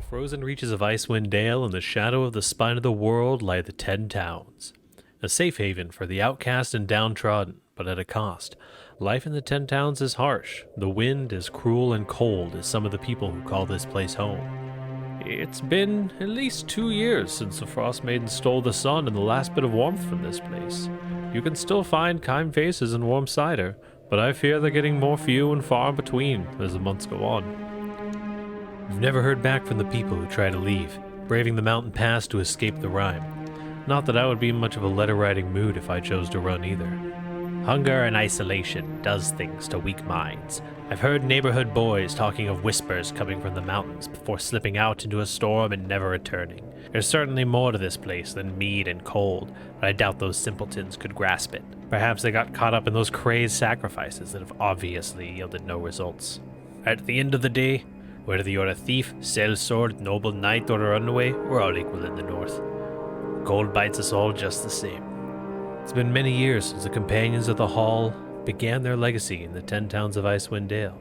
frozen reaches of Icewind Dale, in the shadow of the spine of the world, lie the 10 Towns. A safe haven for the outcast and downtrodden, but at a cost. Life in the 10 Towns is harsh. The wind is cruel and cold as some of the people who call this place home. It's been at least 2 years since the frostmaiden stole the sun and the last bit of warmth from this place. You can still find kind faces and warm cider, but I fear they're getting more few and far between as the months go on. We've never heard back from the people who try to leave, braving the mountain pass to escape the rime. Not that I would be in much of a letter-writing mood if I chose to run either. Hunger and isolation does things to weak minds. I've heard neighborhood boys talking of whispers coming from the mountains before slipping out into a storm and never returning. There's certainly more to this place than mead and cold, but I doubt those simpletons could grasp it. Perhaps they got caught up in those crazed sacrifices that have obviously yielded no results. At the end of the day, whether you're a thief, sell sword, noble knight, or a runaway, we're all equal in the north. Cold bites us all just the same. It's been many years since the companions of the Hall began their legacy in the 10 Towns of Icewind Dale.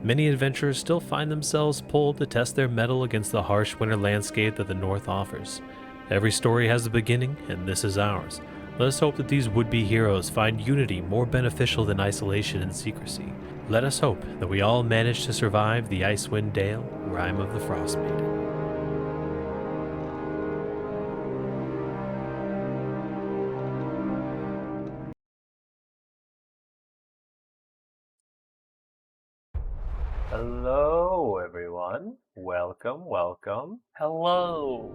Many adventurers still find themselves pulled to test their mettle against the harsh winter landscape that the North offers. Every story has a beginning, and this is ours. Let us hope that these would-be heroes find unity more beneficial than isolation and secrecy. Let us hope that we all manage to survive the Icewind Dale Rime of the Frostmaiden. Hello, everyone. Welcome. Hello.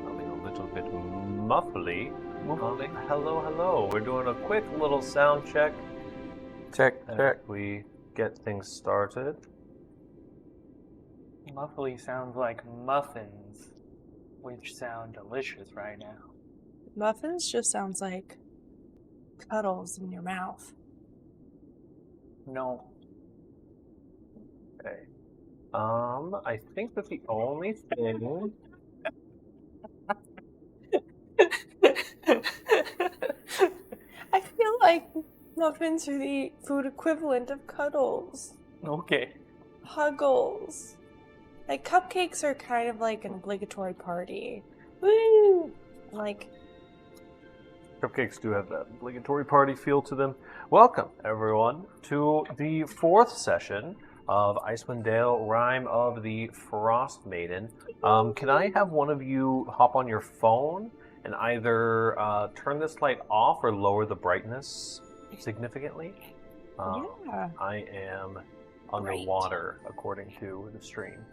Sounding a little bit muffly. Hello. We're doing a quick little sound check. Check. As we get things started. Muffly sounds like muffins, which sound delicious right now. Muffins just sounds like cuddles in your mouth. No. Okay. I think that the only thing... I feel like muffins are the food equivalent of cuddles. Okay. Huggles. Like cupcakes are kind of like an obligatory party. Woo! Like Cupcakes do have that obligatory party feel to them. Welcome, everyone, to the 4th session of Icewind Dale Rime of the Frostmaiden. Can I have one of you hop on your phone and either turn this light off or lower the brightness significantly? yeah. I am underwater, according to the stream.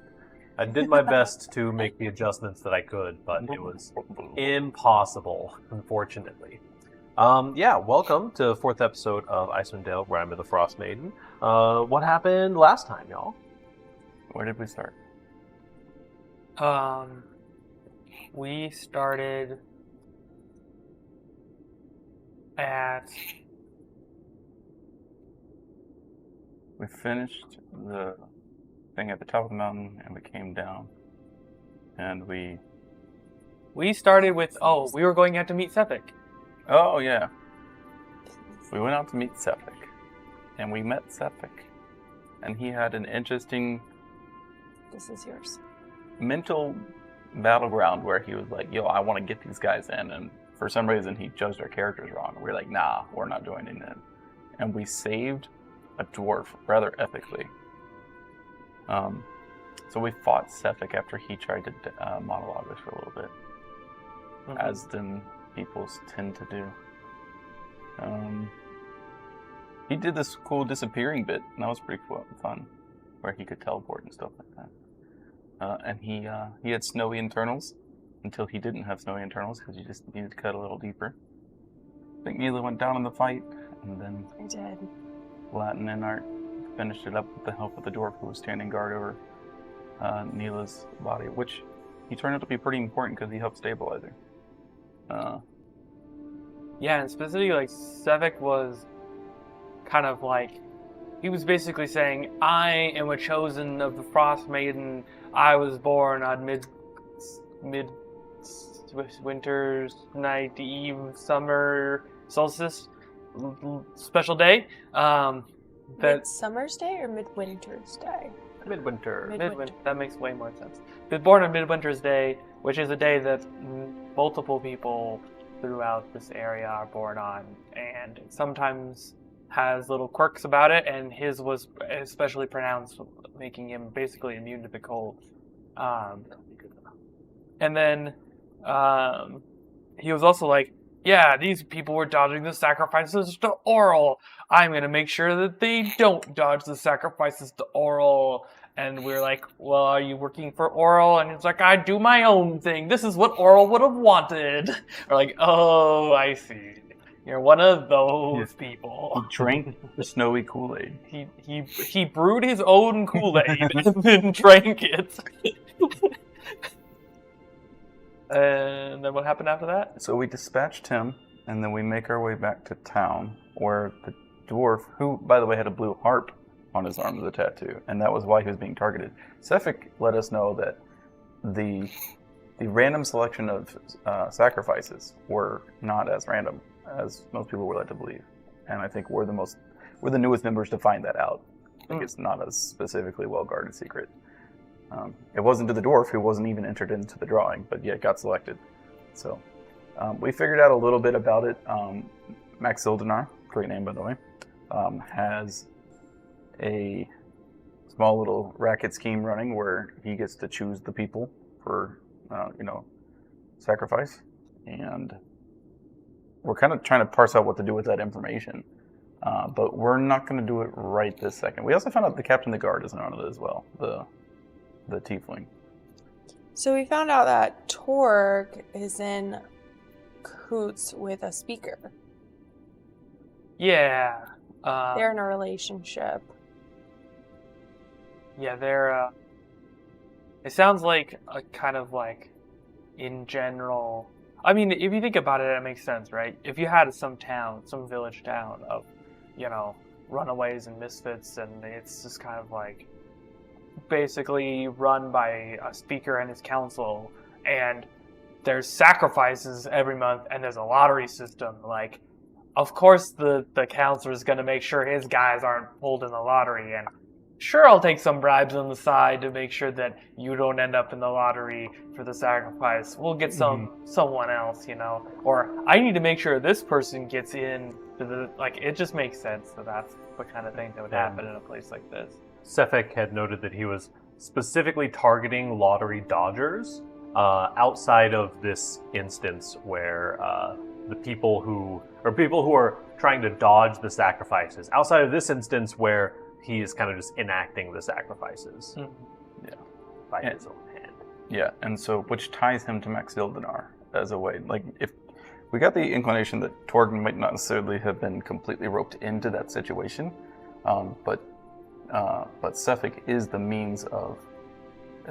I did my best to make the adjustments that I could, but it was impossible, unfortunately. Welcome to the 4th episode of Icewind Dale Rime of the Frostmaiden. What happened last time, y'all? Where did we start? We started at... We finished the thing at the top of the mountain, and we came down, and We started with, we were going out to meet Sephic. Oh, yeah. We went out to meet Sephic, and we met Sephic, and he had an interesting This is yours. mental battleground where he was like, yo, I want to get these guys in, and for some reason he judged our characters wrong. We were like, nah, we're not joining in. And we saved a dwarf rather epically. So we fought Sephic after he tried to monologue us for a little bit, as them peoples tend to do. He did this cool disappearing bit, and that was pretty cool and fun, where he could teleport and stuff like that. And he had snowy internals until he didn't have snowy internals because you just needed to cut a little deeper. I think Neela went down in the fight, and then I did. Latin and Art finished it up with the help of the dwarf who was standing guard over Neela's body, which he turned out to be pretty important because he helped stabilize her. Yeah, and specifically, like, Sephic was kind of like, he was basically saying, I am a chosen of the Frostmaiden. I was born on mid winter's night, eve, summer, solstice, special day. that Midsummer's Day or Midwinter's Day? Midwinter. Midwinter. That makes way more sense. He was born on Midwinter's Day, which is a day that multiple people throughout this area are born on, and it sometimes has little quirks about it, and his was especially pronounced, making him basically immune to the cold. And then he was also like, yeah, these people were dodging the sacrifices to Oral. I'm going to make sure that they don't dodge the sacrifices to Oral. And we're like, well, are you working for Oral? And he's like, I do my own thing. This is what Oral would have wanted. We're like, oh, I see. You're one of those people. He drank the snowy Kool-Aid. He brewed his own Kool-Aid and then drank it. And then what happened after that? So we dispatched him, and then we make our way back to town, where the dwarf, who, by the way, had a blue harp on his arm with a tattoo, and that was why he was being targeted. Sefik let us know that the random selection of sacrifices were not as random as most people were led to believe, and I think we're the newest members to find that out. I think it's not a specifically well-guarded secret. It wasn't to the dwarf, who wasn't even entered into the drawing, but yet got selected. So we figured out a little bit about it. Max Ildenar, great name by the way, has a small little racket scheme running where he gets to choose the people for sacrifice, and we're kind of trying to parse out what to do with that information. But we're not going to do it right this second. We also found out the captain of the guard is on it as well, the tiefling. So we found out that Torg is in cahoots with a speaker. Yeah. They're in a relationship. Yeah, they're, it sounds like a kind of like, in general, I mean, if you think about it, it makes sense, right? If you had some village town of, runaways and misfits, and it's just kind of like, basically run by a speaker and his council, and there's sacrifices every month, and there's a lottery system, like, of course the counselor is going to make sure his guys aren't pulled in the lottery, and sure, I'll take some bribes on the side to make sure that you don't end up in the lottery for the sacrifice. We'll get someone else, or I need to make sure this person gets in to the, like, it just makes sense that that's the kind of thing that would happen in a place like this. Sefik had noted that he was specifically targeting lottery dodgers outside of this instance where the people who are trying to dodge the sacrifices. Outside of this instance where he is kind of just enacting the sacrifices by his own hand. Yeah, and so which ties him to Max Ildenar as a way. Like, if we got the inclination that Torg might not necessarily have been completely roped into that situation, but Sefik is the means of,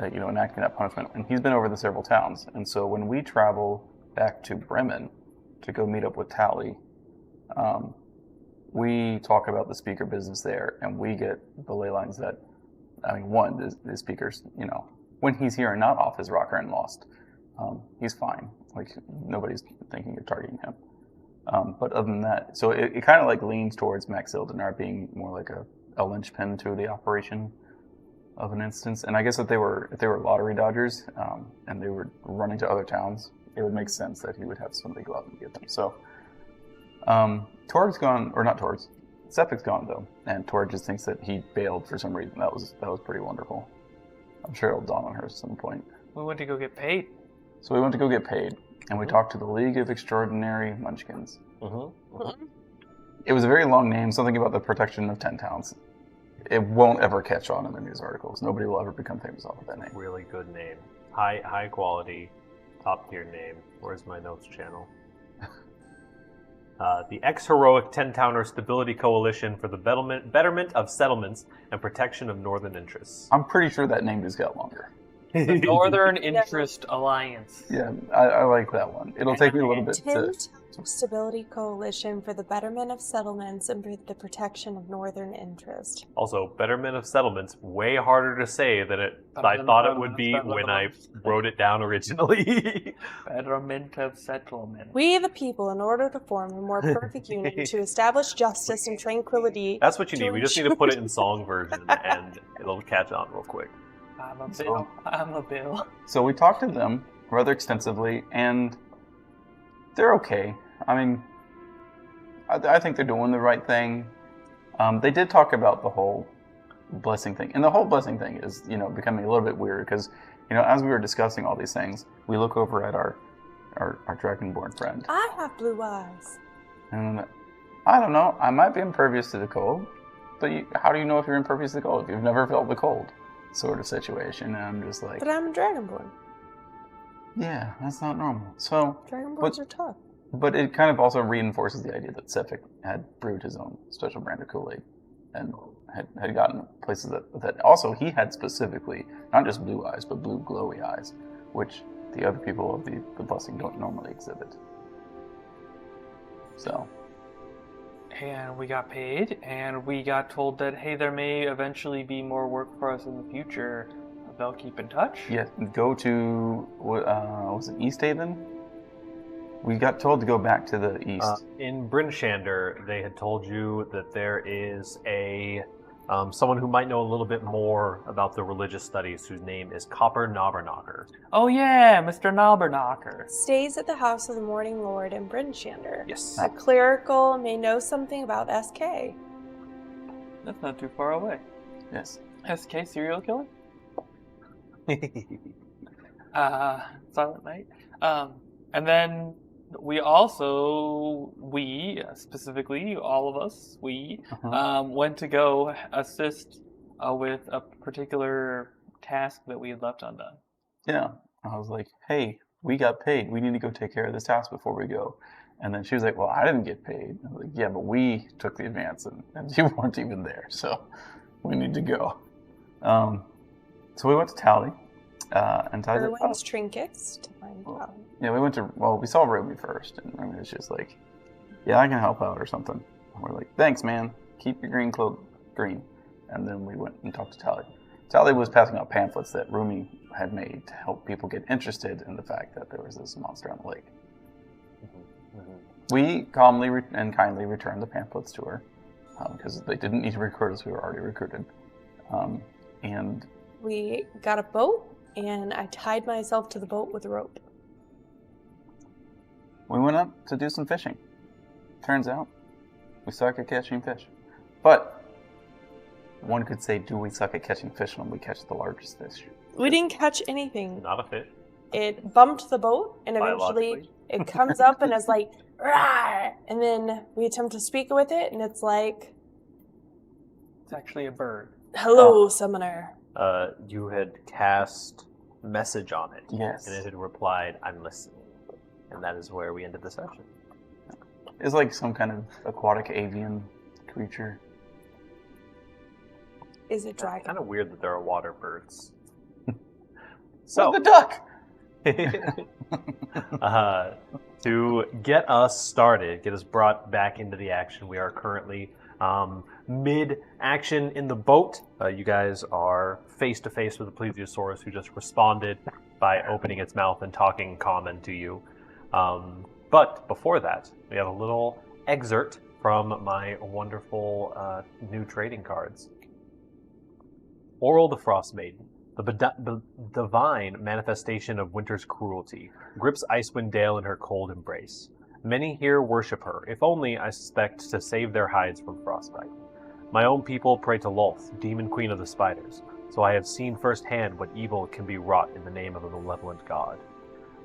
enacting that punishment, and he's been over the several towns. And so when we travel back to Bremen to go meet up with Tally, we talk about the speaker business there, and we get the ley lines that, the speaker's, when he's here and not off his rocker and lost, he's fine. Like, nobody's thinking of targeting him. But other than that, so it kind of like leans towards Max Ildenar being more like a linchpin to the operation of an instance. And I guess if they were lottery dodgers and they were running to other towns, it would make sense that he would have somebody go out and get them. So Torg's gone, or not Torg's, Sefik's gone though, and Torg just thinks that he bailed for some reason. That was pretty wonderful. I'm sure it'll dawn on her at some point. We went to go get paid. So we went to go get paid, and we talked to the League of Extraordinary Munchkins. It was a very long name, something about the protection of 10 towns. It won't ever catch on in the news articles. Nobody will ever become famous off of that name. Really good name. High quality, top tier name. Where's my notes channel? The ex-heroic 10-towner Stability Coalition for the betterment of settlements and protection of northern interests. I'm pretty sure that name just got longer. The Northern Interest Alliance. Yeah, I like that one. It'll take me a little bit to... Tin Stability Coalition for the betterment of settlements and for the protection of Northern interest. Also, betterment of settlements, way harder to say than I thought it would be when I wrote it down originally. Betterment of settlement. We the people, in order to form a more perfect union, to establish justice and tranquility. That's what you to need. We just need to put it in song version, and it'll catch on real quick. I'm a bill. I'm a bill. So we talked to them rather extensively, and they're okay. I mean, I think they're doing the right thing. They did talk about the whole blessing thing, and the whole blessing thing is, becoming a little bit weird because, as we were discussing all these things, we look over at our dragonborn friend. I have blue eyes. And I don't know. I might be impervious to the cold, but how do you know if you're impervious to the cold if you've never felt the cold? Sort of situation. And I'm just like, But I'm a dragonborn. yeah, that's not normal. So Dragonborns are tough. But it kind of also reinforces the idea that Sefik had brewed his own special brand of Kool-Aid and had gotten places that also he had specifically not just blue eyes but blue glowy eyes, which the other people of the blessing don't normally exhibit. So. And we got paid, and we got told that, hey, there may eventually be more work for us in the future. They'll keep in touch. Yeah, go to, was it East Haven? We got told to go back to the east. In Bryn Shander, they had told you that there is someone who might know a little bit more about the religious studies whose name is Copper Knobberknocker. Oh yeah, Mr. Knobberknocker. Stays at the house of the Morning Lord in Bryn Shander. Yes. A clerical may know something about SK. That's not too far away. Yes. SK serial killer? Silent Night. And then specifically all of us, went to go assist with a particular task that we had left undone. Yeah. I was like, hey, we got paid. We need to go take care of this task before we go. And then she was like, well, I didn't get paid. I was like, yeah, but we took the advance and you weren't even there. So we need to go. So we went to Tally. And Tally Erwin's trinkets to find out. Yeah, we saw Ruby first, and Ruby was just like, yeah, I can help out or something. And we're like, thanks, man. Keep your green cloak green. And then we went and talked to Tally. Tally was passing out pamphlets that Rumi had made to help people get interested in the fact that there was this monster on the lake. We calmly and kindly returned the pamphlets to her because they didn't need to recruit us. We were already recruited. And we got a boat, and I tied myself to the boat with a rope. We went up to do some fishing. Turns out, we suck at catching fish. But one could say, do we suck at catching fish when we catch the largest fish? We didn't catch anything. Not a fish. It bumped the boat, and eventually it comes up and is like, "Rah!" And then we attempt to speak with it, and it's like, it's actually a bird. Hello, summoner. You had cast message on it. Yes. And it had replied, I'm listening. And that is where we ended the session. It's like some kind of aquatic avian creature. Is it dragon? Kind of weird that there are water birds. So the duck! To get us started, get us brought back into the action, we are currently mid-action in the boat. You guys are face-to-face with the plesiosaurus who just responded by opening its mouth and talking common to you. But before that, we have a little excerpt from my wonderful new trading cards. Oral the Frostmaiden, the divine manifestation of winter's cruelty, grips Icewind Dale in her cold embrace. Many here worship her, if only, I suspect, to save their hides from frostbite. My own people pray to Lolth, demon queen of the spiders, so I have seen firsthand what evil can be wrought in the name of a malevolent god.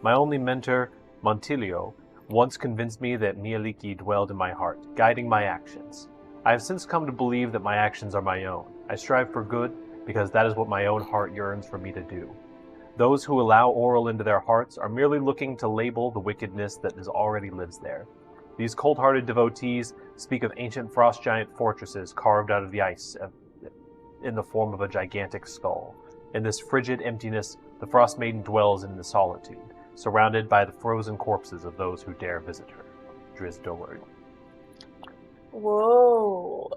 My only mentor, Montilio, once convinced me that Mialiki dwelled in my heart, guiding my actions. I have since come to believe that my actions are my own. I strive for good, because that is what my own heart yearns for me to do. Those who allow Oral into their hearts are merely looking to label the wickedness that already lives there. These cold-hearted devotees speak of ancient frost giant fortresses carved out of the ice in the form of a gigantic skull, In this frigid emptiness, the Frost Maiden dwells in the solitude, surrounded by the frozen corpses of those who dare visit her. Drizdor. Whoa.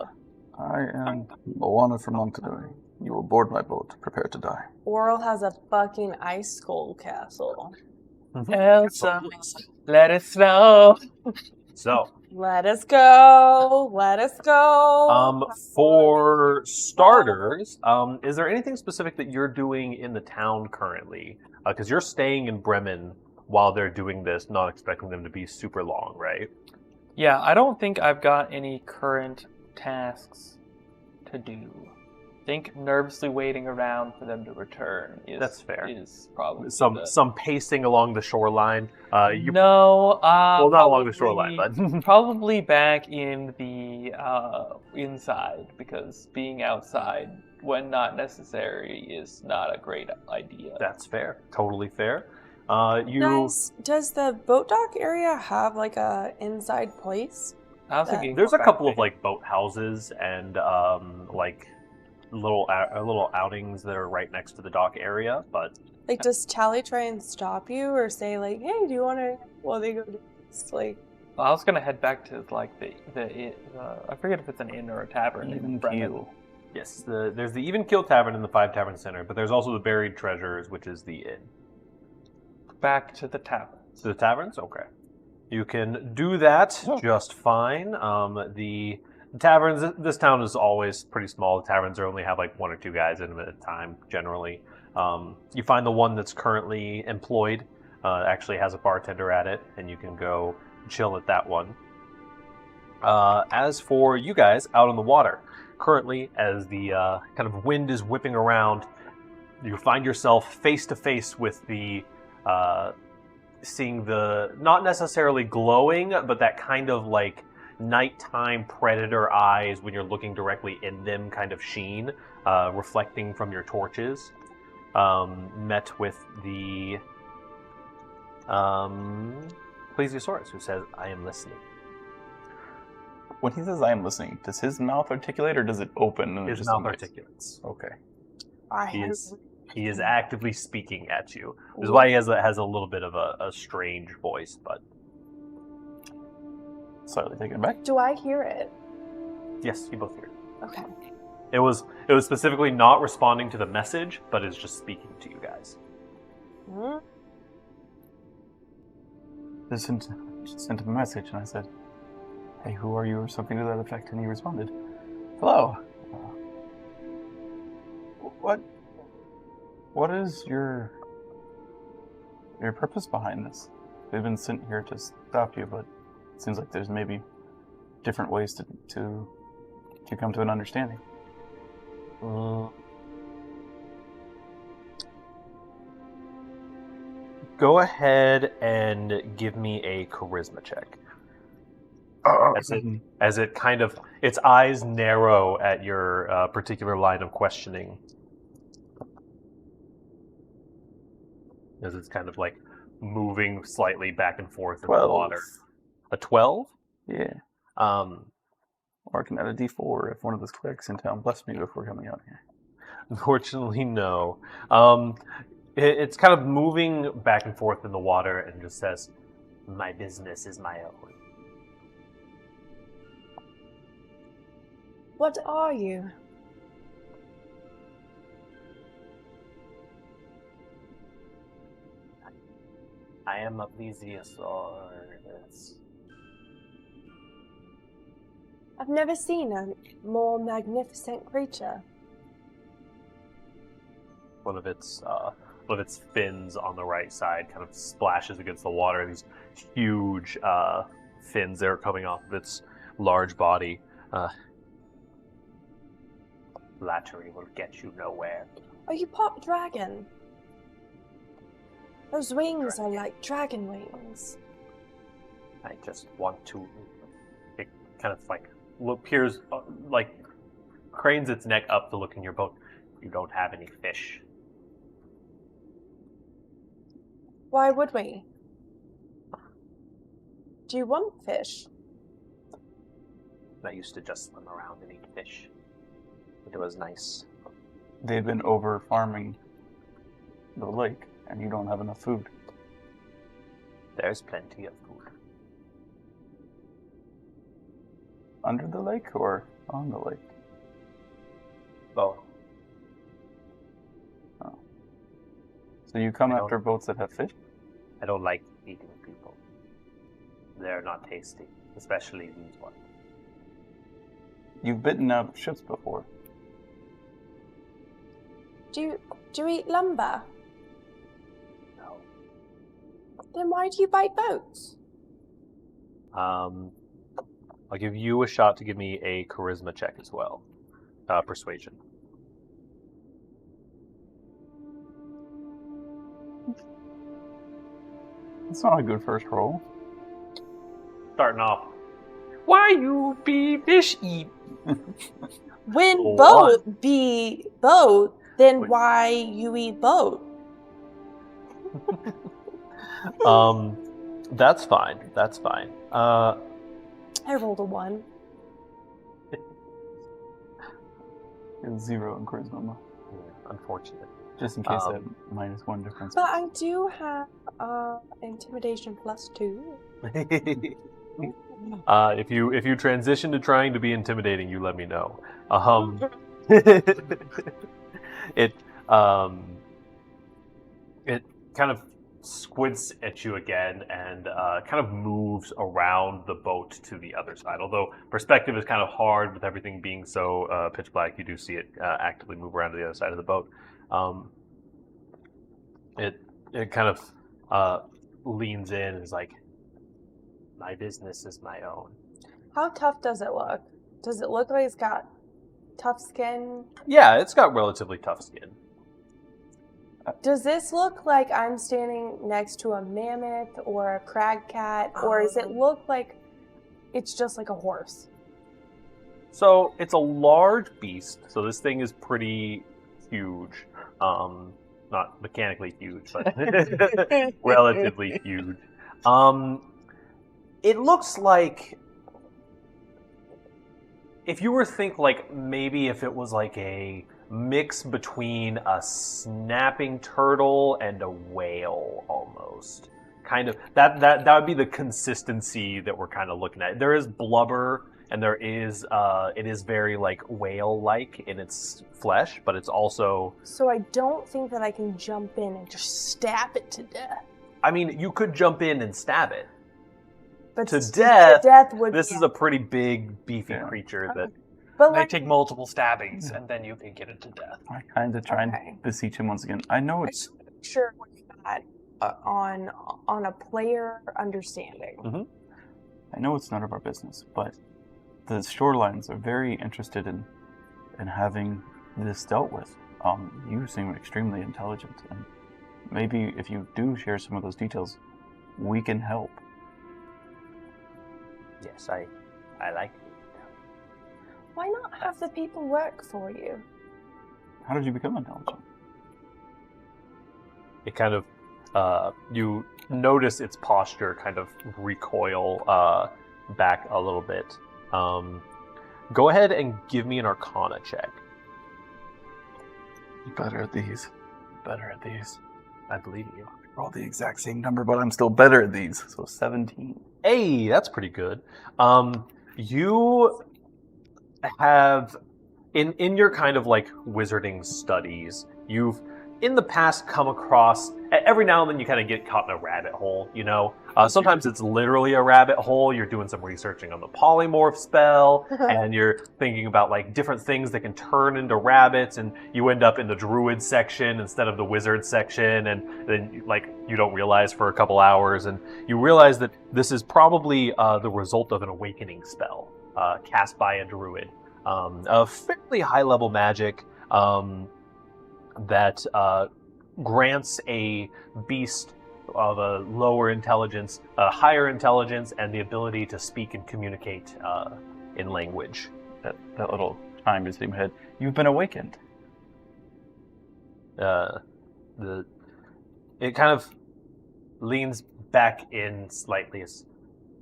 I am Moana from Montanui. You will board my boat. Prepare to die. Oral has a fucking ice skull castle. Elsa, let us know. So, Let us go. Let us go. for starters, is there anything specific that you're doing in the town currently? Because you're staying in Bremen while they're doing this, not expecting them to be super long, right? Yeah, I don't think I've got any current tasks to do. I think nervously waiting around for them to return is That's fair. Is probably Some pacing along the shoreline. No, well, not along the shoreline, but probably back in the inside, because being outside when not necessary is not a great idea. that's fair. Totally fair. Does the boat dock area have like a inside place? I was thinking There's a back couple of there. like boat houses and like little outings that are right next to the dock area, but Like, does Tally try and stop you or say like, "Hey, do you want to?" Well, they go do this. Like, Well, I was gonna head back to like the I forget if it's an inn or a tavern. Even in Bremen. keel. yes, there's the Even Keel Tavern in the Five Tavern Center, but there's also the Buried Treasures, which is the inn. Back to the tavern. To the taverns? Okay. You can do that just fine. The taverns, this town is always pretty small. The taverns only have like one or two guys in them at a time, generally. You find the one that's currently employed, actually has a bartender at it, and you can go chill at that one. As for you guys out on the water, currently, as the kind of wind is whipping around, you find yourself face to face with the seeing the, not necessarily glowing, but that kind of like nighttime predator eyes when you're looking directly in them kind of sheen, reflecting from your torches. Met with the Plesiosaurus, who says, "I am listening." When he says I am listening, does his mouth articulate or does it open? And His just mouth emits? articulates. Okay. He is actively speaking at you. This is why he has a little bit of a strange voice, but Slightly taken aback. Do I hear it? yes, you both hear it. Okay. It was specifically not responding to the message, but is just speaking to you guys. Hmm? Just sent him a message, and I said, "Hey, who are you?" or something to that effect, and he responded, "Hello. What is your purpose behind this? We've been sent here to stop you, but it seems like there's maybe different ways to come to an understanding." Go ahead and give me a charisma check. As it kind of, its eyes narrow at your particular line of questioning. As it's kind of like moving slightly back and forth in the water. A 12? Yeah. Or I can add a D4 if one of those clerics in town bless me before coming out here. Unfortunately, no. It's kind of moving back and forth in the water and just says, "My business is my own." What are you? I am a plesiosaurus. I've never seen a more magnificent creature. One of its fins on the right side kind of splashes against the water. These huge fins that are coming off of its large body. Flattery will get you nowhere. Are you part dragon? Those wings are like dragon wings. I just want to. It kind of like peers, like cranes its neck up to look in your boat. You don't have any fish. Why would we? Do you want fish? I used to just swim around and eat fish. It was nice. They'd been over farming the lake, and you don't have enough food. There's plenty of food. Under the lake or on the lake? Both. So you come I after boats that have fish? I don't like eating people. They're not tasty, especially these ones. You've bitten out ships before. Do you eat lumber? No. Then why do you bite boats? I'll give you a shot to give me a charisma check as well. Persuasion. It's not a good first roll. Starting off. Why you be fish eat? When One. boat be boat, then Wait. why you eat boat? That's fine. That's fine. I rolled a 1. It's 0 in charisma. Unfortunate. Just in case that -1 difference. But I do have intimidation +2. If you transition to trying to be intimidating, you let me know. It kind of squints at you again and kind of moves around the boat to the other side. Although perspective is kind of hard with everything being so pitch black, you do see it actively move around to the other side of the boat. It kind of leans in and is like, my business is my own. How tough does it look? Does it look like it's got tough skin? Yeah, it's got relatively tough skin. Does this look like I'm standing next to a mammoth or a crag cat, or does it look like it's just like a horse? So it's a large beast. So this thing is pretty huge. Not mechanically huge, but relatively huge. It looks like if you were to think like maybe if it was like a mix between a snapping turtle and a whale almost. Kind of that would be the consistency that we're kind of looking at. There is blubber and there is it is very like whale-like in its flesh, but it's also So I don't think that I can jump in and just stab it to death. I mean, you could jump in and stab it. But To death, would This be is a pretty big, beefy creature that But They like, take multiple stabbings, and then you can get it to death. I kind of try Okay. and beseech him once again. I know it's sure what you got on a player understanding. I know it's none of our business, but the shorelines are very interested in having this dealt with. You seem extremely intelligent, and maybe if you do share some of those details, we can help. yes, I like it. Why not have the people work for you? How did you become intelligent? It kind of you notice its posture kind of recoil back a little bit. Go ahead and give me an Arcana check. Better at these. Better at these. I believe you. I rolled the exact same number, but I'm still better at these. So 17. Hey, that's pretty good. You have in your kind of like wizarding studies, you've in the past come across every now and then you kind of get caught in a rabbit hole, you know. Sometimes it's literally a rabbit hole. You're doing some researching on the polymorph spell, and you're thinking about like different things that can turn into rabbits, and you end up in the druid section instead of the wizard section, and then like you don't realize for a couple hours, and you realize that this is probably the result of an awakening spell cast by a druid, a fairly high level magic that grants a beast of a lower intelligence, a higher intelligence, and the ability to speak and communicate in language. That little chime just in my head. You've been awakened. It kind of leans back in slightly as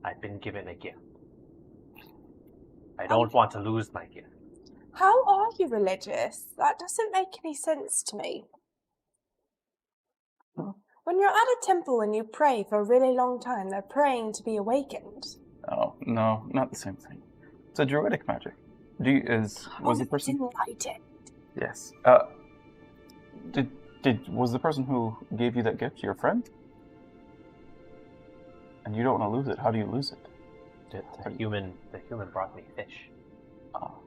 I've been given a gift. I don't want to lose my gift. How are you religious? That doesn't make any sense to me. When you're at a temple and you pray for a really long time, they're praying to be awakened. Oh, no, not the same thing. It's a druidic magic. Was the person... enlightened? Yes. Was the person who gave you that gift your friend? And you don't want to lose it. How do you lose it? The human brought me fish. Oh.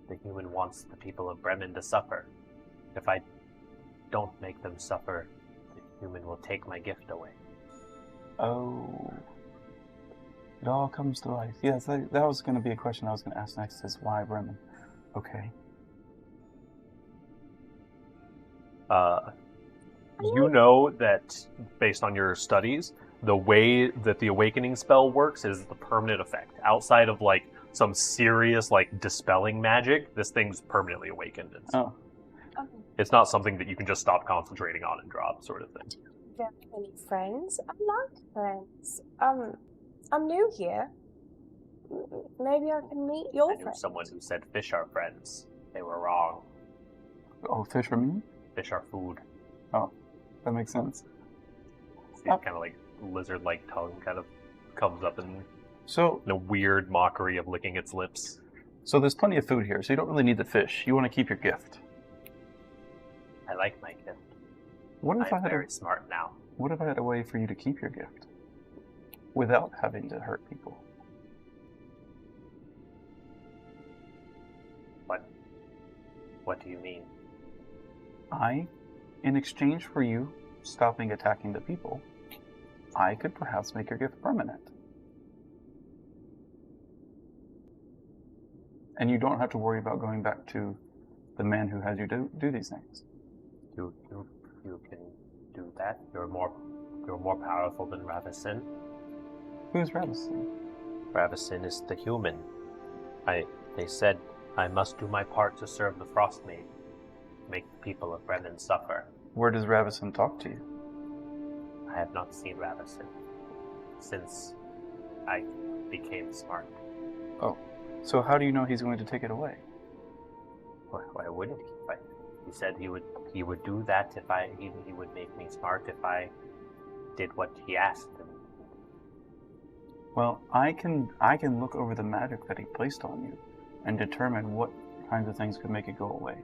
The human wants the people of Bremen to suffer. If I don't make them suffer, the human will take my gift away. Oh. It all comes to life. Yes, that was going to be a question I was going to ask next, is why Bremen? Okay. You know that, based on your studies, the way that the awakening spell works is the permanent effect. Outside of, like, some serious, like, dispelling magic, this thing's permanently awakened. It's not something that you can just stop concentrating on and drop, sort of thing. Very many friends. I like friends. I'm new here. Maybe I can meet your I knew friends. someone who said fish are friends. They were wrong. Oh, fish for me? Fish are food. Oh, that makes sense. See, kind of like lizard-like tongue kind of comes up in So, a weird mockery of licking its lips. so there's plenty of food here, so you don't really need the fish. You want to keep your gift. I like my gift. What if I'm very smart now. What if I had a way for you to keep your gift without having to hurt people? What do you mean? In exchange for you stopping attacking the people, I could perhaps make your gift permanent. And you don't have to worry about going back to the man who has you do these things. You can do that. You're more powerful than Ravison. Who's Ravison? Ravison is the human. They said I must do my part to serve the frostmaiden, make the people of Bremen suffer. Where does Ravison talk to you? I have not seen Ravison since I became smart. Oh, so how do you know he's going to take it away? Why wouldn't he? He said he would do that if he would make me smart if I did what he asked him. Well, I can look over the magic that he placed on you and determine what kinds of things could make it go away.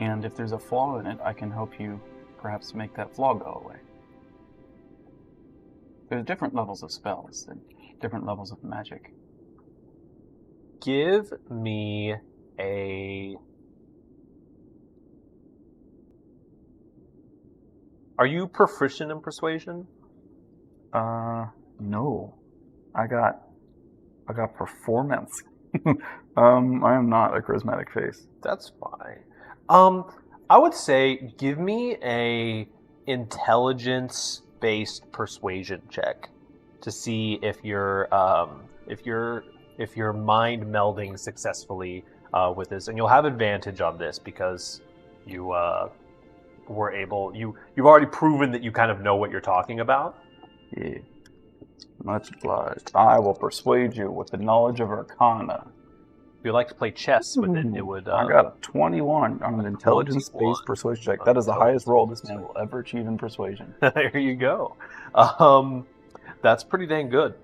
And if there's a flaw in it, I can help you perhaps make that flaw go away. There's different levels of spells and different levels of magic. Give me a... Are you proficient in persuasion? No. I got performance. I am not a charismatic face. That's fine. I would say give me a intelligence-based persuasion check to see if you're mind melding successfully with this, and you'll have advantage on this because you were able. You've already proven that you kind of know what you're talking about. Yeah. Much obliged. I will persuade you with the knowledge of Arcana. If you like to play chess with it, it would... I got a 21 on an intelligence-based persuasion check. That is the highest roll this man will ever achieve in persuasion. There you go. That's pretty dang good.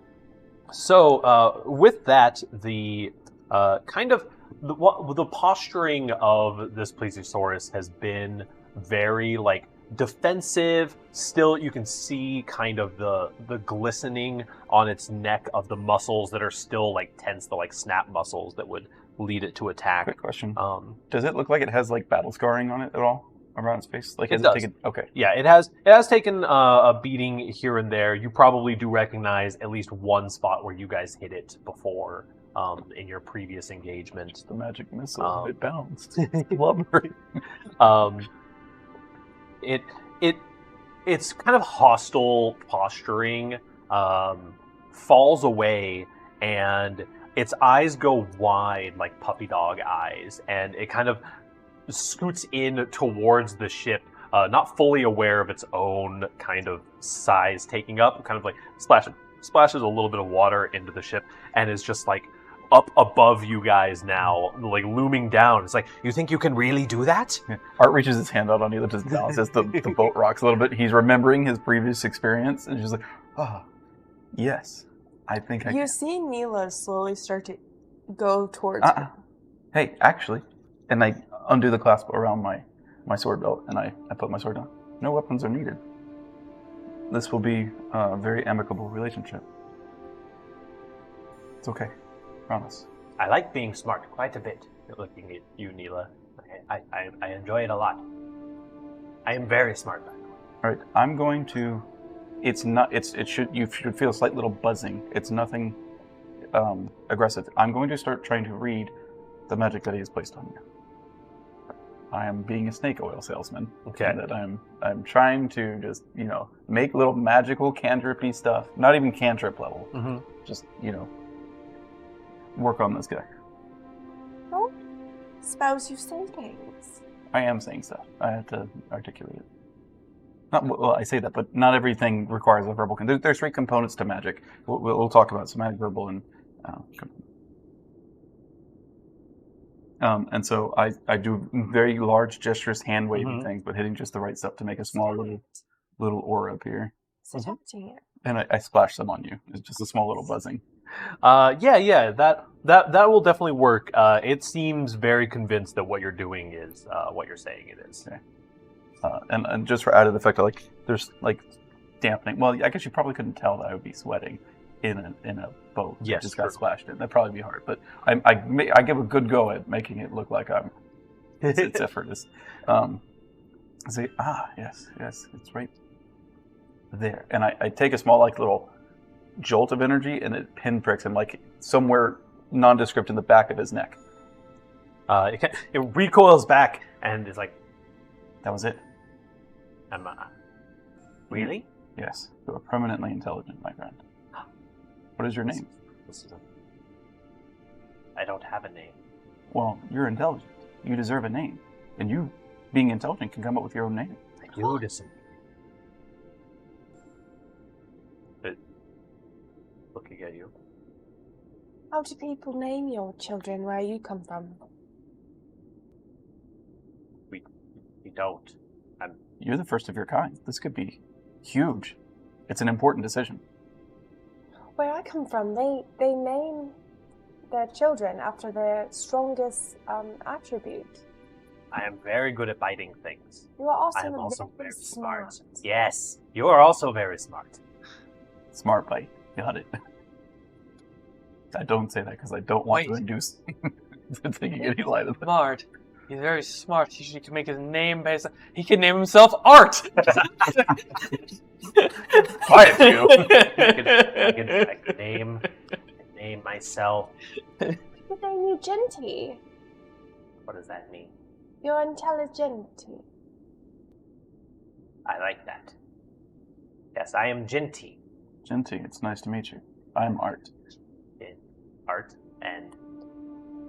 So, with that, the the posturing of this plesiosaurus has been very, like, defensive. Still, you can see kind of the glistening on its neck of the muscles that are still, like, tense, the, like, snap muscles that would lead it to attack. Quick question. Does it look like it has, like, battle scarring on it at all? Around its face? Like, it does. Taken... Okay. Yeah, it has taken a beating here and there. You probably do recognize at least one spot where you guys hit it before in your previous engagement. The magic missile. It bounced. Lovely. It's kind of hostile posturing falls away, and its eyes go wide like puppy dog eyes, and it kind of scoots in towards the ship, not fully aware of its own kind of size taking up, kind of like splashes a little bit of water into the ship, and is just like up above you guys now, like looming down. It's like, you think you can really do that? Yeah. Art reaches his hand out on you, just bounces the boat rocks a little bit. He's remembering his previous experience, and he's just like, oh, yes, I think I You can. see Neela slowly start to go towards Uh-uh. Hey, actually, and I undo the clasp around my sword belt, and I put my sword down. No weapons are needed. This will be a very amicable relationship. It's okay. Promise. I like being smart quite a bit. Looking at you, Neela, I enjoy it a lot. I am very smart, by the way. All right, I'm going to. It's not. It should. You should feel a slight little buzzing. It's nothing aggressive. I'm going to start trying to read the magic that he has placed on you. I am being a snake oil salesman. Okay. And that I'm trying to just make little magical cantrip-y stuff. Not even cantrip level. Mm-hmm. Just work on this guy. Oh, suppose you say things. I am saying stuff. I have to articulate it. Well, I say that, but not everything requires a verbal. There's 3 components to magic. We'll talk about somatic, verbal, and so I do very large gesturous, hand waving things, but hitting just the right stuff to make a small little aura appear. Seducting it. And I splash some on you. It's just a small little buzzing. Yeah, that will definitely work. It seems very convinced that what you're doing is what you're saying it is. Okay. And just for added effect, there's dampening. Well, I guess you probably couldn't tell that I would be sweating in a boat. Yes, I just got true. splashed in. That'd probably be hard, but I give a good go at making it look like it's effortless. I say, yes, it's right there, and I take a small little jolt of energy, and it pinpricks him somewhere nondescript in the back of his neck. It recoils back and is like, That was it. Really? Yes, you are permanently intelligent, my friend. What is your name? I don't have a name. Well, you're intelligent. You deserve a name. And you, being intelligent, can come up with your own name. I do listen. But looking at you. How do people name your children where you come from? We don't. You're the first of your kind. This could be huge. It's an important decision. Where I come from, they name their children after their strongest attribute. I am very good at biting things. You are I am also, also very very smart. smart. Yes, you are also very smart. Smart bite. Got it. I don't say that because I don't want to Wait. induce thinking any light of that. Smart. He's very smart. He should make his name based on... He can name himself Art! Quiet, you. I can name myself. You name you Genty. What does that mean? You're intelligent. I like that. Yes, I am Genty. Genty, it's nice to meet you. I'm Art. In art and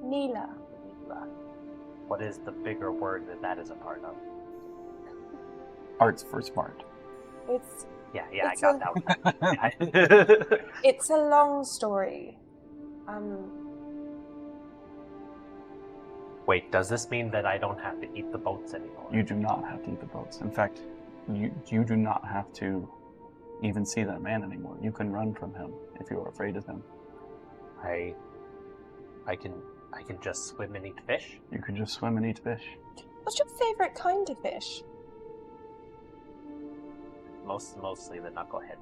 Neela. Neela. What is the bigger word that is a part of? Art's for smart. It's Yeah, I It's got a- that one. it's a long story. Wait, does this mean that I don't have to eat the boats anymore? You do not have to eat the boats. In fact, you do not have to even see that man anymore. You can run from him if you are afraid of him. I can just swim and eat fish? You can just swim and eat fish. What's your favorite kind of fish? Mostly the knucklehead,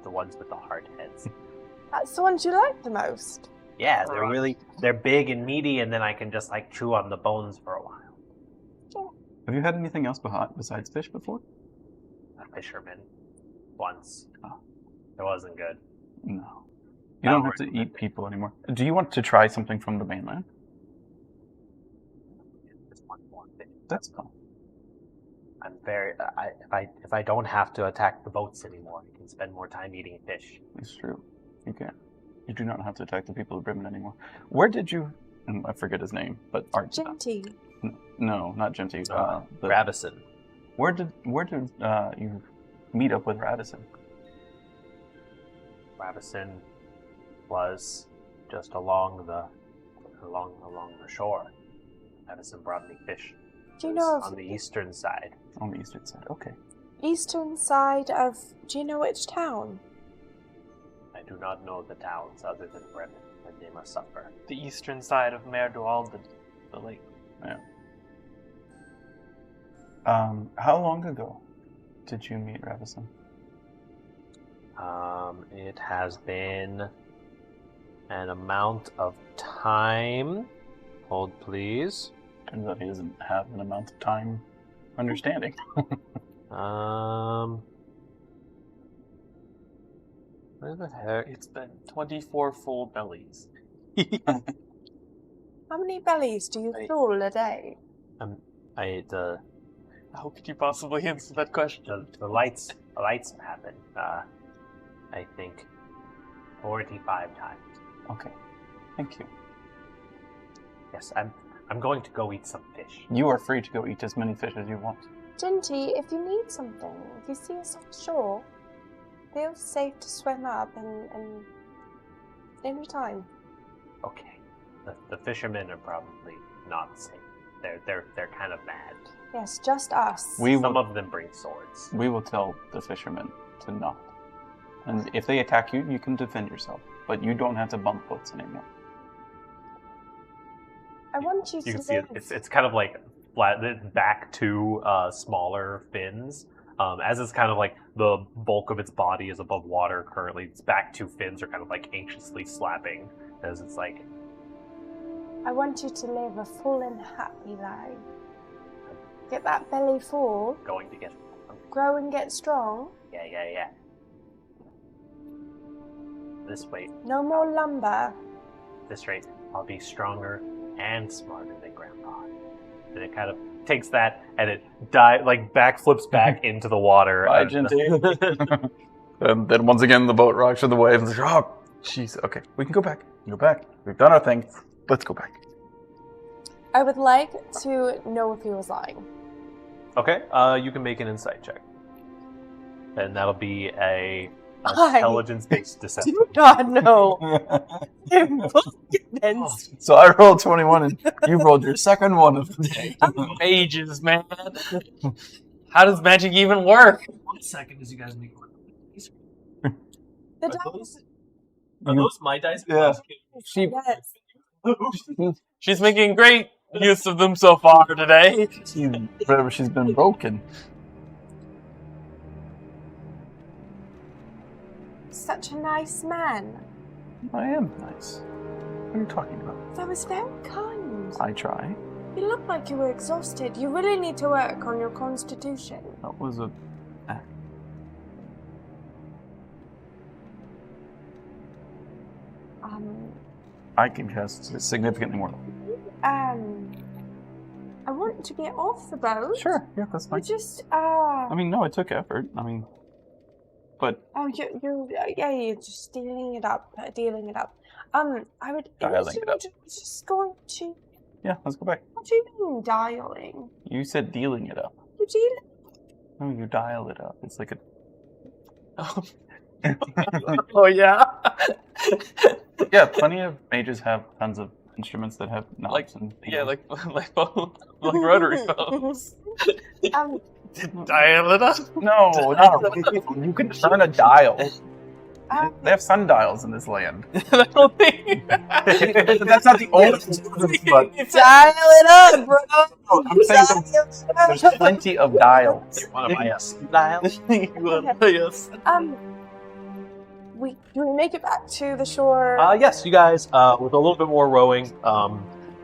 the ones with the hard heads. That's the ones you like the most. Yeah, they're big and meaty, and then I can just chew on the bones for a while. Have you had anything else besides fish before? A fisherman, once. Oh. It wasn't good. No. You don't have to eat people anymore. Do you want to try something from the mainland? Just one more thing. That's cool. I'm very. If I don't have to attack the boats anymore, I can spend more time eating fish. It's true. You can. You do not have to attack the people of Britain anymore. Where did you... I forget his name, but Art... Genty. No, not Genty. Ravison. Where did you meet up with Ravison? Ravison was just along the shore. Madison brought me fish. Do you know On the eastern side. On the eastern side, okay. eastern side of? Do you know which town? I do not know the towns other than Bremen, and they must suffer. The eastern side of Mer Dualden, the lake. How long ago did you meet Ravison? It has been an amount of time. Hold, please. Turns out he doesn't have an amount of time understanding. Where the heck? It's been 24 full bellies. How many bellies do you fill a day? How could you possibly answer that question? The lights happen. I think 45 times. Okay, thank you. Yes, I'm going to go eat some fish. You are free to go eat as many fish as you want. Ginty, if you need something, if you see us offshore, feel safe to swim up and any time. Okay. The fishermen are probably not safe. They're kind of mad. Yes, just us. Some of them bring swords. We will tell the fishermen to not. And if they attack you, you can defend yourself. But you don't have to bump boats anymore. I want you You to can see live. it's kind of like flat back to smaller fins. As it's kind of like the bulk of its body is above water currently, its back two fins are kind of like anxiously slapping as it's like. I want you to live a full and happy life. Get that belly full, Going to get. grow and get strong. Yeah. This way, No more lumber. this rate, I'll be stronger and smarter than Grandpa. And it kind of takes that and it backflips back into the water. Bye, Ginty. And then once again, the boat rocks with the waves. It's like, oh, jeez. Okay, we can go back. Go back. We've done our thing. Let's go back. I would like to know if he was lying. Okay, you can make an insight check. And that'll be a I intelligence-based deception. do not know. Impudence. So I rolled 21, and you rolled your second one of the day. Mages, man. How does magic even work? 1 second as you guys make one. The Are dice. those my dice? Yeah. Yes. She's making great use of them so far today. She's been broken. Such a nice man. I am nice. What are you talking about? That was very kind. I try. You look like you were exhausted. You really need to work on your constitution. That was a... I can cast significantly more. I want to get off the boat. Sure, yeah, that's fine. You just, I mean, no, it took effort. I mean, but... Oh, you're just dealing it up. I would... Dialing it up. Just going to... Yeah, let's go back. What do you mean, dialing? You said dealing it up. You deal... No, you dial it up. It's like a... Oh, yeah. Yeah, plenty of mages have tons of instruments that have knobs and... like rotary phones. Dial it up. No, not a... You can turn a dial. They have sundials in this land. I don't think. That's not the only but Dial it up, bro! I'm saying there's plenty of dials. You want to buy us? Yes. Do we make it back to the shore? Yes, you guys, with a little bit more rowing,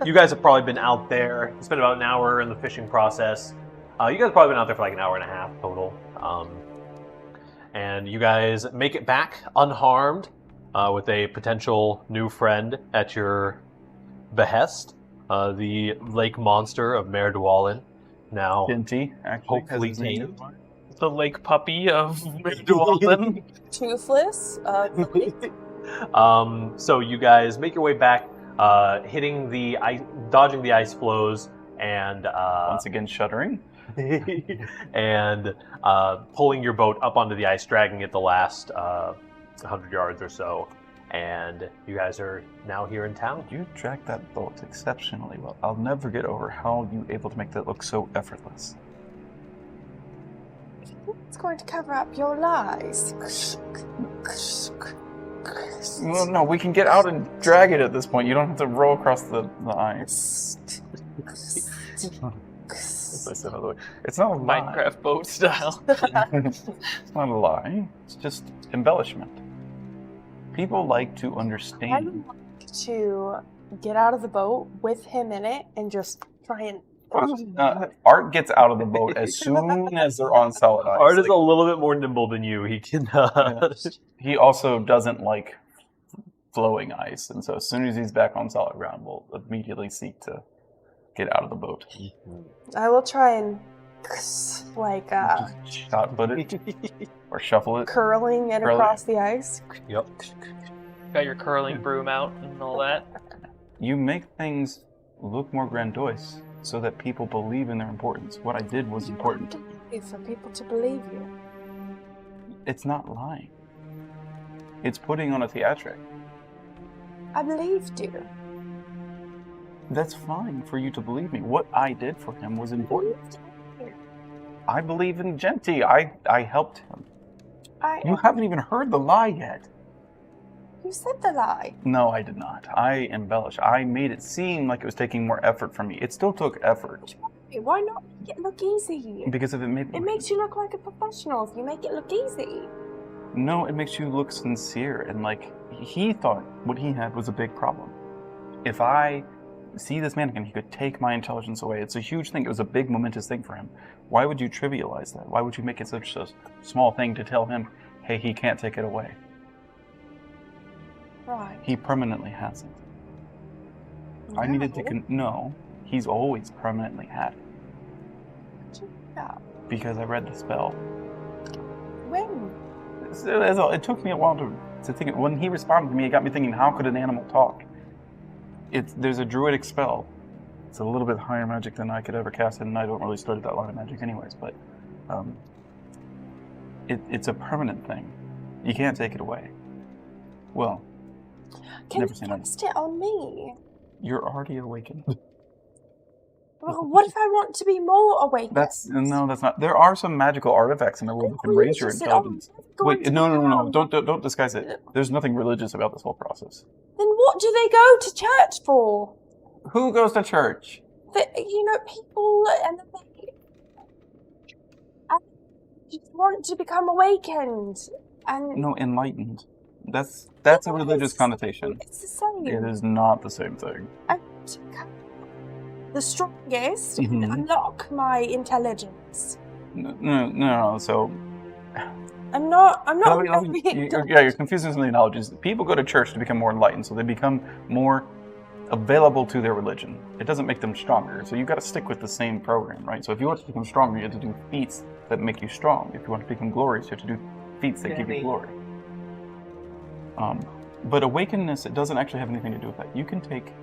you guys have probably been out there. It's been about an hour in the fishing process. You guys have probably been out there for like an hour and a half total. And you guys make it back unharmed with a potential new friend at your behest, the lake monster of Mer Dualden. Now, Ginty, actually, hopefully has his name. tamed. The lake puppy of Dualden. Toothless? So you guys make your way back, hitting the ice, dodging the ice flows, and Once again, shuddering. and pulling your boat up onto the ice, dragging it the last 100 yards or so. and you guys are now here in town. You tracked that boat exceptionally well. I'll never get over how you were able to make that look so effortless. It's going to cover up your lies. Well, no, we can get out and drag it at this point. You don't have to row across the ice. It's not a lie. Minecraft boat style. It's not a lie. It's just embellishment. People like to I understand. would like to get out of the boat with him in it and just try and. Art gets out of the boat as soon as they're on solid ice. Art is a little bit more nimble than you. He can. He also doesn't like flowing ice, and so as soon as he's back on solid ground, we'll immediately seek to get out of the boat. I will try and like Just shot put it or shuffle it. curling it Curl it. across the ice. Yep. Got your curling broom out and all that. You make things look more grandiose so that people believe in their importance. What I did was important. For people to believe you. It's not lying. It's putting on a theatric. I believed you. That's fine for you to believe me. What I did for him was important. I believe in Genty. I helped him. You haven't even heard the lie yet. You said the lie. No, I did not. I embellished. I made it seem like it was taking more effort from me. It still took effort. Why not make it look easy? Because if it made... It makes you look like a professional if you make it look easy. No, it makes you look sincere. And like, he thought what he had was a big problem. If I see this mannequin, he could take my intelligence away. It's a huge thing. It was a big momentous thing for him. Why would you trivialize that? Why would you make it such a small thing to tell him, hey, he can't take it away? Right. He permanently has it. No. I needed to no, he's always permanently had it. Yeah. Because I read the spell. When? It took me a while to think. When he responded to me, it got me thinking, how could an animal talk? There's a druidic spell. It's a little bit higher magic than I could ever cast, and I don't really study that line of magic anyways, but it's a permanent thing. You can't take it away. Well, Can never you seen it. cast it on me? You're already awakened. Well, what if I want to be more awake? That's not. There are some magical artifacts in the world that can raise your intelligence. Wait, no. Don't disguise it. There's nothing religious about this whole process. Then what do they go to church for? Who goes to church? People and I just want to become awakened and. No, enlightened. That's a religious connotation. It's the same. It is not the same thing. I want to become the strongest Mhm. and unlock my intelligence. No. So I'm not. you're confusing some of the analogies. People go to church to become more enlightened, so they become more available to their religion. It doesn't make them stronger. So you've got to stick with the same program, right? So if you want to become stronger, you have to do feats that make you strong. If you want to become glorious, you have to do feats that give you glory. But awakenedness, it doesn't actually have anything to do with that. You can take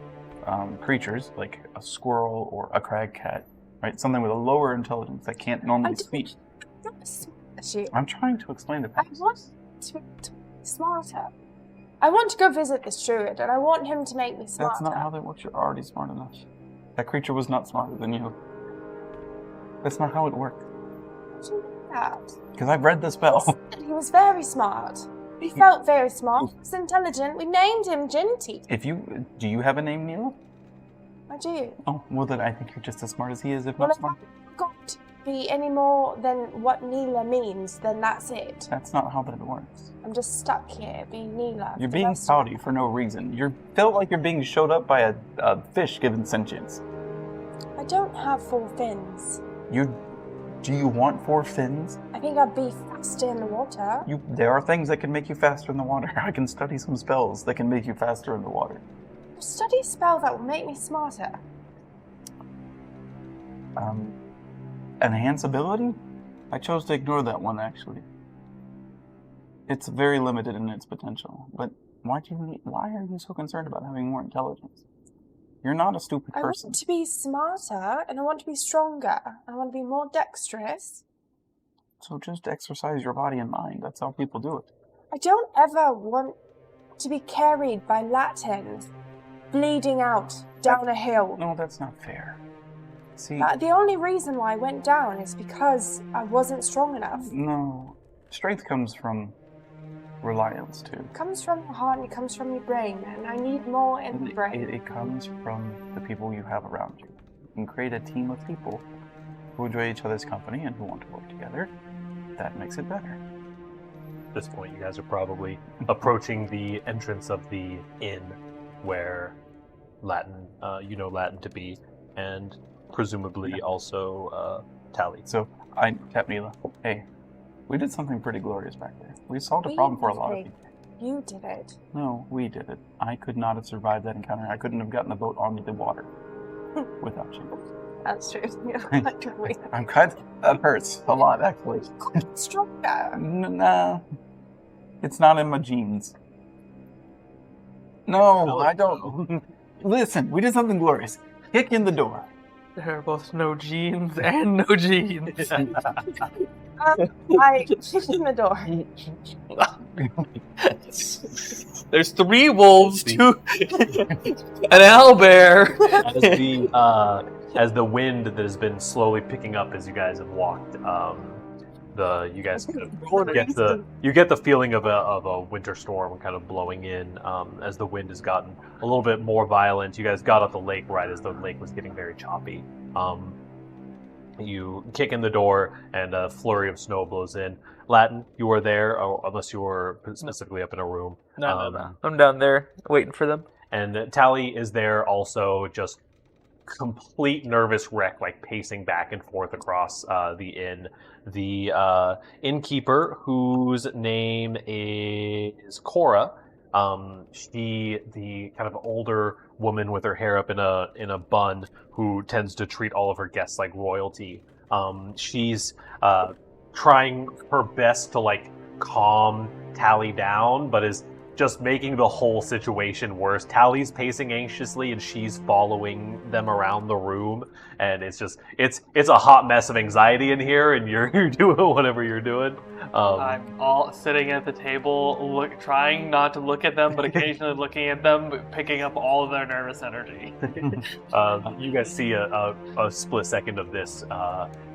creatures like a squirrel or a crag cat, right? Something with a lower intelligence that can't normally speak. I'm trying to explain the I process. want to be smarter. I want to go visit this druid, and I want him to make me smarter. That's not how that works. You're already smart enough. That creature was not smarter than you. That's not how it worked. Because I've read the spell. He was very smart. He felt very smart. He was intelligent. We named him Genty. Do you have a name, Neela? I do. Oh, well then I think you're just as smart as he is, if Well, not if smarter. I've got to be any more than what Neela means, then that's it. That's not how that works. I'm just stuck here being Neela. You're being pouty for no reason. You felt like you're being showed up by a fish given sentience. I don't have 4 fins. Do you want 4 fins? I think I'd be faster in the water. There are things that can make you faster in the water. I can study some spells that can make you faster in the water. Study a spell that will make me smarter. Enhance ability? I chose to ignore that one, actually. It's very limited in its potential. But why are you so concerned about having more intelligence? You're not a stupid I person. want to be smarter, and I want to be stronger. I want to be more dexterous. So just exercise your body and mind. That's how people do it. I don't ever want to be carried by Latins, bleeding out down a hill. No, that's not fair. See, The only reason why I went down is because I wasn't strong enough. no. Strength comes from reliance, too. It comes from your heart and it comes from your brain, and I need more in the brain. It comes from the people you have around you. You can create a team of people who enjoy each other's company and who want to work together. That makes it better. At this point, you guys are probably approaching the entrance of the inn where Latin, you know Latin to be, and presumably also Tally. So I tap Neela. Hey, we did something pretty glorious back there. We solved a problem for a lot of people. You did it. No, we did it. I could not have survived that encounter. I couldn't have gotten the boat onto the water without you. That's true. I'm kind. That hurts a lot, actually. Stronger. Nah, it's not in my genes. No, I don't. Listen, we did something glorious. Kick in the door. There are both no genes and no genes. I kicked in the door. There's 3 wolves, 2, an owlbear. As the wind that has been slowly picking up as you guys have walked, you guys kind of get the feeling of a winter storm kind of blowing in as the wind has gotten a little bit more violent. You guys got off the lake right as the lake was getting very choppy. You kick in the door and a flurry of snow blows in. Latin, you were there, unless you were specifically up in a room. No. I'm down there waiting for them. And Tally is there also, just complete nervous wreck, like pacing back and forth across the inn. The innkeeper, whose name is Cora, she, the kind of older woman with her hair up in a bun, who tends to treat all of her guests like royalty. She's trying her best to like calm Tally down, but is just making the whole situation worse. Tally's pacing anxiously and she's following them around the room, and it's a hot mess of anxiety in here, and you're doing whatever you're doing. I'm all sitting at the table, trying not to look at them, but occasionally looking at them, picking up all of their nervous energy. You guys see a split second of this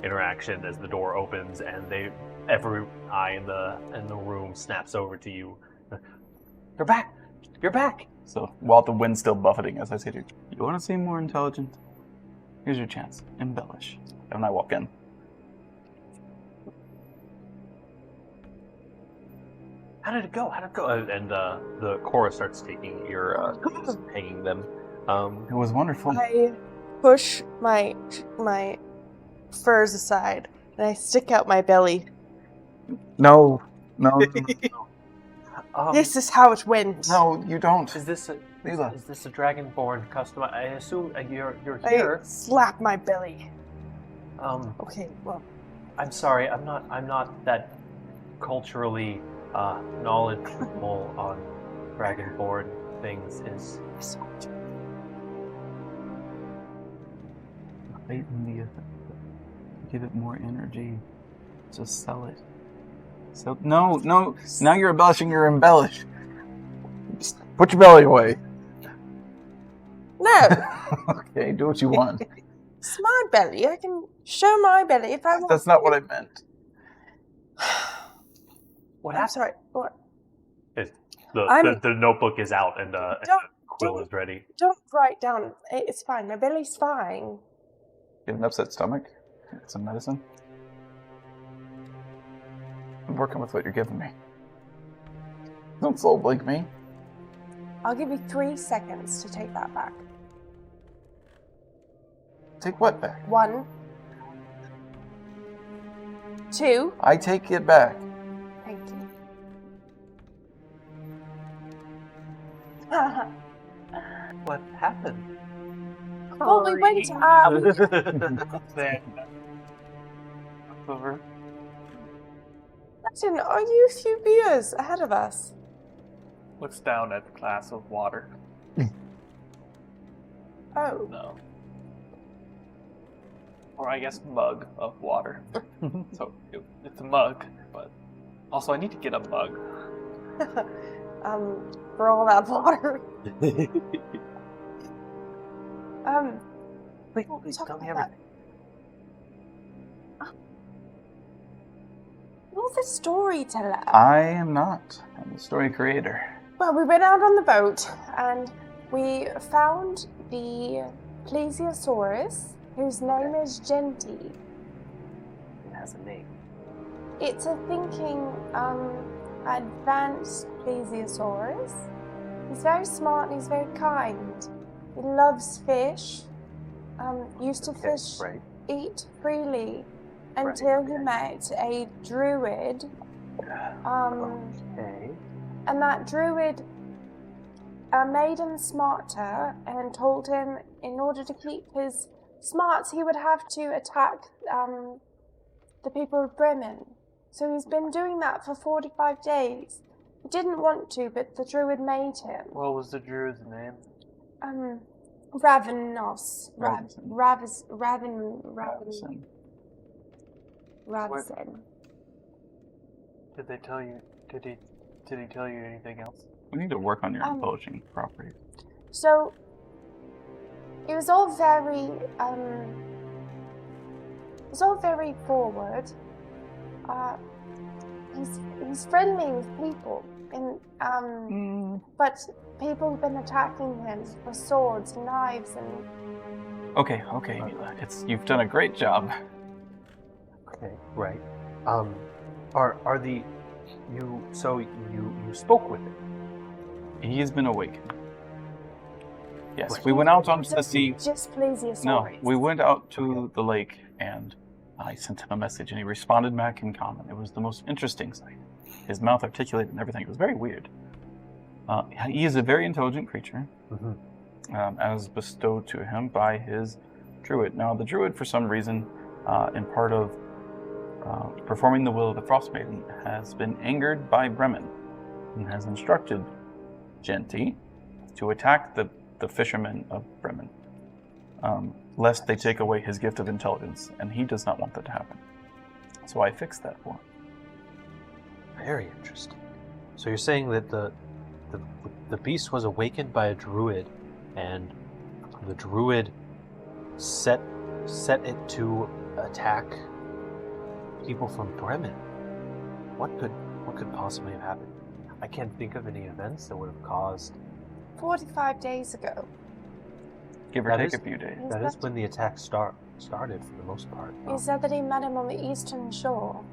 interaction as the door opens, and every eye in the room snaps over to you. You're back! You're back! So while the wind's still buffeting, as I say to you, you want to seem more intelligent? Here's your chance. Embellish. And I walk in. How did it go? And the chorus starts taking your hanging them. It was wonderful. I push my furs aside and I stick out my belly. No. This is how it went. No, you don't. Is this a Neela. Is this a Dragonborn custom? I assume you're I here. slap my belly. Okay, well, I'm sorry. I'm not that culturally knowledgeable on Dragonborn things. Heighten the effect. Give it more energy. Just sell it. So no. Now you're embellishing. You're embellished. Just put your belly away. no, Okay, do what you want. it's my belly. I can show my belly if I want. That's not what I meant. What I'm happened? sorry. What? The notebook is out and the quill is ready. Don't write down. It's fine. My belly's fine. You have an upset stomach? Get some medicine? I'm working with what you're giving me. Don't soul blink me. I'll give you 3 seconds to take that back. Take what back? 1, 2. I take it back. Thank you. What happened? Well, we went Over. Latin, are you a few beers ahead of us? Looks down at the glass of water. Oh. No. Or I guess mug of water. So it's a mug, but also I need to get a mug. for all that water. Please talk tell me about everything. You're the storyteller. I am not. I'm the story creator. Well, we went out on the boat and we found the plesiosaurus, whose name is Genty. It has a name. It's a thinking, advanced plesiosaurus. He's very smart and he's very kind. He loves fish. Used to Okay, fish, right. eat freely until he met a druid. Okay. And that druid made him smarter and told him in order to keep his smarts, he would have to attack the people of Bremen. So he's been doing that for 45 days. He didn't want to, but the druid made him. What was the druid's name? Ravenos. Ravison. Ravison. Did they tell you? Did he tell you anything else? We need to work on your embellishing properties. So it was all very forward. He's friendly with people, and but people have been attacking him with swords and knives and. Okay, Mila. You've done a great job. Okay, right. Are the you spoke with him? He has been awakened. Yes, we went out onto the sea. Just plesiosaurus. No, we went out to the lake and I sent him a message and he responded back in common. It was the most interesting sight. His mouth articulated and everything. It was very weird. He is a very intelligent creature, as bestowed to him by his druid. Now, the druid, for some reason, in part of performing the will of the frostmaiden, has been angered by Bremen and has instructed Genty to attack the fishermen of Bremen, lest they take away his gift of intelligence, and he does not want that to happen. So I fixed that for him. Very interesting. So you're saying that the beast was awakened by a druid, and the druid set it to attack people from Bremen. What could possibly have happened? I can't think of any events that would have caused. 45 days ago. Give or That take is- a few days. That is when the attack started for the most part. He said that he met him on the eastern shore.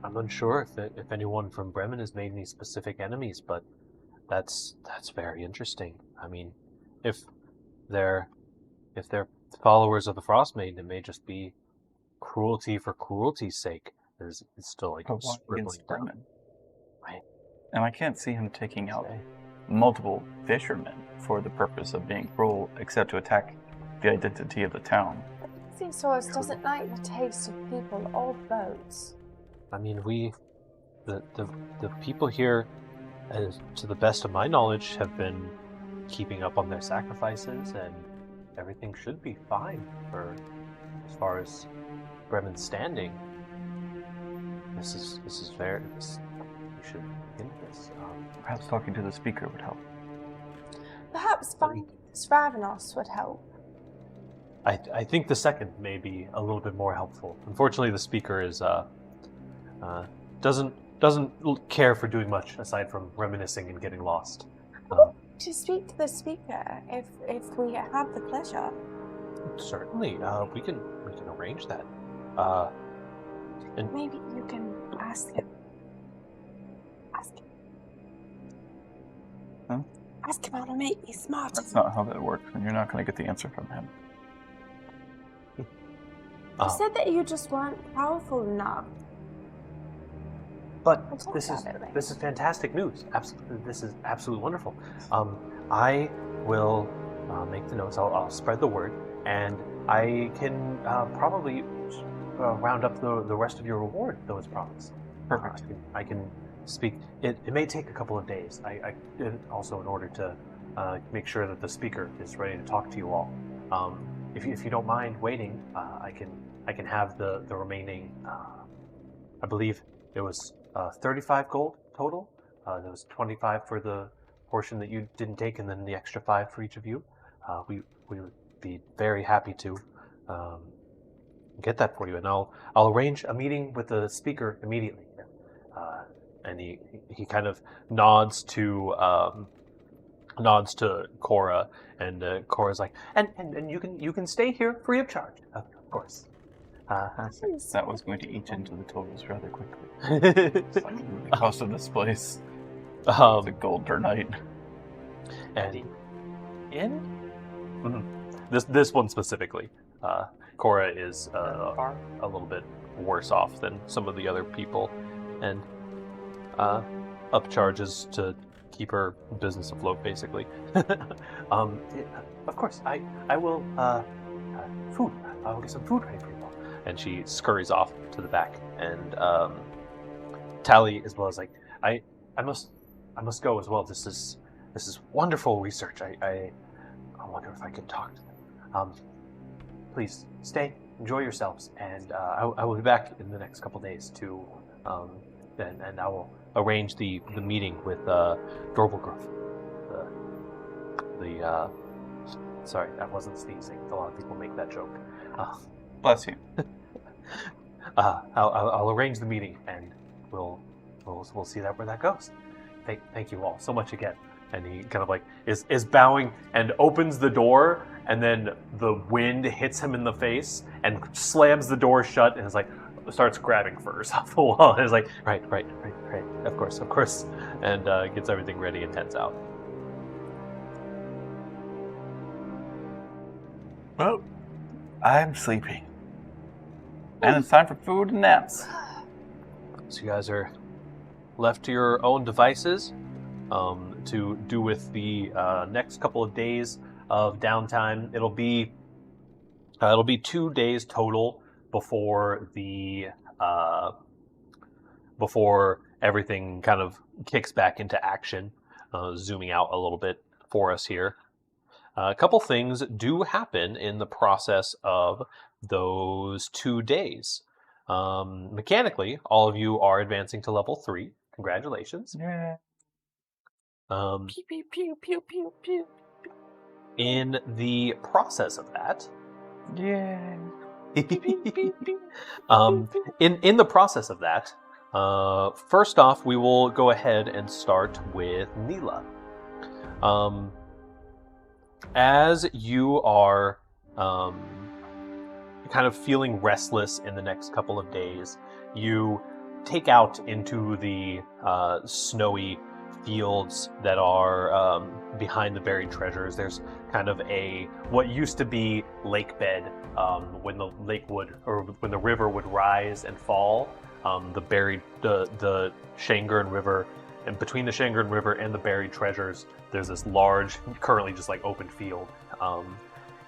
I'm unsure if anyone from Bremen has made any specific enemies, but that's very interesting. I mean, if they're followers of the Frostmaiden, it may just be cruelty for cruelty's sake. It's still like But why scribbling against down. Bremen? Right. And I can't see him taking out Okay. multiple fishermen for the purpose of being cruel, except to attack the identity of the town. The plesiosaurus doesn't like the taste of people or boats. I mean, the people here, to the best of my knowledge, have been keeping up on their sacrifices, and everything should be fine for as far as Bremen's standing. This is very. We should end this. Perhaps talking to the speaker would help. Perhaps finding this Ravenos would help. I think the second may be a little bit more helpful. Unfortunately, the speaker is doesn't care for doing much aside from reminiscing and getting lost. To speak to the speaker, if we have the pleasure. Certainly, we can arrange that. And Maybe you can ask him. Ask him. Huh? Ask him how to make me smarter. That's not how that works, and you're not going to get the answer from him. You said that you just weren't powerful enough. But We'll talk this about it later. is fantastic news. Absolutely, this is absolutely wonderful. I will make the notes. I'll spread the word, and I can probably round up the rest of your reward, though it's promised. Perfect. I can speak. It may take a couple of days. I also in order to make sure that the speaker is ready to talk to you all. If you don't mind waiting, I can have the remaining. I believe it was 35 gold total. There was 25 for the portion that you didn't take, and then the extra 5 for each of you. We would be very happy to get that for you, and I'll arrange a meeting with the speaker immediately. And he kind of nods to Cora, and Cora's like, and you can stay here free of charge, of course. That was going to eat into the totals rather quickly. It's like the cost of this place. It's a gold per night. And In? this one specifically, Cora is Bar? a little bit worse off than some of the other people, and upcharges to keep her business afloat, basically. Of course, I will food. I will get some food ready for you all. And she scurries off to the back, and Tally as well as like, I must go as well. This is wonderful research. I wonder if I could talk to them. Please stay, enjoy yourselves, and I will be back in the next couple days to and I will arrange the meeting with Dorbelgrove. Sorry, that wasn't sneezing. A lot of people make that joke. Bless you. I'll arrange the meeting, and we'll see where that goes. Thank you all so much again. And he kind of like is bowing and opens the door, and then the wind hits him in the face and slams the door shut, and is like starts grabbing furs off the wall. And is like right, of course, and gets everything ready and heads out. Well, I'm sleeping. And it's time for food and naps. So you guys are left to your own devices to do with the next couple of days of downtime. It'll be 2 days total before before everything kind of kicks back into action. Zooming out a little bit for us here. A couple things do happen in the process of those 2 days. Mechanically, all of you are advancing to level 3. Congratulations. Yeah. Pew, pew, pew, pew, pew, pew. In the process of that, Yeah. in the process of that, first off, we will go ahead and start with Neela. As you are kind of feeling restless in the next couple of days, you take out into the snowy fields that are behind the buried treasures. There's kind of what used to be lake bed when the when the river would rise and fall. The Shangurn River, and between the Shangurn River and the buried treasures, there's this large, currently just like open field.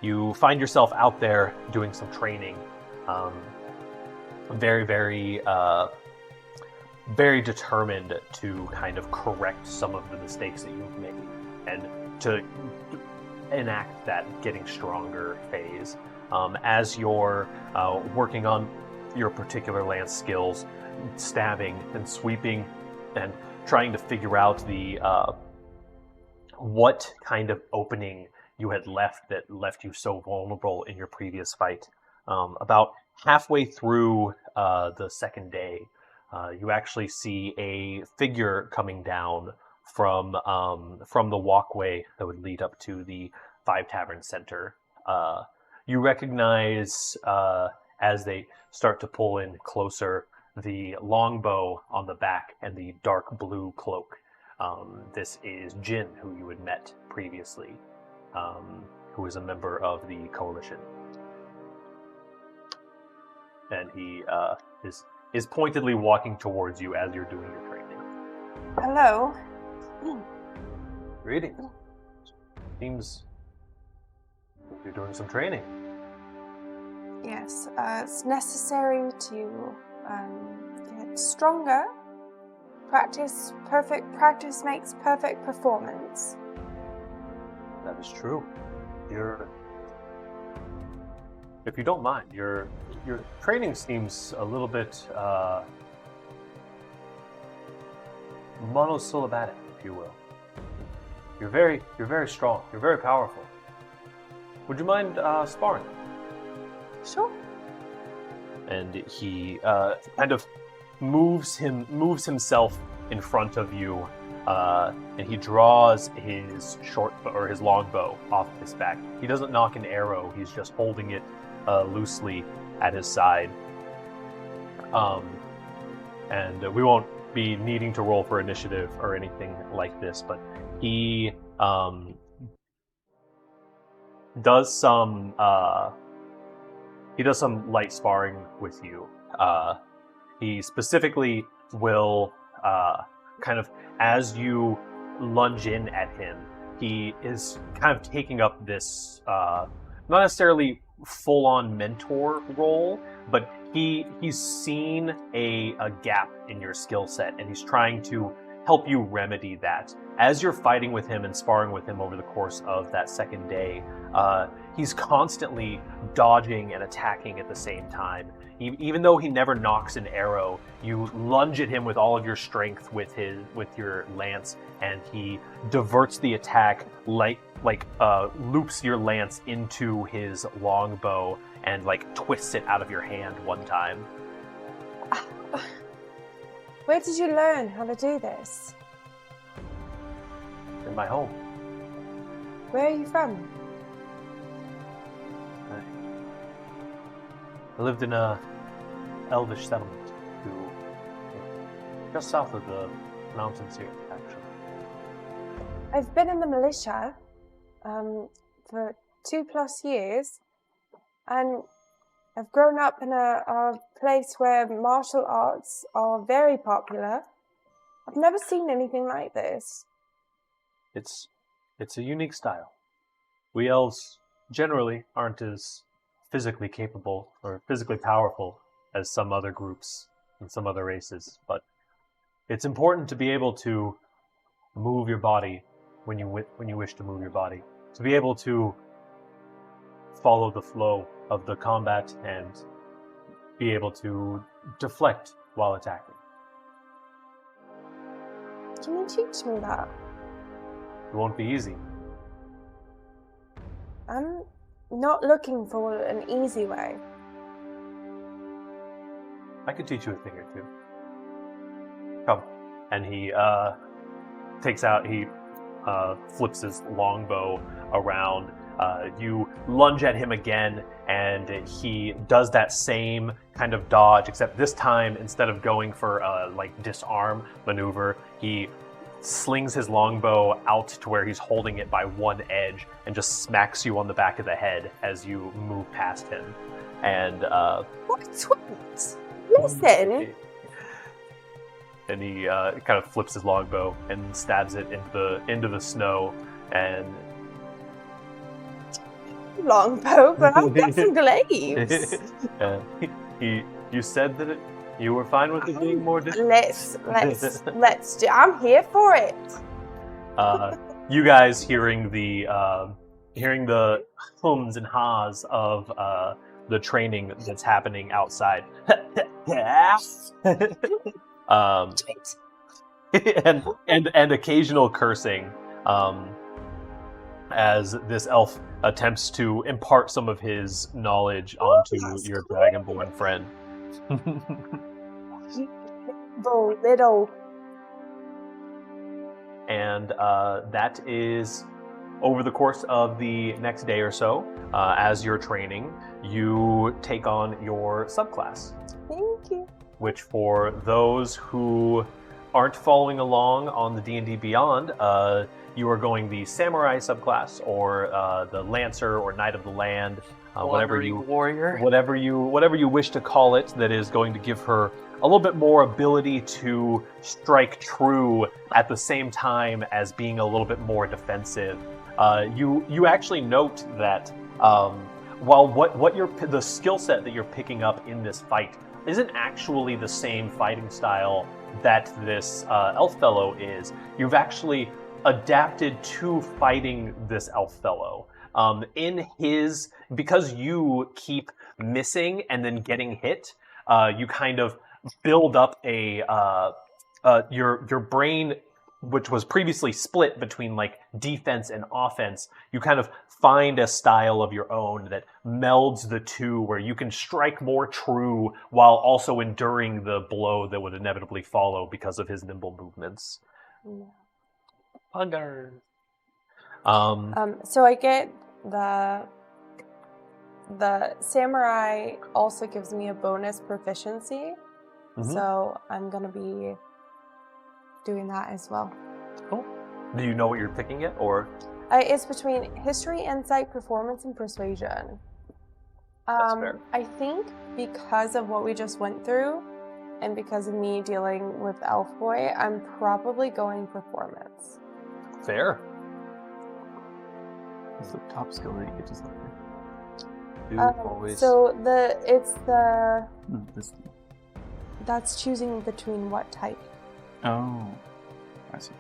You find yourself out there doing some training, very, very, very determined to kind of correct some of the mistakes that you've made and to enact that getting stronger phase. As you're working on your particular lance skills, stabbing and sweeping and trying to figure out what kind of opening you had left that left you so vulnerable in your previous fight. About halfway through the second day, you actually see a figure coming down from the walkway that would lead up to the Five Tavern Center. You recognize, as they start to pull in closer, the longbow on the back and the dark blue cloak. This is Jin, who you had met previously, who is a member of the Coalition. And he is pointedly walking towards you as you're doing your training. Hello. Greetings. Seems you're doing some training. Yes, it's necessary to get stronger. Practice makes perfect performance. That is true. If you don't mind, your training seems a little bit monosyllabic, if you will. You're very strong. You're very powerful. Would you mind sparring? Sure. And he kind of moves himself in front of you, and he draws his his longbow off of his back. He doesn't knock an arrow. He's just holding it loosely at his side. And we won't be needing to roll for initiative or anything like this, but he does some light sparring with you. He specifically will kind of, as you lunge in at him, he is kind of taking up this not necessarily full-on mentor role, but he's seen a gap in your skill set, and he's trying to help you remedy that. As you're fighting with him and sparring with him over the course of that second day, he's constantly dodging and attacking at the same time. Even though he never knocks an arrow, you lunge at him with all of your strength with your lance, and he diverts the attack, loops your lance into his longbow and twists it out of your hand one time. Where did you learn how to do this? In my home. Where are you from? I lived in a elvish settlement just south of the mountains here, actually. I've been in the militia for 2+ years, and I've grown up in a place where martial arts are very popular. I've never seen anything like this. It's a unique style. We elves generally aren't as physically capable or physically powerful as some other groups and some other races, but it's important to be able to move your body when you wish to move your body, to be able to follow the flow of the combat and be able to deflect while attacking. Can you teach me that? It won't be easy. I'm not looking for an easy way. I could teach you a thing or two. Come. And he flips his longbow around. You lunge at him again, and he does that same kind of dodge, except this time, instead of going for a disarm maneuver, he slings his longbow out to where he's holding it by one edge and just smacks you on the back of the head as you move past him. And What? Listen. And he kind of flips his longbow and stabs it into the snow. And Longbow, but I've got some glaives. You said that you were fine with it being more difficult. Let's do. I'm here for it. You guys hearing the hums and haws of the training that's happening outside. and occasional cursing as this elf attempts to impart some of his knowledge onto your dragonborn friend. Little. And that is over the course of the next day or so. As you're training, you take on your subclass. Thank you. Which, for those who aren't following along on the D&D Beyond, you are going the Samurai subclass, or the Lancer, or Knight of the Land, whatever you wish to call it. That is going to give her a little bit more ability to strike true at the same time as being a little bit more defensive. You actually note that while the skill set that you're picking up in this fight isn't actually the same fighting style that this elf fellow is, you've actually adapted to fighting this elf fellow. Because you keep missing and then getting hit, you kind of build up a your brain, which was previously split between like defense and offense, you kind of find a style of your own that melds the two, where you can strike more true while also enduring the blow that would inevitably follow because of his nimble movements. Pugger. So I get the samurai also gives me a bonus proficiency. Mhm. So I'm gonna be doing that as well. Cool. Do you know what you're picking yet, or? It's between history, insight, performance, and persuasion. That's fair. I think because of what we just went through, and because of me dealing with Elf Boy, I'm probably going performance. Fair. It's the top skill that you get to select. So No, this. that's choosing between what type. Oh, I see.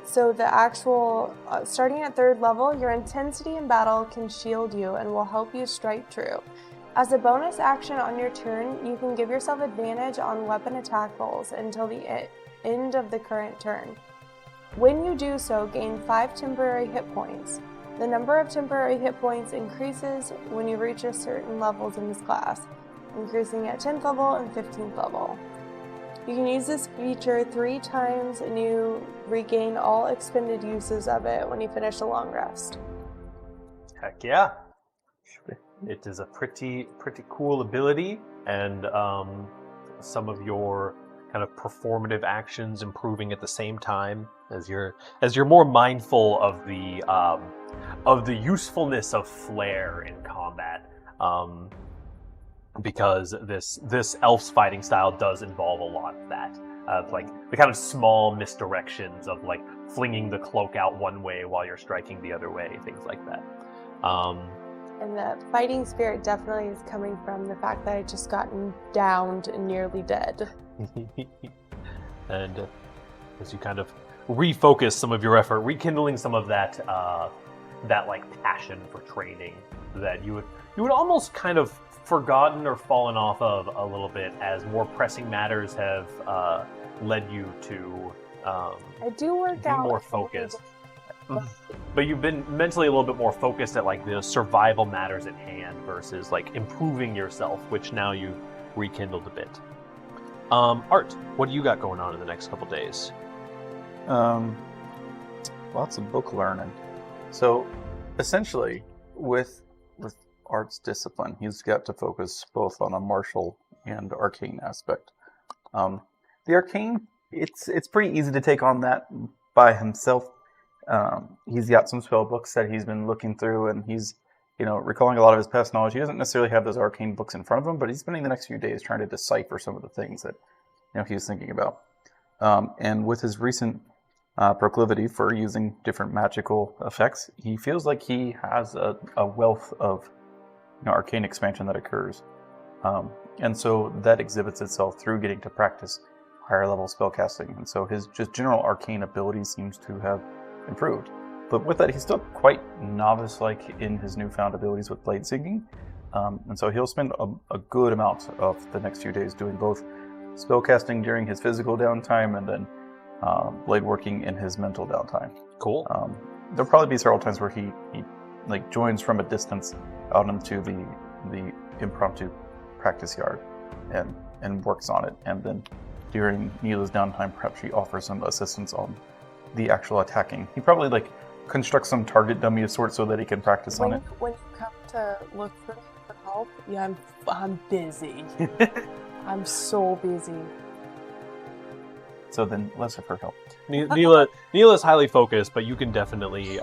So the actual, starting at 3rd level, your intensity in battle can shield you and will help you strike true. As a bonus action on your turn, you can give yourself advantage on weapon attack rolls until the end of the current turn. When you do so, gain 5 temporary hit points. The number of temporary hit points increases when you reach a certain levels in this class, increasing at 10th level and 15th level. You can use this feature 3 times and you regain all expended uses of it when you finish a long rest. Heck yeah. It is a pretty cool ability, and some of your kind of performative actions improving at the same time as you're more mindful of the usefulness of flair in combat. Because this elf's fighting style does involve a lot of that, like the kind of small misdirections of like flinging the cloak out one way while you're striking the other way, things like that. And the fighting spirit definitely is coming from the fact that I just gotten downed and nearly dead. And as you kind of refocus some of your effort, rekindling some of that like passion for training that you would almost kind of forgotten or fallen off of a little bit as more pressing matters have led you to I do work be out more focused. But you've been mentally a little bit more focused at like the survival matters at hand versus like improving yourself, which now you rekindled a bit. Art, what do you got going on in the next couple days? Lots of book learning. So, essentially, with Art's discipline, he's got to focus both on a martial and arcane aspect. The arcane, it's pretty easy to take on that by himself. He's got some spell books that he's been looking through, and he's recalling a lot of his past knowledge. He doesn't necessarily have those arcane books in front of him, but he's spending the next few days trying to decipher some of the things that he was thinking about. And with his recent proclivity for using different magical effects, he feels like he has a wealth of arcane expansion that occurs. And so that exhibits itself through getting to practice higher level spellcasting. And so his just general arcane ability seems to have improved. But with that, he's still quite novice-like in his newfound abilities with blade singing. And so he'll spend a good amount of the next few days doing both spellcasting during his physical downtime and then blade working in his mental downtime. Cool. There'll probably be several times where he like joins from a distance out into the impromptu practice yard and works on it. And then during Neela's downtime, perhaps she offers some assistance on the actual attacking. He probably like constructs some target dummy of sorts so that he can practice on it. When you come to look for me for help, yeah, I'm busy. I'm so busy. So then less of her help. Neela's highly focused, but you can definitely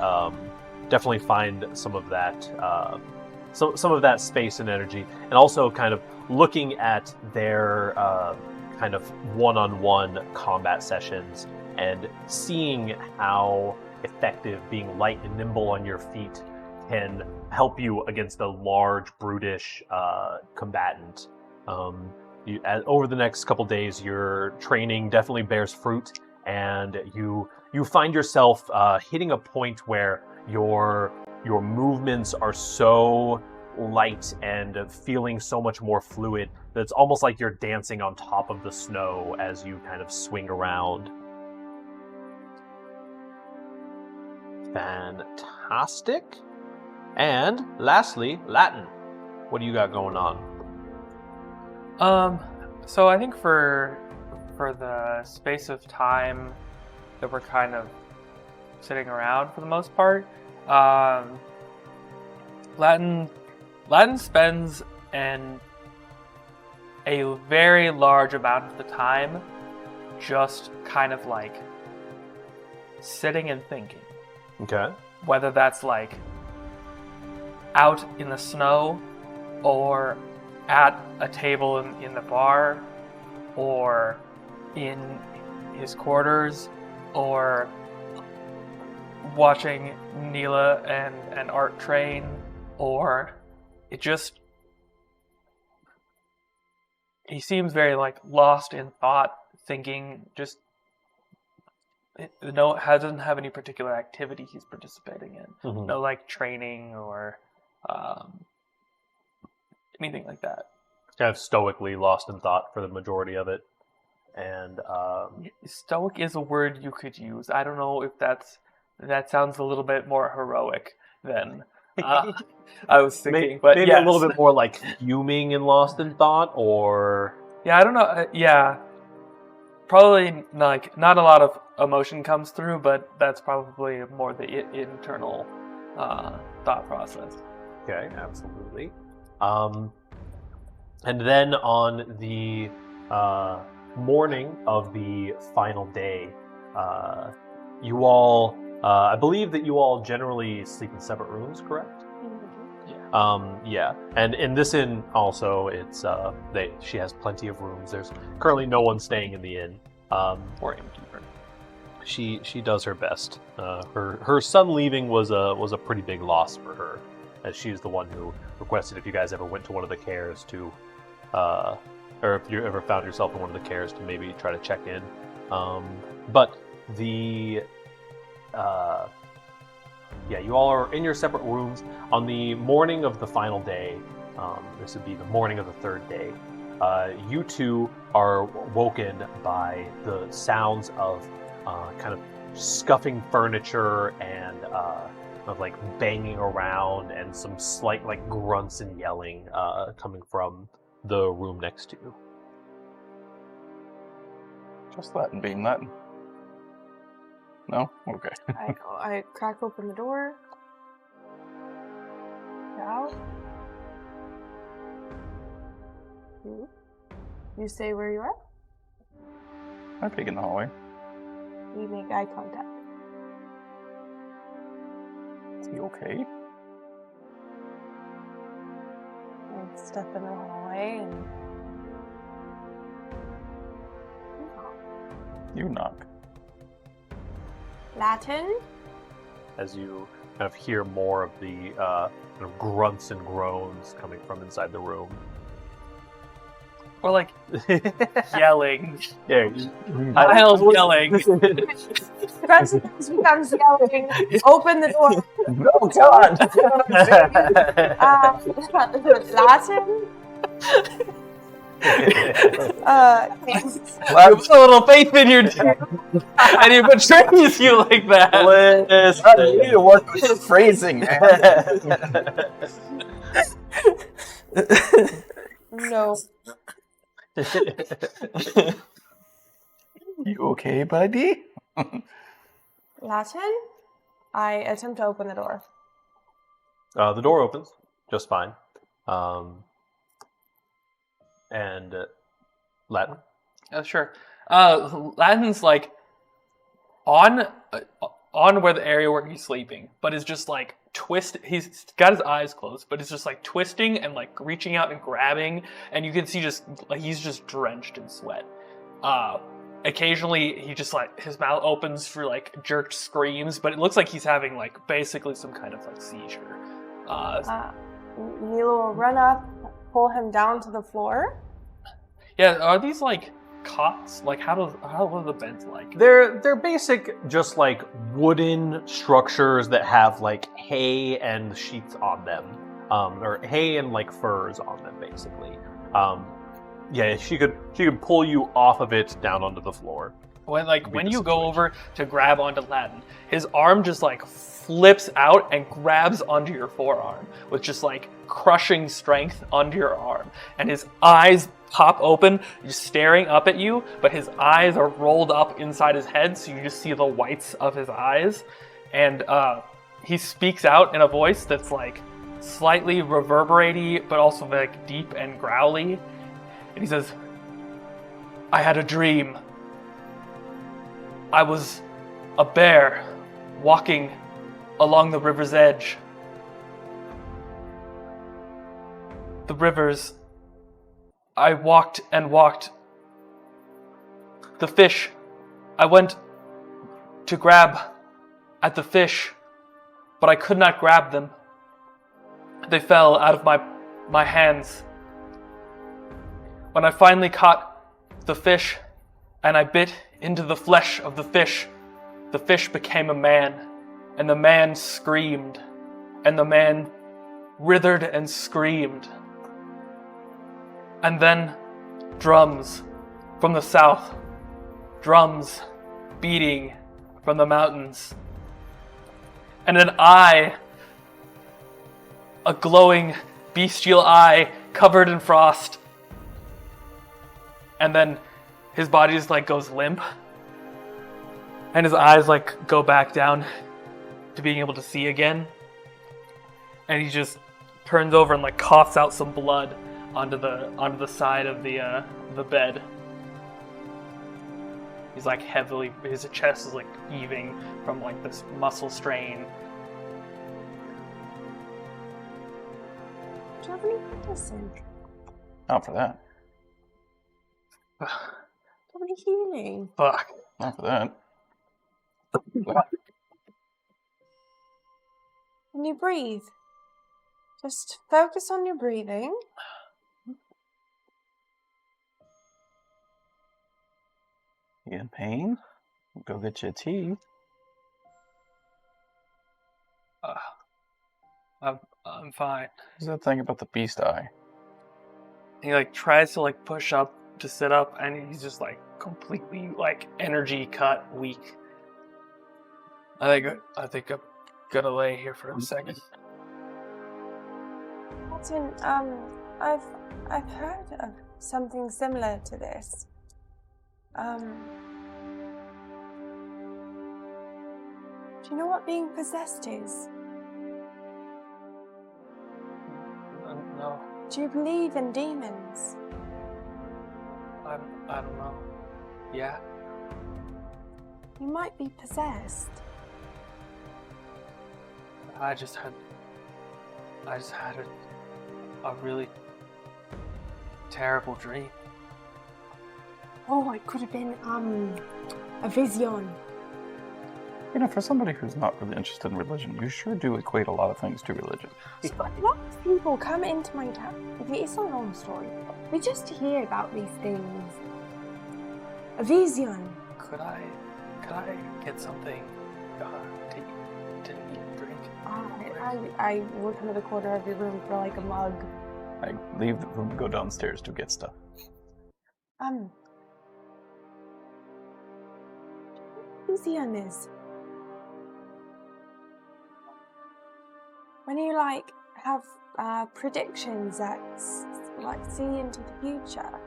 find some of that some of that space and energy, and also kind of looking at their kind of one-on-one combat sessions and seeing how effective being light and nimble on your feet can help you against a large, brutish combatant. Over the next couple days, your training definitely bears fruit, and you find yourself hitting a point where your movements are so light and feeling so much more fluid that it's almost like you're dancing on top of the snow as you kind of swing around. Fantastic. And lastly, Latin. What do you got going on? So I think for the space of time that we're kind of sitting around for the most part, Latin spends a very large amount of the time just kind of like sitting and thinking. Okay. Whether that's like out in the snow or at a table in the bar or in his quarters or watching Neela and Art train, or it just, he seems very like lost in thought, thinking, just doesn't have any particular activity he's participating in. Mm-hmm. No like training or anything like that. Kind of stoically lost in thought for the majority of it. And Stoic is a word you could use. I don't know if that sounds a little bit more heroic than I was thinking. But maybe yes. a little bit more like fuming and lost in thought, or Yeah, I don't know. Yeah, probably like not a lot of emotion comes through, but that's probably more the internal thought process. okay, absolutely. And then on the morning of the final day, you all, I believe that you all generally sleep in separate rooms, correct? Yeah. And in this inn also, it's she has plenty of rooms. There's currently no one staying in the inn. Or innkeeper. She does her best. Her son leaving was a pretty big loss for her, as she is the one who requested if you guys ever went to one of the cares to, or if you ever found yourself in one of the cares, to maybe try to check in. But the you all are in your separate rooms. On the morning of the final day, this would be the morning of the third day, you two are woken by the sounds of kind of scuffing furniture and of like banging around and some slight like grunts and yelling coming from the room next to you. Just Latin being Latin. No? Okay. I crack open the door. Get out. You stay where you are? I peek in the hallway. We make eye contact. Is he okay? I step in the hallway and You knock. Latin? As you kind of hear more of the kind of grunts and groans coming from inside the room. Or like yelling. Yeah, Miles yelling. President becomes yelling, open the door. Oh God! Latin? You put a little faith in your dude, and he betrays you like that. You need to work with the phrasing, man. No. You okay, buddy? Latin? I attempt to open the door. The door opens just fine. And Latin? Sure. Latin's like on where the area where he's sleeping, but is just like he's got his eyes closed, but it's just like twisting and like reaching out and grabbing, and you can see just like he's just drenched in sweat. Occasionally he just like his mouth opens for like jerked screams, but it looks like he's having like basically some kind of like seizure. Neela will run up, pull him down to the floor. Yeah, are these like cots? Like how are the beds like? They're basic, just like wooden structures that have like hay and sheets on them. or hay and like furs on them, basically. Yeah, she could pull you off of it down onto the floor. When you go over to grab onto Latin, his arm just like flips out and grabs onto your forearm with just like crushing strength onto your arm, and his eyes pop open, just staring up at you, but his eyes are rolled up inside his head, so you just see the whites of his eyes, and he speaks out in a voice that's like slightly reverberaty, but also like deep and growly, and he says, "I had a dream. I was a bear walking along the river's edge. The rivers, I walked and walked. The fish, I went to grab at the fish, but I could not grab them. They fell out of my hands. When I finally caught the fish and I bit into the flesh of the fish became a man, and the man screamed, and the man writhed and screamed. And then drums from the south, drums beating from the mountains. And an eye, a glowing bestial eye covered in frost. And then his body just like goes limp. And his eyes like go back down to being able to see again. And he just turns over and like coughs out some blood onto the side of the bed. He's like heavily, his chest is like heaving from like this muscle strain. Do you have any medicine? Not for that. Do you have any healing? Fuck. Not for that. Can you breathe? Just focus on your breathing. You in pain? Go get you a tea. I'm fine. What's that thing about the beast eye? He like tries to like push up to sit up, and he's just like completely like energy cut, weak. I think I'm gonna lay here for a second. Martin, I've heard of something similar to this. Do you know what being possessed is? No, Do you believe in demons? I don't know. Yeah. You might be possessed. I just had a really terrible dream. Oh, it could have been a vision. You know, for somebody who's not really interested in religion, you sure do equate a lot of things to religion. A lot of people come into my town. It's a long story. We just hear about these things. A vision. Could I get something to eat and drink? I would come to the corner of your room for like a mug. I leave the room and go downstairs to get stuff. Vision is when you like have predictions that like see into the future.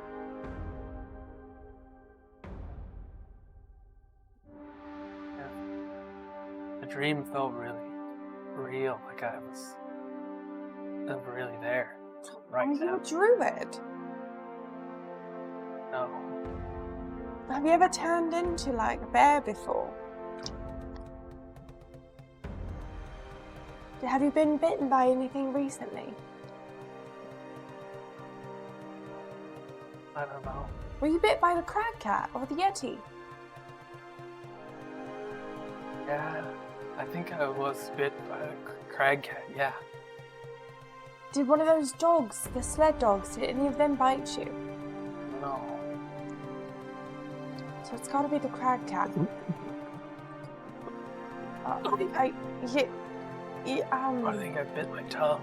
Yeah. The dream felt really real, like I'm really there right Are you now. a druid? No. Have you ever turned into like a bear before? Have you been bitten by anything recently? I don't know. Were you bit by the crag cat or the yeti? Yeah, I think I was bit by a crag cat, yeah. Did one of those dogs, the sled dogs, did any of them bite you? No. So it's gotta be the crag cat. I think I bit my tongue.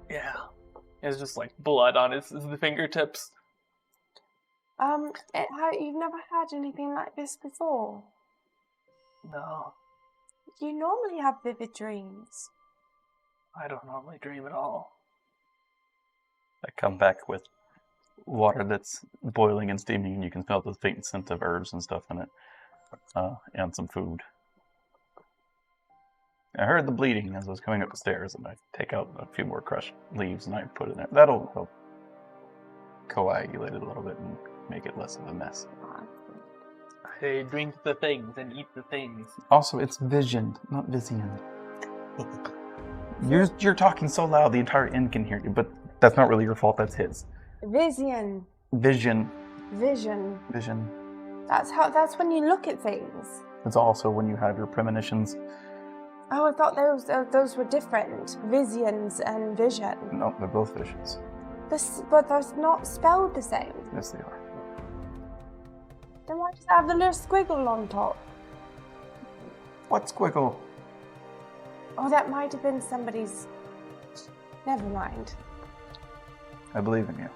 Yeah. It's just like blood on his fingertips. You've never had anything like this before? No, You normally have vivid dreams. I don't normally dream at all. I come back with water that's boiling and steaming, and you can smell the faint scent of herbs and stuff in it, and some food. I heard the bleeding as I was coming up the stairs, and I take out a few more crushed leaves and I put it in there. That'll help coagulate it a little bit and make it less of a mess. They drink the things and eat the things. Also, it's visioned, not vision. You're talking so loud the entire inn can hear you, but that's not really your fault, that's his. Vision. Vision. Vision. Vision. That's when you look at things. It's also when you have your premonitions. Oh, I thought those were different. Visions and vision. No, they're both visions. But they're not spelled the same. Yes, they are. Then why does it have the little squiggle on top? What squiggle? Oh, that might have been somebody's... Never mind. I believe in you.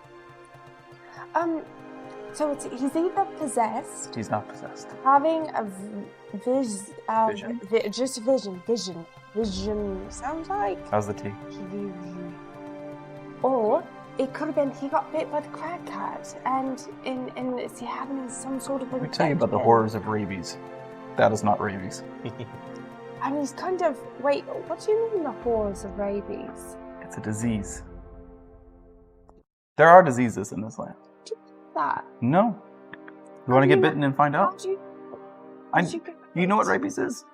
So he's either possessed... He's not possessed. Having a Vision? Just vision. Vision sounds like... How's the tea? Or it could have been he got bit by the crab cat and is he having some sort of... Let me tell you about the horrors of rabies. That is not rabies. And he's kind of... Wait, what do you mean the horrors of rabies? It's a disease. There are diseases in this land. That? No. You want to get bitten and find out? You know what rabies is?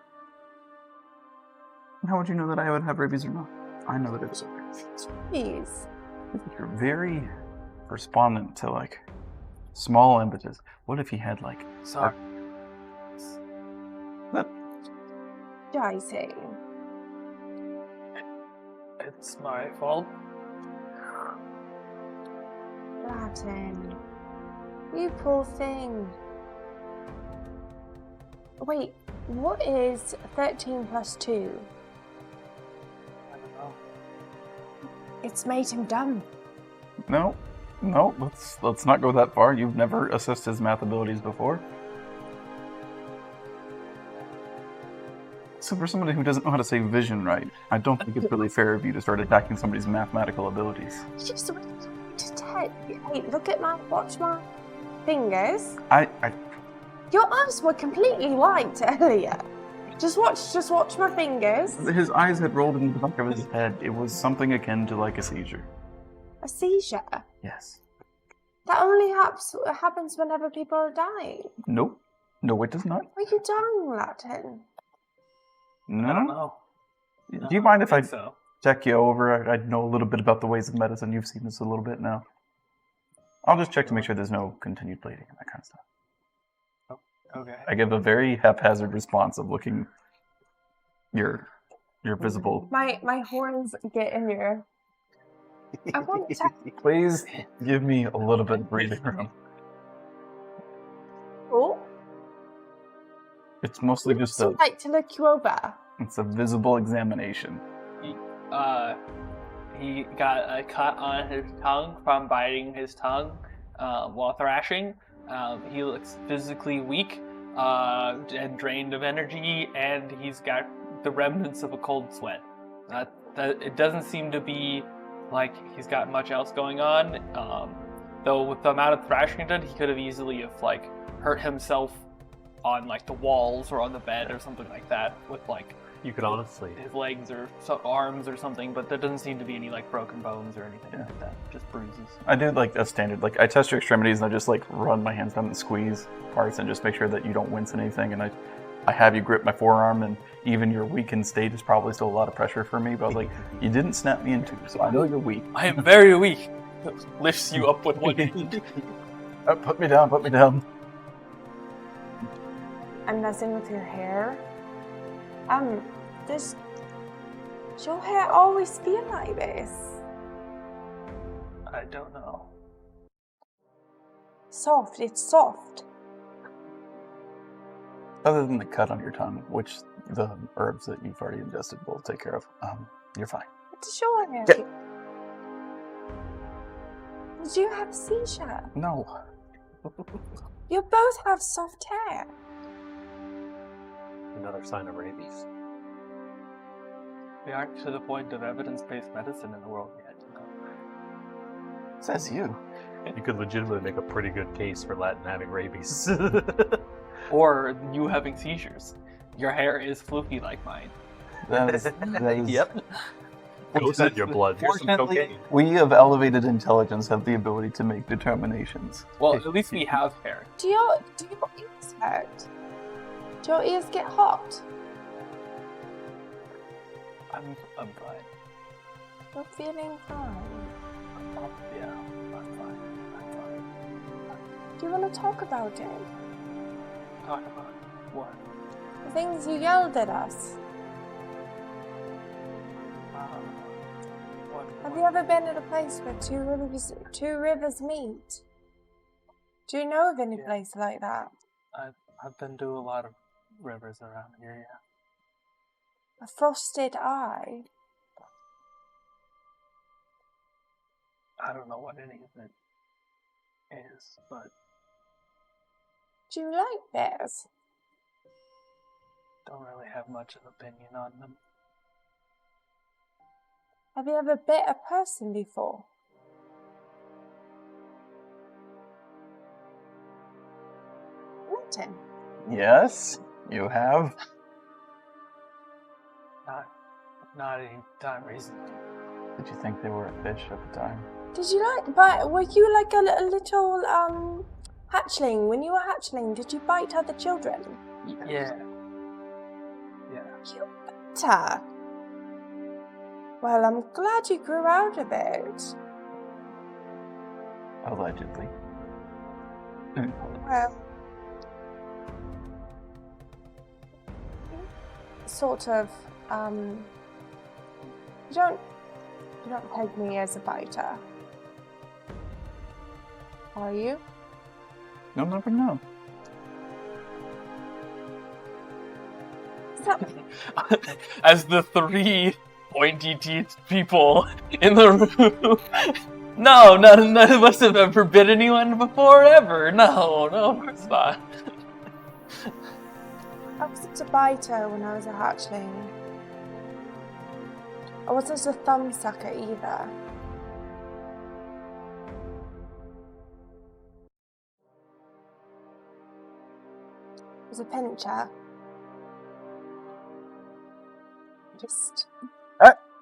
How would you know that I would have rabies or not? I know that it is rabies. Please. You're very respondent to, like, small impetus. What if he had, like... Sorry. Dicey. It's my fault. Latin. You poor thing. Wait, what is 13 plus 2? I don't know. It's made him dumb. No, let's not go that far. You've never assessed his math abilities before. So for somebody who doesn't know how to say vision right, I don't think it's really fair of you to start attacking somebody's mathematical abilities. It's just to tell. Hey, watch my fingers. Your eyes were completely white earlier. Just watch my fingers. His eyes had rolled into the back of his head. It was something akin to like a seizure. A seizure? Yes. That only happens whenever people are dying. Nope. No, it does not. Are you dying, Latin? No. I don't know. Do you mind if I so. check you over? I know a little bit about the ways of medicine. You've seen this a little bit now. I'll just check to make sure there's no continued bleeding and that kind of stuff. Okay. I give a very haphazard response of looking your visible. My horns get in your... I want to... Please give me a little bit of breathing room. Oh. It's mostly just I'd like to look you over. It's a visible examination. He got a cut on his tongue from biting his tongue while thrashing. He looks physically weak and drained of energy, and he's got the remnants of a cold sweat. It doesn't seem to be like he's got much else going on. Though with the amount of thrashing he did, he could have easily hurt himself on like the walls or on the bed or something like that with like You could honestly. his legs or arms or something, but there doesn't seem to be any like broken bones or anything like that. Just bruises. I do like a standard, like I test your extremities and I just like run my hands down and squeeze parts and just make sure that you don't wince in anything. And I have you grip my forearm, and even your weakened state is probably still a lot of pressure for me. But I was like, you didn't snap me in two, so I know you're weak. I am very weak. Lifts you up with one hand. Put me down, put me down. I'm messing with your hair. Does your hair always feel like this? I don't know. Soft, it's soft. Other than the cut on your tongue, which the herbs that you've already ingested will take care of, you're fine. Sure. Yeah. Did you have a seizure? No. You both have soft hair. Another sign of rabies. We aren't to the point of evidence-based medicine in the world yet. Says you. You could legitimately make a pretty good case for Latin having rabies. Or you having seizures. Your hair is fluky like mine. That is Yep. Goes in your blood. Here's some Fortunately, cocaine. we of elevated intelligence have the ability to make determinations. Well, at least we have hair. Do your ears hurt? Do your ears get hot? I'm fine. You're feeling fine. Yeah, I'm fine. I'm fine. Do you want to talk about it? Talk about what? The things you yelled at us. Have you ever been at a place where two rivers meet? Do you know of any place like that? I've been to a lot of rivers around here, yeah. A frosted eye? I don't know what any of it is, but Do you like bears? don't really have much of an opinion on them. Have you ever bit a person before? Martin? Yes, you have. Not any time recently. Did you think they were a fish at the time? Did you were you like a little hatchling? When you were hatchling, did you bite other children? Yeah. You bit her. Well, I'm glad you grew out of it. Allegedly. Well, sort of, you don't take me as a biter, are you? You'll never know. So, As the three pointy-teethed people in the room. No, none of us have ever bit anyone before, ever. No, of course not. I wasn't a biter when I was a hatchling. I wasn't a thumb sucker either. I was a pincher. Just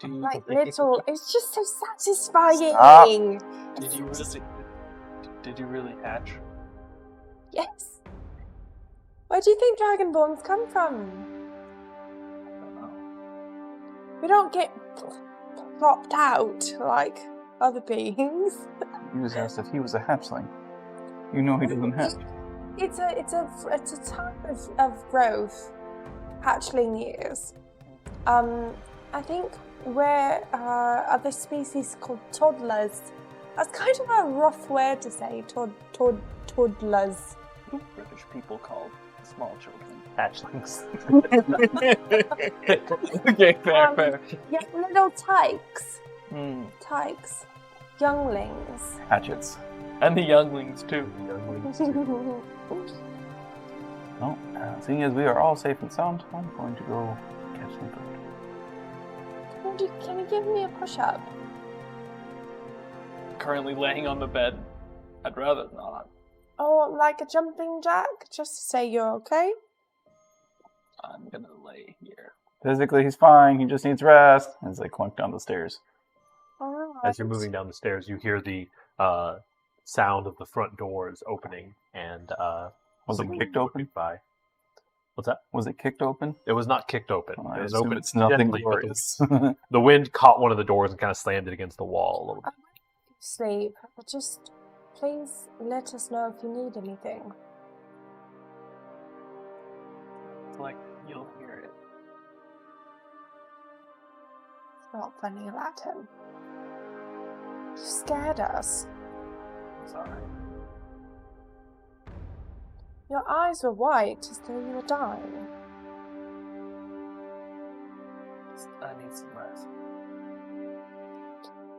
like little. It's just so satisfying. Stop. Did you really hatch? Yes. Where do you think dragonborns come from? I don't know. We don't get plopped out like other beings. He was asked if he was a hatchling. You know he doesn't hatch. It's a type of growth. Hatchling years. I think we're other species called toddlers. That's kind of a rough word to say. Toddlers. British people call small children Hatchlings. okay, fair. Yeah, little tykes. Mm. Tykes. Younglings. Hatchets. And the younglings too. Well, seeing as we are all safe and sound, I'm going to go catch some food. Can you give me a push-up? Currently laying on the bed. I'd rather not. Or like a jumping jack, just to say you're okay? I'm gonna lay here. Physically, he's fine. He just needs rest. As they clunk down the stairs. Alright. As you're moving down the stairs, you hear the sound of the front doors opening, and Was it someone kicked open? by. What's that? Was it kicked open? It was not kicked open. Well, I it was assume open it's nothing gently, but glorious. the wind caught one of the doors and kind of slammed it against the wall a little bit. Sleep. Just please let us know if you need anything. It's like you'll hear it. It's not funny about him. You scared us. It's alright. Your eyes were white as though you were dying. I need some rest.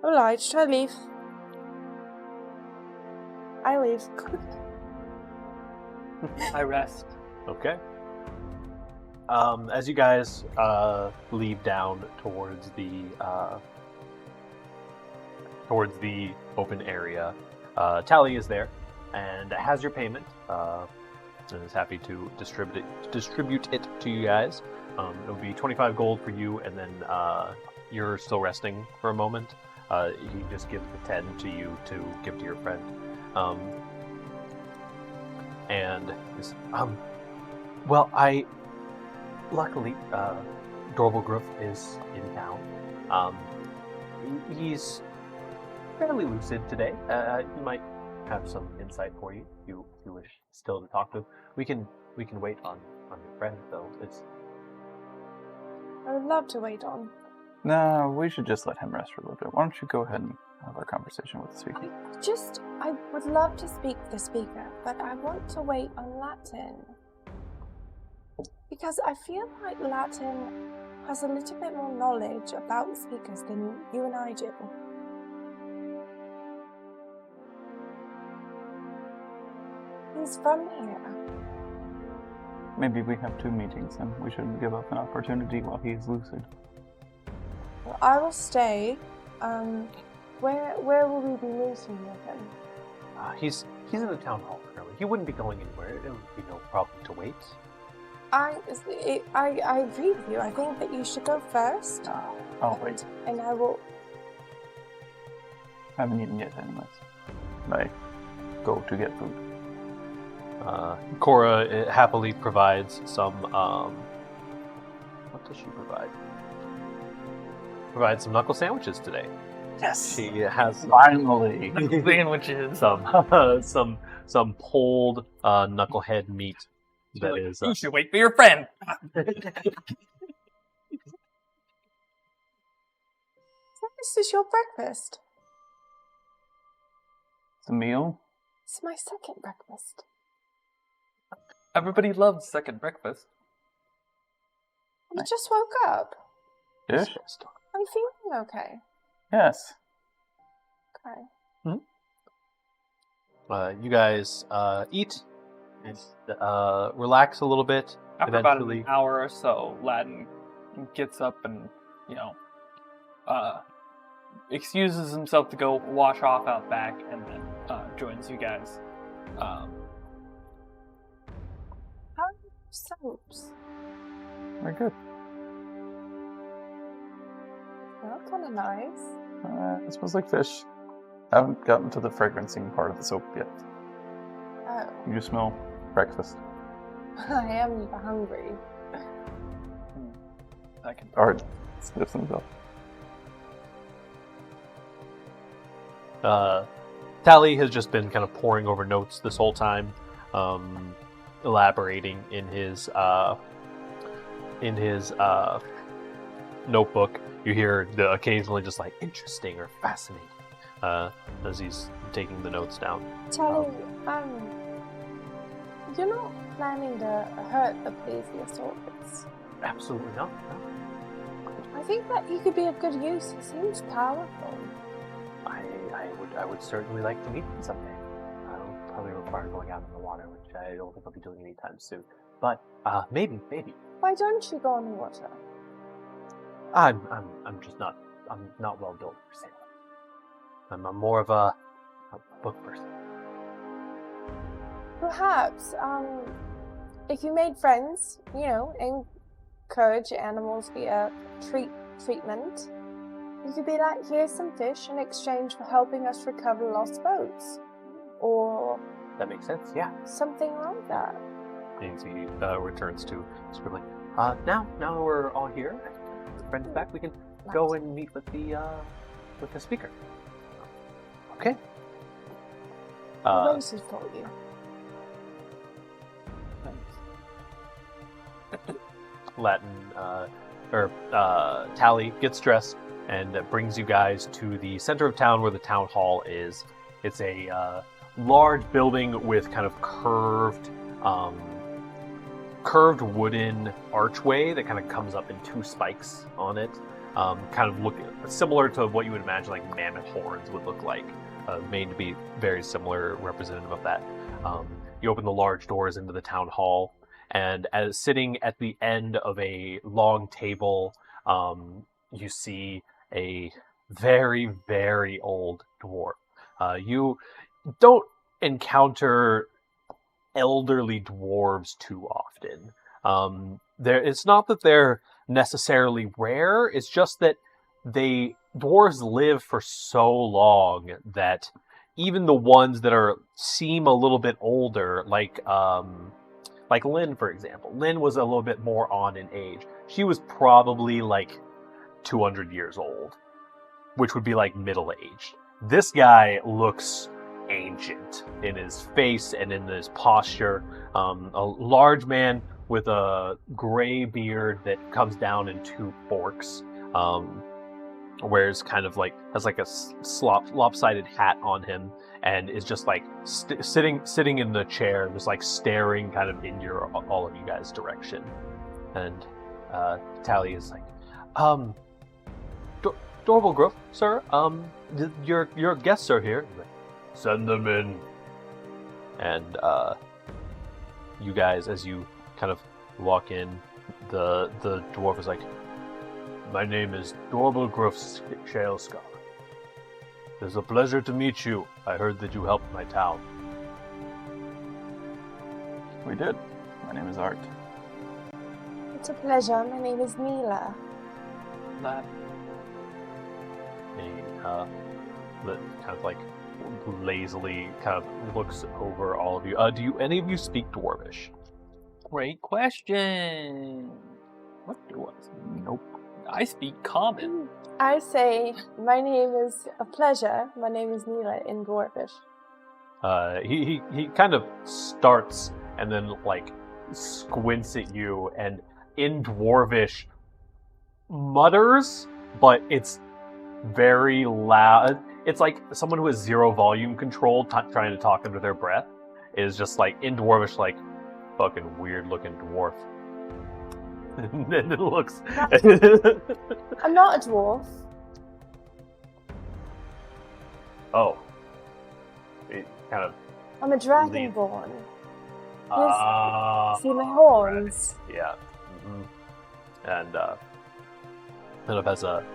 Alright, should I leave? I leave. I rest. Okay. As you guys leave down towards the open area, Tally is there and has your payment and is happy to distribute it to you guys. It'll be 25 gold for you, and then you're still resting for a moment. He just gives the 10 to you to give to your friend. And he's, well, luckily, Dorvalgruf is in town. He's fairly lucid today. He might have some insight for you if you wish still to talk to him. We can wait on your friend, though. I would love to wait on. No, we should just let him rest for a little bit. Why don't you go ahead and have our conversation with the speaker? I would love to speak to the speaker, but I want to wait on Latin. Because I feel like Latin has a little bit more knowledge about the speakers than you and I do. He's from here. Maybe we have 2 meetings and we shouldn't give up an opportunity while he's lucid. Well, I will stay. Where will we be meeting with him? He's in the town hall currently. He wouldn't be going anywhere. It would be no problem to wait. I agree with you. I think that you should go first. I'll wait. And I will. I haven't eaten yet anyways. I go to get food. Cora happily provides some, what does she provide? Provides some knuckle sandwiches today. Yes! She has Finally! Sandwiches. some pulled knucklehead meat. That Like, is. you should wait for your friend. This is your breakfast. It's a meal? It's my second breakfast. Everybody loves second breakfast. You just woke up. Dish? I'm feeling okay. Yes. Okay. You guys eat and relax a little bit. After about Eventually, an hour or so, Latin gets up and, excuses himself to go wash off out back, and then joins you guys. How are your soaps? Very good. Smell kind of nice. It smells like fish. I haven't gotten to the fragrancing part of the soap yet. Oh, You just smell breakfast. I am hungry. I can. Art sniffs himself. Tally has just been kind of poring over notes this whole time, elaborating in his notebook. You hear the occasionally just like interesting or fascinating as he's taking the notes down. Tally, you're not planning to hurt the plesiosaurus. Absolutely not. No. I think that he could be of good use. He seems powerful. I would certainly like to meet him someday. I'll probably require going out in the water, which I don't think I'll be doing anytime soon. But maybe. Why don't you go on the water? I'm not well built for sailing. I'm more of a book person. Perhaps, if you made friends, encourage animals via treatment, you could be like, here's some fish in exchange for helping us recover lost boats. Or That makes sense. Yeah. something like that. And he returns to scribbling. Now we're all here. The friend is back. We can go and meet with the speaker. Okay. Roses for you. Latin Tally gets dressed and brings you guys to the center of town where the town hall is. It's a large building with kind of curved curved wooden archway that kind of comes up in two spikes on it. Kind of looking similar to what you would imagine like mammoth horns would look like. Made to be very similar representative of that. You open the large doors into the town hall, and as sitting at the end of a long table, you see a very, very old dwarf. You don't encounter elderly dwarves too often. It's not that they're necessarily rare, it's just that dwarves live for so long that even the ones that seem a little bit older, like Lynn, for example. Lynn was a little bit more on in age. She was probably like 200 years old, which would be like middle-aged. This guy looks ancient in his face and in his posture. A large man with a gray beard that comes down in two forks. Wears kind of like has like a lopsided hat on him, and is just like sitting in the chair, just like staring kind of in all of you guys' direction. And Tally is like, Dorval Grove, sir. Your guests are here. Like, send them in. And you guys, as you kind of walk in, the dwarf is like, my name is Dorval Grove Shalescar. It's a pleasure to meet you. I heard that you helped my town. We did. My name is Art. It's a pleasure. My name is Neela. That He kind of like lazily kind of looks over all of you. Do any of you speak Dwarvish? great question. What do I speak? Nope. I speak common. I say, my name is a pleasure. My name is Neela in Dwarvish. He kind of starts and then like squints at you and in Dwarvish mutters, but it's very loud. It's like someone who has zero volume control trying to talk under their breath is just like in Dwarvish, like fucking weird looking dwarf. And then it looks. I'm not a dwarf. Oh. It kind of. I'm a dragonborn. See my horns? Yeah. Mm-hmm. And kind of has an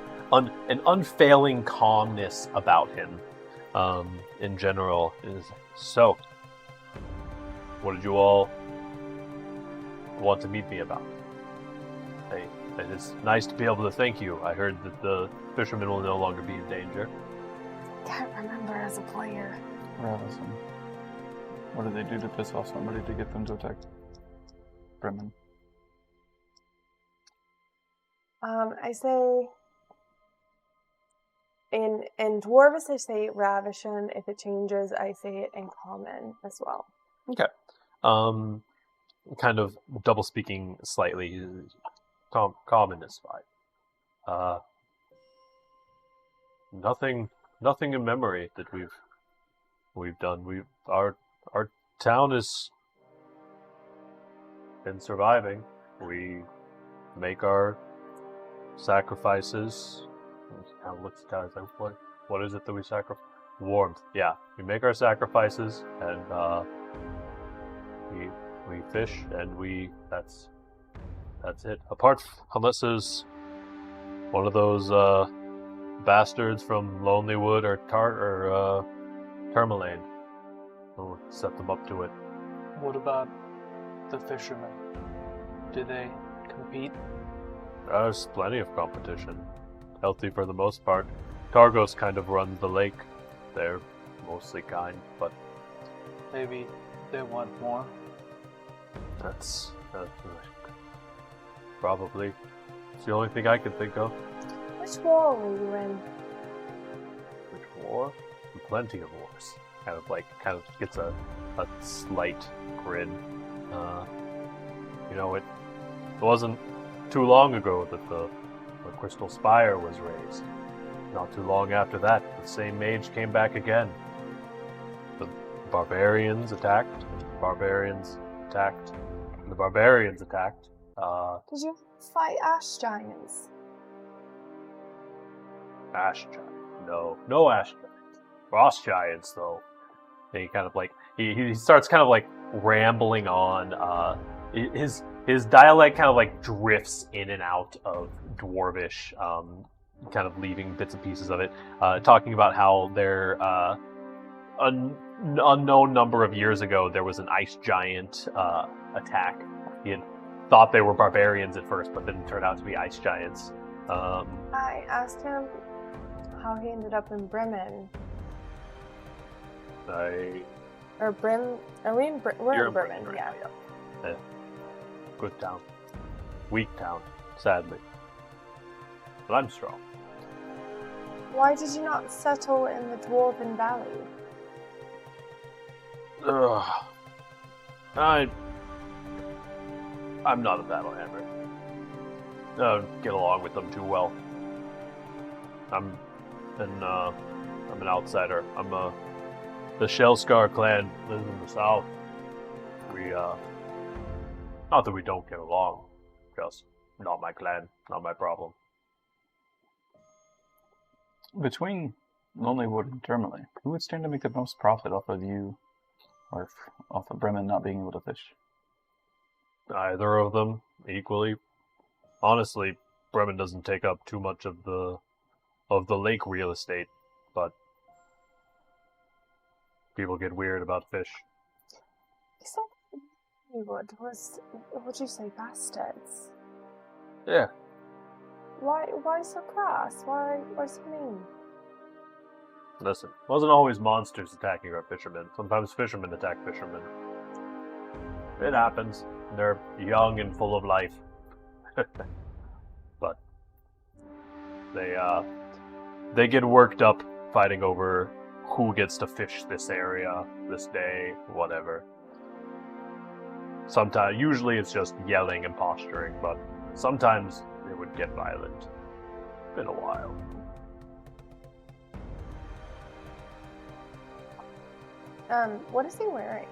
unfailing calmness about him. In general, is so. What did you all want to meet me about? It is nice to be able to thank you. I heard that the fishermen will no longer be in danger. Can't remember as a player. Ravison. What did they do to piss off somebody to get them to attack Bremen? I say in Dwarvish I say Ravishon. If it changes, I say it in common as well. Okay. Kind of double speaking slightly. Common is fine. Nothing in memory that we've done. Our town has been surviving. We make our sacrifices. Kind of looks at Tyler, like, what is it that we sacrifice? Warmth. Yeah, we make our sacrifices, and we fish, and that's it. Unless there's one of those bastards from Lonelywood or Tourmaline. We'll set them up to it. What about the fishermen? Do they compete? There's plenty of competition. Healthy for the most part. Targos kind of runs the lake. They're mostly kind, but Maybe they want more. that's probably it's the only thing I can think of. Which war were you in? Which war? Plenty of wars. Kind of gets a slight grin. It wasn't too long ago that the Crystal Spire was raised. Not too long after that, the same mage came back again. The barbarians attacked. The barbarians attacked. The barbarians attacked. Did you fight ash giants? Ash giant. No ash giants. Frost giants, though. And he kind of like he starts kind of like rambling on. His dialect kind of like drifts in and out of Dwarvish, kind of leaving bits and pieces of it, talking about how there an unknown number of years ago there was an ice giant attack. He had thought they were barbarians at first, but then turned out to be ice giants. I asked him how he ended up in Bremen. Or Brim? Are we in We're You're in Bremen, right yeah. now, yeah. Good town. Weak town, sadly. But I'm strong. Why did you not settle in the Dwarven Valley? Ugh. I'm not a battle hammer. I don't get along with them too well. I'm an outsider. I'm the Shellscar clan lives in the south. We not that we don't get along, just not my clan, not my problem. Between Lonelywood and Termally, who would stand to make the most profit off of you, or off of Bremen not being able to fish? Either of them equally. Honestly, Bremen doesn't take up too much of the lake real estate, but people get weird about fish. You said would you say bastards? Yeah. Why so crass? Why so mean? Listen, it wasn't always monsters attacking our fishermen. Sometimes fishermen attack fishermen. It happens. They're young and full of life. But they get worked up fighting over who gets to fish this area, this day, whatever. Sometimes, usually it's just yelling and posturing, but sometimes it would get violent. Been a while. What is he wearing?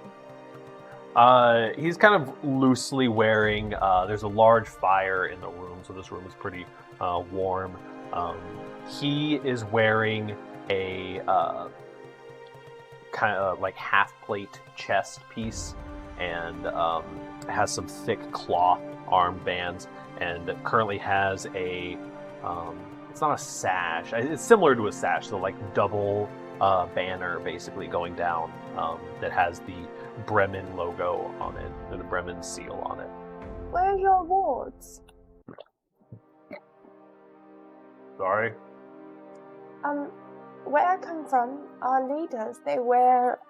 He's kind of loosely wearing, there's a large fire in the room, so this room is pretty warm. He is wearing a kind of like half plate chest piece, and has some thick cloth armbands, and currently has a, it's not a sash, it's similar to a sash, so like double banner basically going down, that has the Bremen logo on it, and the Bremen seal on it. Where are your wards? Sorry? Where I come from, our leaders, they wear,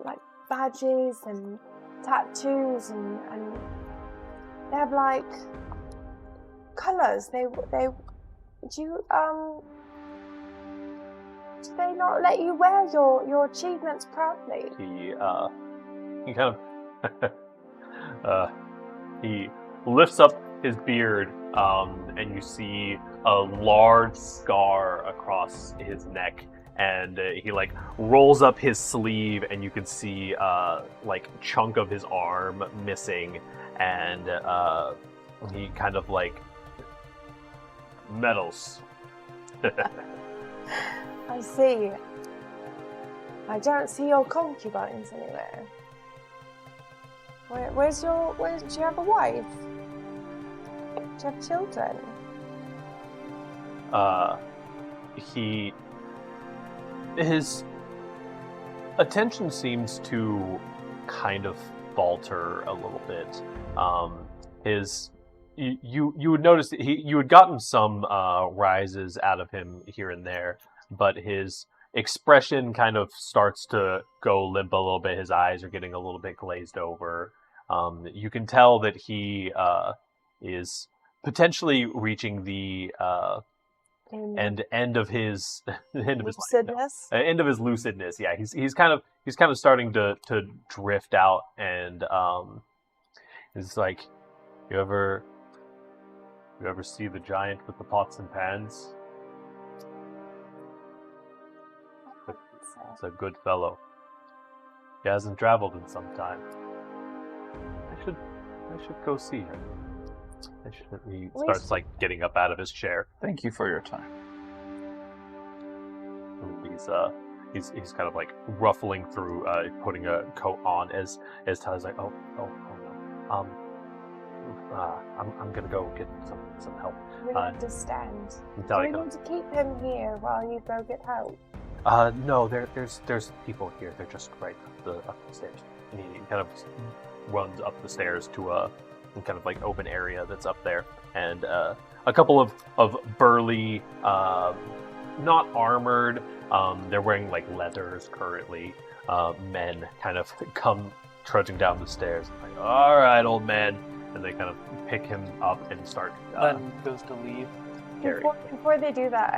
like, badges and tattoos, and they have, like, colours. Do they not let you wear your achievements proudly? He kind of, he lifts up his beard, and you see a large scar across his neck, and he like rolls up his sleeve, and you can see like chunk of his arm missing, and he kind of like medals. I see. I don't see your concubines anywhere. Do you have a wife? Do you have children? His attention seems to kind of falter a little bit. You would notice that you had gotten some rises out of him here and there, but his expression kind of starts to go limp a little bit. His eyes are getting a little bit glazed over. You can tell that he is potentially reaching the end of his lucidness. End of his lucidness. Yeah, he's kind of starting to drift out, and it's like, you ever see the giant with the pots and pans? It's a good fellow. He hasn't traveled in some time. I should go see her. He We starts like getting up out of his chair. Thank you for your time. And he's kind of like ruffling through, putting a coat on as Tyler's like, oh no, I'm gonna go get some help. We understand. And Do Tally we kind need to keep him here while you go get help? no, there's people here. They're just right up the stairs. And he kind of runs up the stairs to a kind of like open area that's up there, and a couple of burly, not armored. They're wearing like leathers currently. Men kind of come trudging down the stairs. Like, all right, old man, and they kind of pick him up and start Then goes to leave. carrying. Before they do that,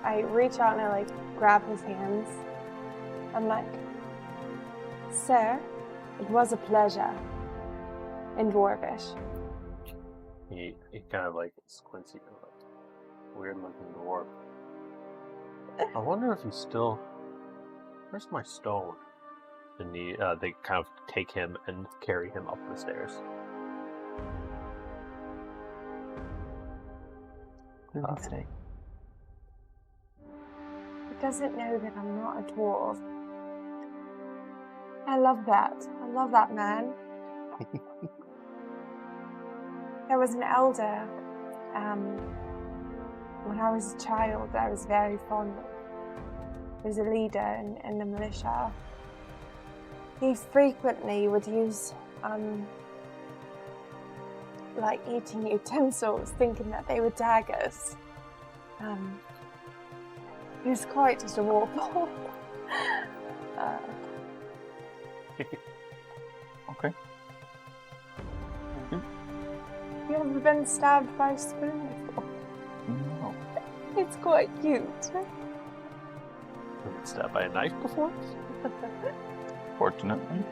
I reach out and I grab his hands. I'm like, sir, it was a pleasure. In Dwarvish. He kind of like squints at you, like, weird looking dwarf. I wonder if he's still. Where's my stone? And they kind of take him and carry him up the stairs. What did he say? He doesn't know that I'm not a dwarf. I love that. I love that man. There was an elder when I was a child that I was very fond of. He was a leader in the militia. He frequently would use eating utensils, thinking that they were daggers. He was quite adorable. Okay. You ever been stabbed by a spoon before? No. It's quite cute. Been stabbed by a knife before? Fortunately.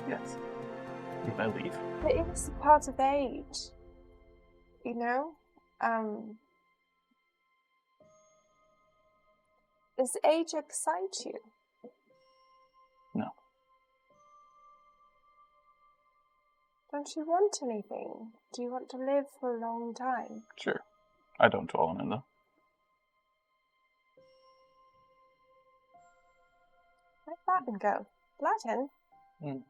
Yes. I leave. It is part of age. You know? Does age excite you? No. Don't you want anything? Do you want to live for a long time? Sure. I don't dwell on it though. Let Latin go. Latin? Mm.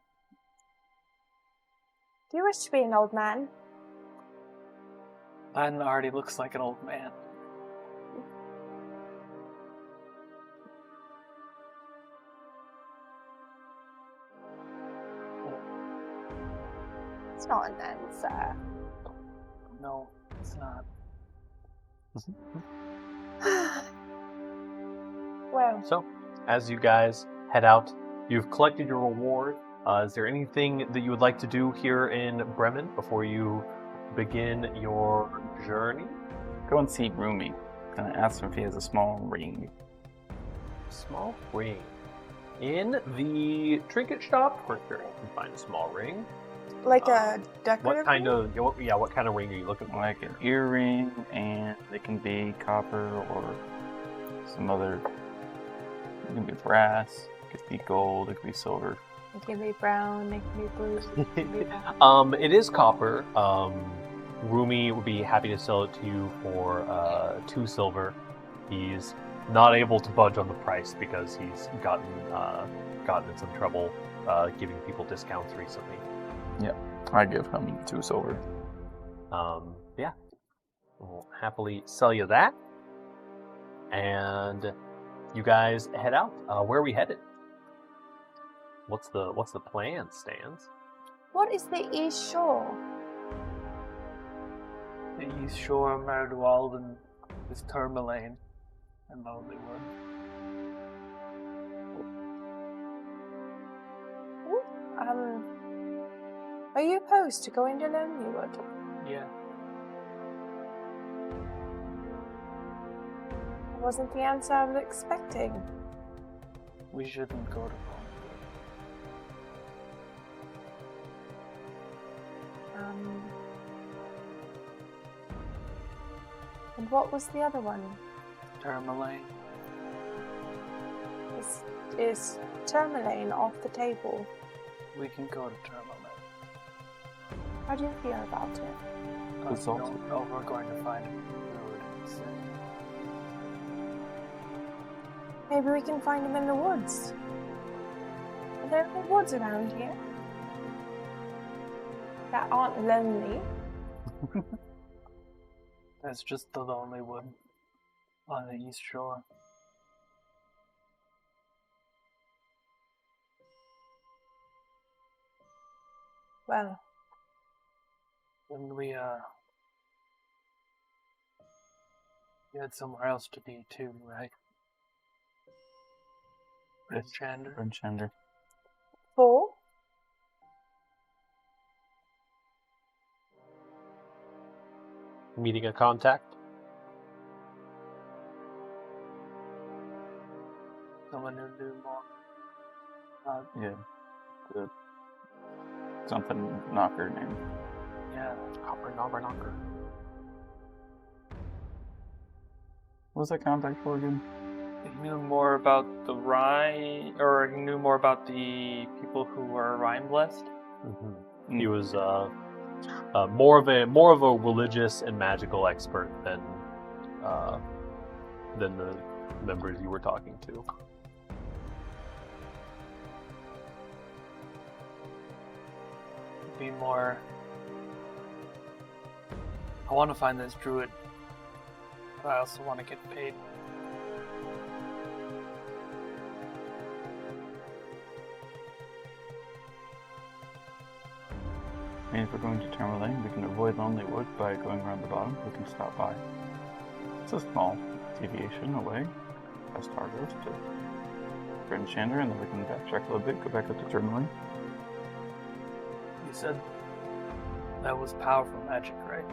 Do you wish to be an old man? Latin already looks like an old man. It's not an answer. No, it's not. Well, So, as you guys head out, you've collected your reward. Is there anything that you would like to do here in Bremen before you begin your journey? Go and see Rumi and ask him if he has a small ring. Small ring. In the trinket shop, for sure, you can find a small ring. like a decorative What kind ring? of what kind of ring are you looking for? Like an earring, and it can be copper or some other. It can be brass, it could be gold, it could be silver. It can be brown, it can be blue. It can be black. It is copper. Rumi would be happy to sell it to you for 2 silver. He's not able to budge on the price because he's gotten in some trouble giving people discounts recently. I give him 2 silver. Yeah, we'll happily sell you that. And you guys head out. Where are we headed? What's the plan, Stans? What is the East Shore? The east shore of Merdwalden is Tourmaline and Lonelywood. Are you opposed to going to Lonelywood? Yeah. Wasn't the answer I was expecting. We shouldn't go to Lonelywood. And what was the other one? Tourmaline. Is Tourmaline off the table? We can go to Termament. How do you feel about it? It's also- We're going to find a druid instead. Maybe we can find him in the woods. Are there any woods around here that aren't lonely? That's just the lonely wood on the east shore. Well, And we had somewhere else to be too, right? Chander. Brinchander. 4. Meeting a contact. Someone who knew more. Yeah. The something knocker name. Yeah. Copper knocker. What was that contact for again? He knew more about the rime, or he knew more about the people who were rime blessed. Mm-hmm. He was more of a religious and magical expert than the members you were talking to. Be more. I want to find this druid, but I also want to get paid. I mean, if we're going to Tourmaline, we can avoid Lonely Wood by going around the bottom. We can stop by. It's a small deviation away, past Targos to Brinchander, and then we can backtrack a little bit, go back up to Tourmaline. You said that was powerful magic, right?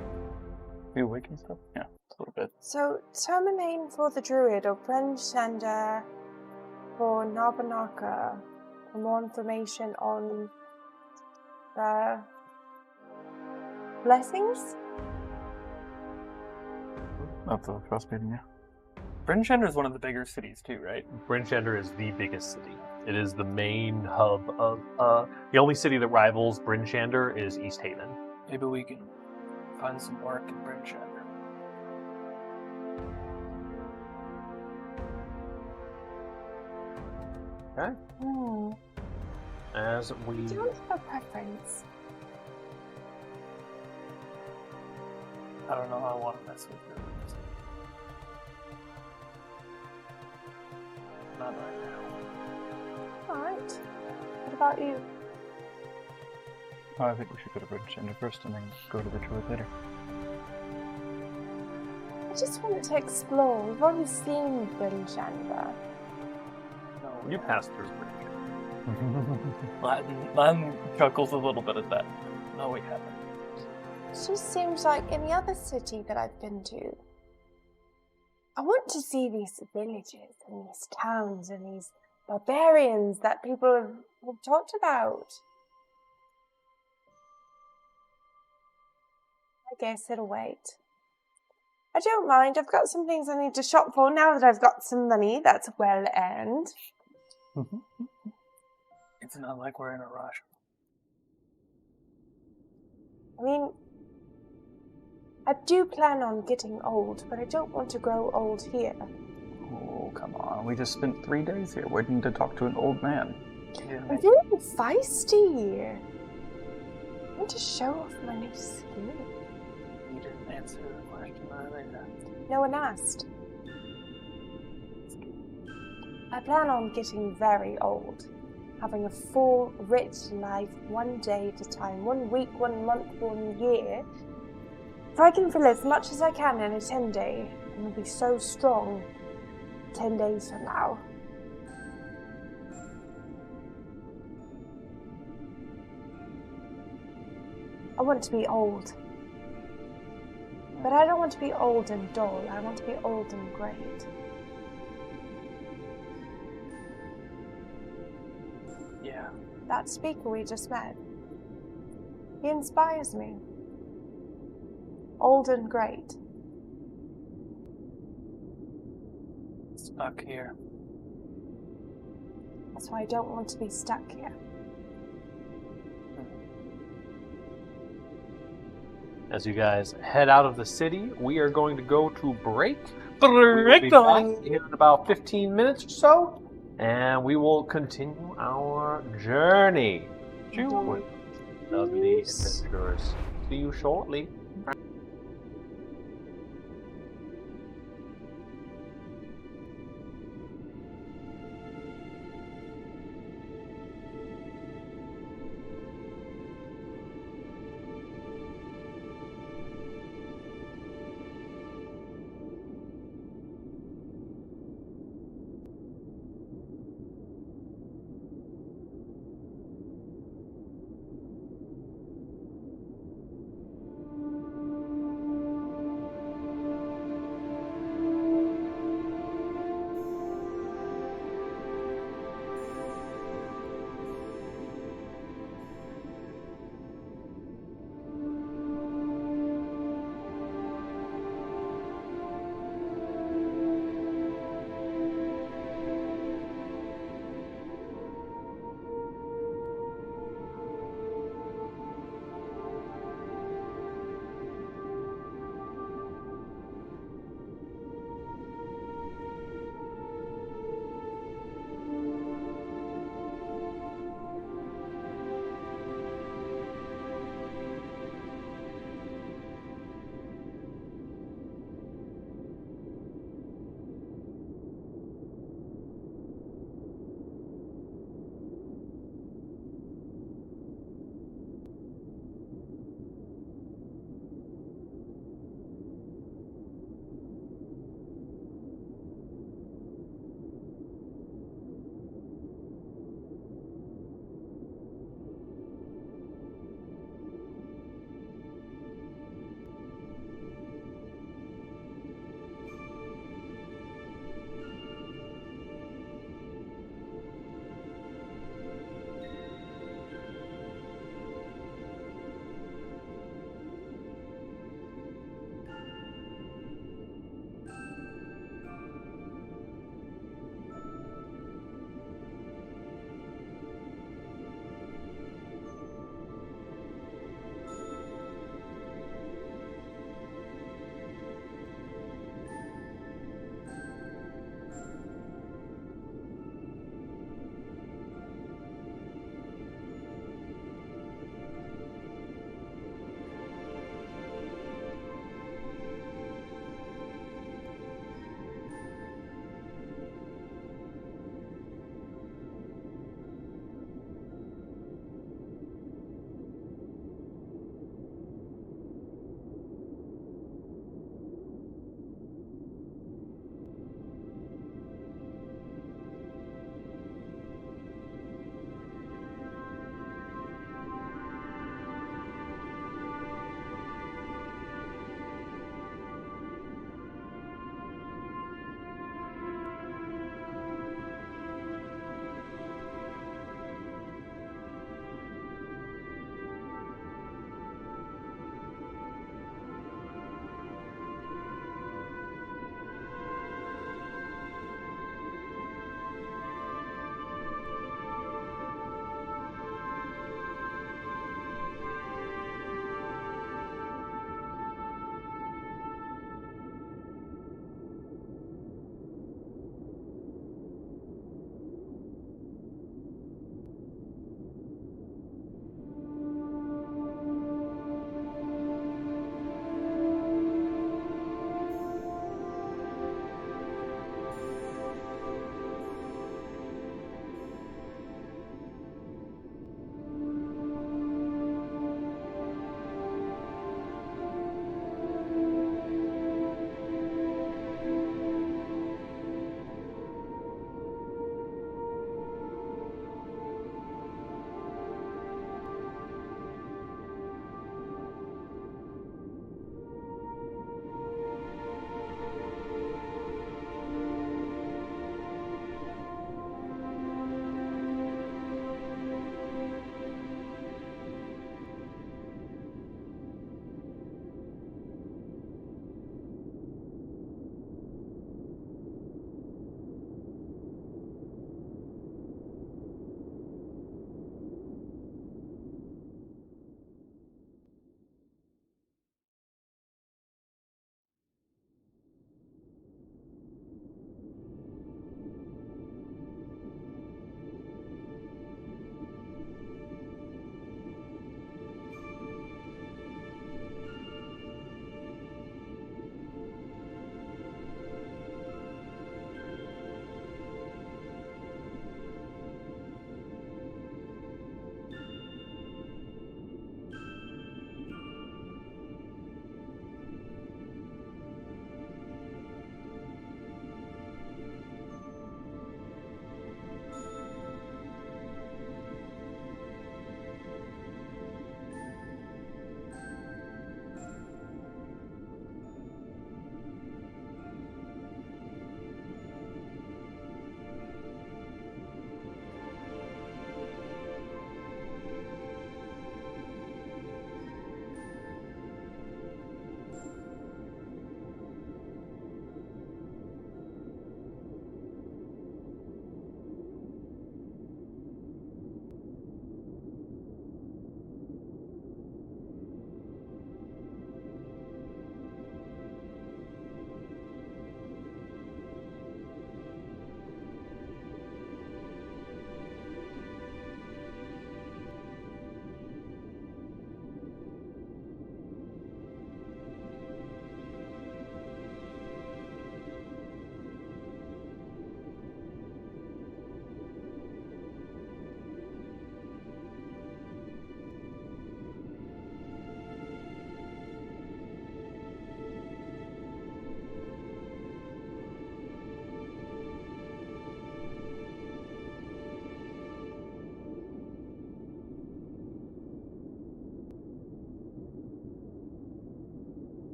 The awaken stuff? Yeah, a little bit. so Terminane for the druid or Brenshender for Nabanaka for more information on the blessings? Of the frostmaiden, yeah. Brinchander is one of the bigger cities too, right? Brinchander is the biggest city. It is the main hub of the only city that rivals Brinchander is East Haven. Maybe we can find some work in Brinchander. Okay. As we Do you have a preference? I don't know how I want to mess with druids. Not right now. Alright. What about you? Oh, I think we should go to Brinchander first and then go to the druid later. I just want to explore. We've already seen Brinchander. No, you passed through Brinchander. Latin chuckles a little bit at that. No, we haven't. It just seems like any other city that I've been to. I want to see these villages and these towns and these barbarians that people have talked about. I guess it'll wait. I don't mind. I've got some things I need to shop for now that I've got some money that's well earned. It's not like we're in a rush. I mean, I do plan on getting old, but I don't want to grow old here. Oh, come on. We just spent 3 days here waiting to talk to an old man. I'm feeling feisty. I want to show off my new skin. You didn't answer the question earlier. No one asked. I plan on getting very old, having a full, rich life, one day at a time, 1 week, 1 month, 1 year. If I can fill as much as I can in a 10-day, I'm going to be so strong 10 days from now. I want to be old. But I don't want to be old and dull. I want to be old and great. Yeah. That speaker we just met, he inspires me. Old and great. Stuck here. That's why I don't want to be stuck here. as you guys head out of the city, we are going to go to break. We'll be back Correcto. here in about 15 minutes or so, and we will continue our journey with lovely adventurers. See you shortly.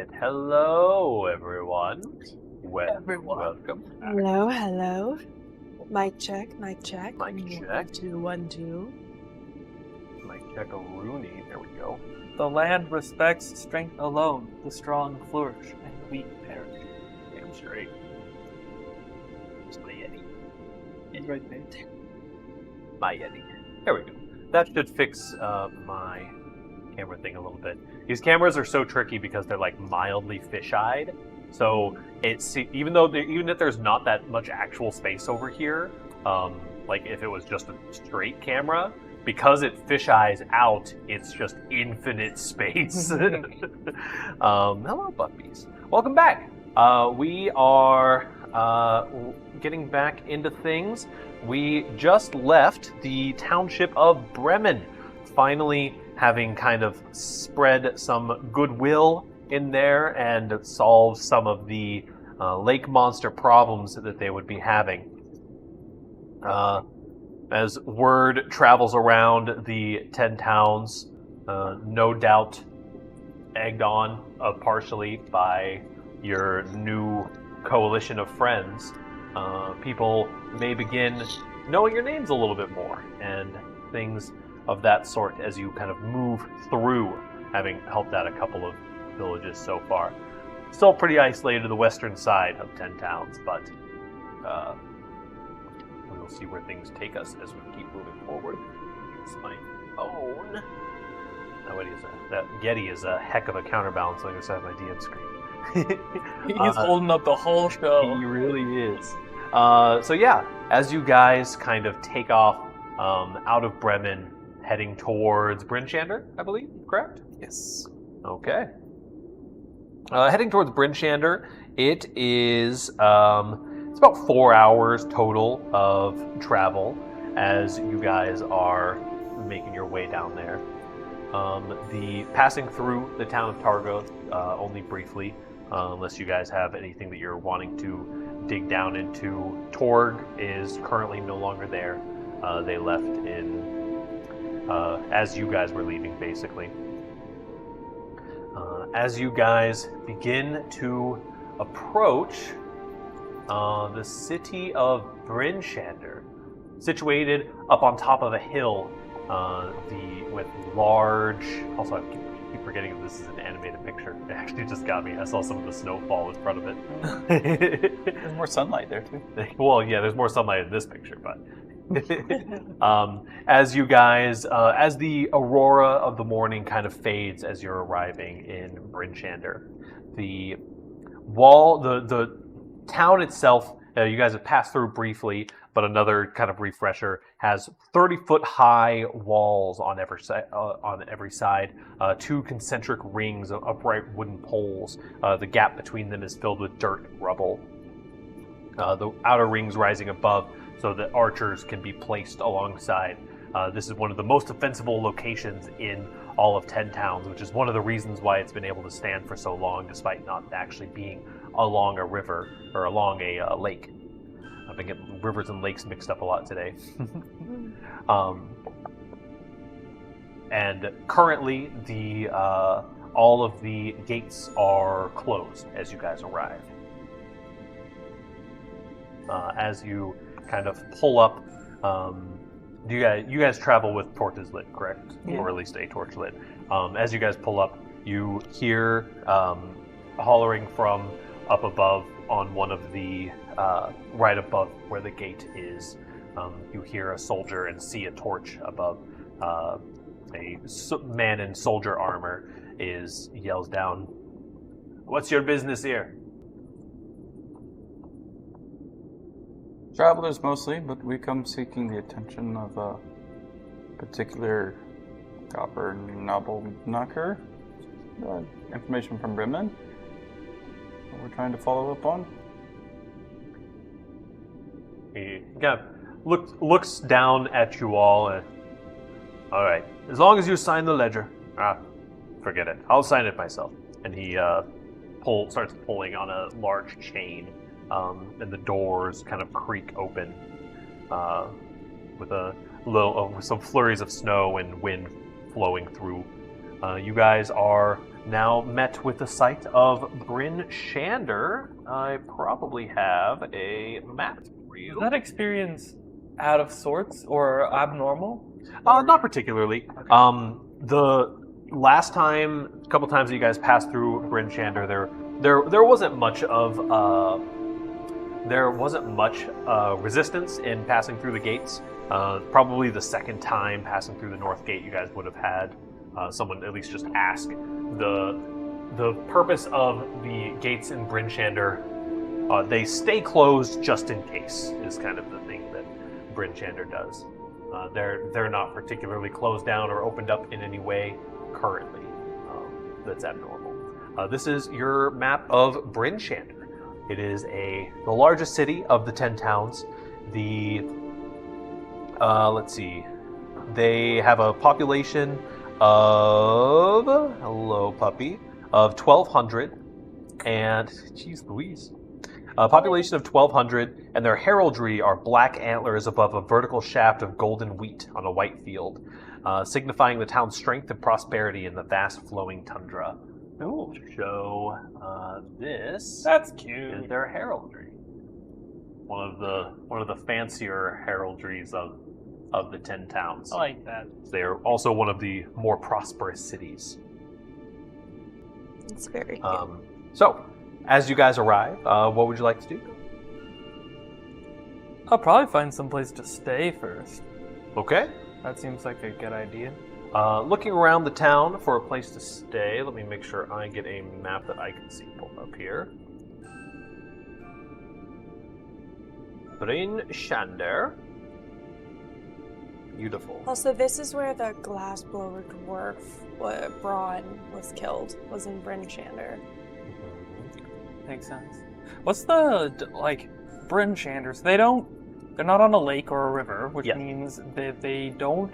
right. Hello, everyone. Welcome. Hello, hello. Mic check, mic check. Mic check. 1, 2, 1, 2. Might check a Rooney. There we go. The land respects strength alone. The strong flourish, and the weak perish. Damn straight. It's my Yeti. He's right there. My Yeti. There we go. That should fix my camera thing a little bit. These cameras are so tricky because they're like mildly fish-eyed. So it's even if there's not that much actual space over here, like if it was just a straight camera, because it fish-eyes out, it's just infinite space. Hello, puppies. Welcome back. We are getting back into things. We just left the township of Bremen, finally having kind of spread some goodwill in there and solved some of the lake monster problems that they would be having. As word travels around the 10 towns, no doubt egged on partially by your new coalition of friends, people may begin knowing your names a little bit more and things of that sort as you kind of move through, having helped out a couple of villages so far. Still pretty isolated to the western side of 10 towns, but we'll see where things take us as we keep moving forward. It's my phone. That Yeti is a heck of a counterbalance on the other side of my DM screen. He's holding up the whole show. He really is. So yeah, as you guys kind of take off out of Bremen, heading towards Brinchander, I believe, correct? Yes. Okay. Heading towards Brinchander, it is it's about 4 hours total of travel as you guys are making your way down there. The passing through the town of Targo only briefly, unless you guys have anything that you're wanting to dig down into. Torg is currently no longer there. They left in as you guys were leaving, basically. As you guys begin to approach the city of Brinchander, situated up on top of a hill, with large. Also, I keep forgetting that this is an animated picture. It actually just got me. I saw some of the snowfall in front of it. There's more sunlight there too. Well, yeah, there's more sunlight in this picture, but as you guys, as the aurora of the morning kind of fades as you're arriving in Brinchander, the town itself, you guys have passed through briefly, but another kind of refresher, has 30-foot high walls on every side, two concentric rings of upright wooden poles. The gap between them is filled with dirt and rubble. The outer rings rising above so that archers can be placed alongside. This is one of the most defensible locations in all of 10 towns, which is one of the reasons why it's been able to stand for so long, despite not actually being along a river or along a lake. I've been getting rivers and lakes mixed up a lot today. And currently, all of the gates are closed as you guys arrive. As you kind of pull up, you guys travel with torches lit, correct? Yeah. Or at least a torch lit. As you guys pull up, you hear hollering from up above on one of the right above where the gate is. You hear a soldier and see a torch above. A man in soldier armor yells down, "What's your business here?" Travelers mostly, but we come seeking the attention of a particular copper noble knocker. Information from Bremen that we're trying to follow up on. He kind of looks down at you all. All right, as long as you sign the ledger. Forget it. I'll sign it myself. And he starts pulling on a large chain, and the doors kind of creak open with some flurries of snow and wind flowing through. You guys are now met with the sight of Bryn Shander. I probably have a map for you. Is that experience out of sorts or abnormal? Not particularly. The last time, a couple times that you guys passed through Bryn Shander, there wasn't much of resistance in passing through the gates. Probably the second time passing through the north gate, you guys would have had someone at least just ask. The purpose of the gates in Bryn Shander, they stay closed just in case, is kind of the thing that Bryn Shander does. They're not particularly closed down or opened up in any way currently that's abnormal. This is your map of Bryn Shander. It is the largest city of the 10 towns. Let's see. They have a population of, hello puppy, of 1,200, and, geez Louise. A population of 1,200, and their heraldry are black antlers above a vertical shaft of golden wheat on a white field, signifying the town's strength and prosperity in the vast flowing tundra. Ooh. So, this That's cute. is their heraldry. One of the fancier heraldries of the 10 towns. I like that. They are also one of the more prosperous cities. It's very cute. So, as you guys arrive, what would you like to do? I'll probably find some place to stay first. Okay. That seems like a good idea. Looking around the town for a place to stay, let me make sure I get a map that I can see pulled up here. Bryn Shander. Beautiful. Also, this is where the glassblower dwarf Braun was killed, was in Bryn Shander. Makes sense. What's the, Bryn Shanders? They're not on a lake or a river, which Yes. means that they don't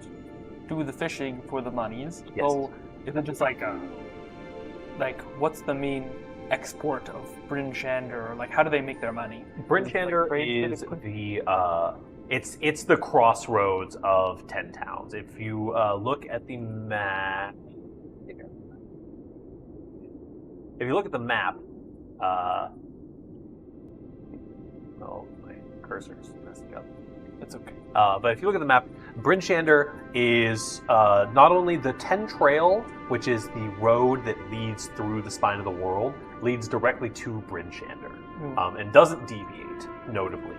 do the fishing for the monies. Yes. So, is it just what's the main export of Bryn Shander? Or, how do they make their money? Bryn Is it, Shander trade is quickly? it's the crossroads of 10 towns. If you look at the map, oh, my cursor's messing up. It's okay. But if you look at the map, Bryn Shander is not only the 10 Trail, which is the road that leads through the spine of the world, leads directly to Bryn Shander, and doesn't deviate, notably.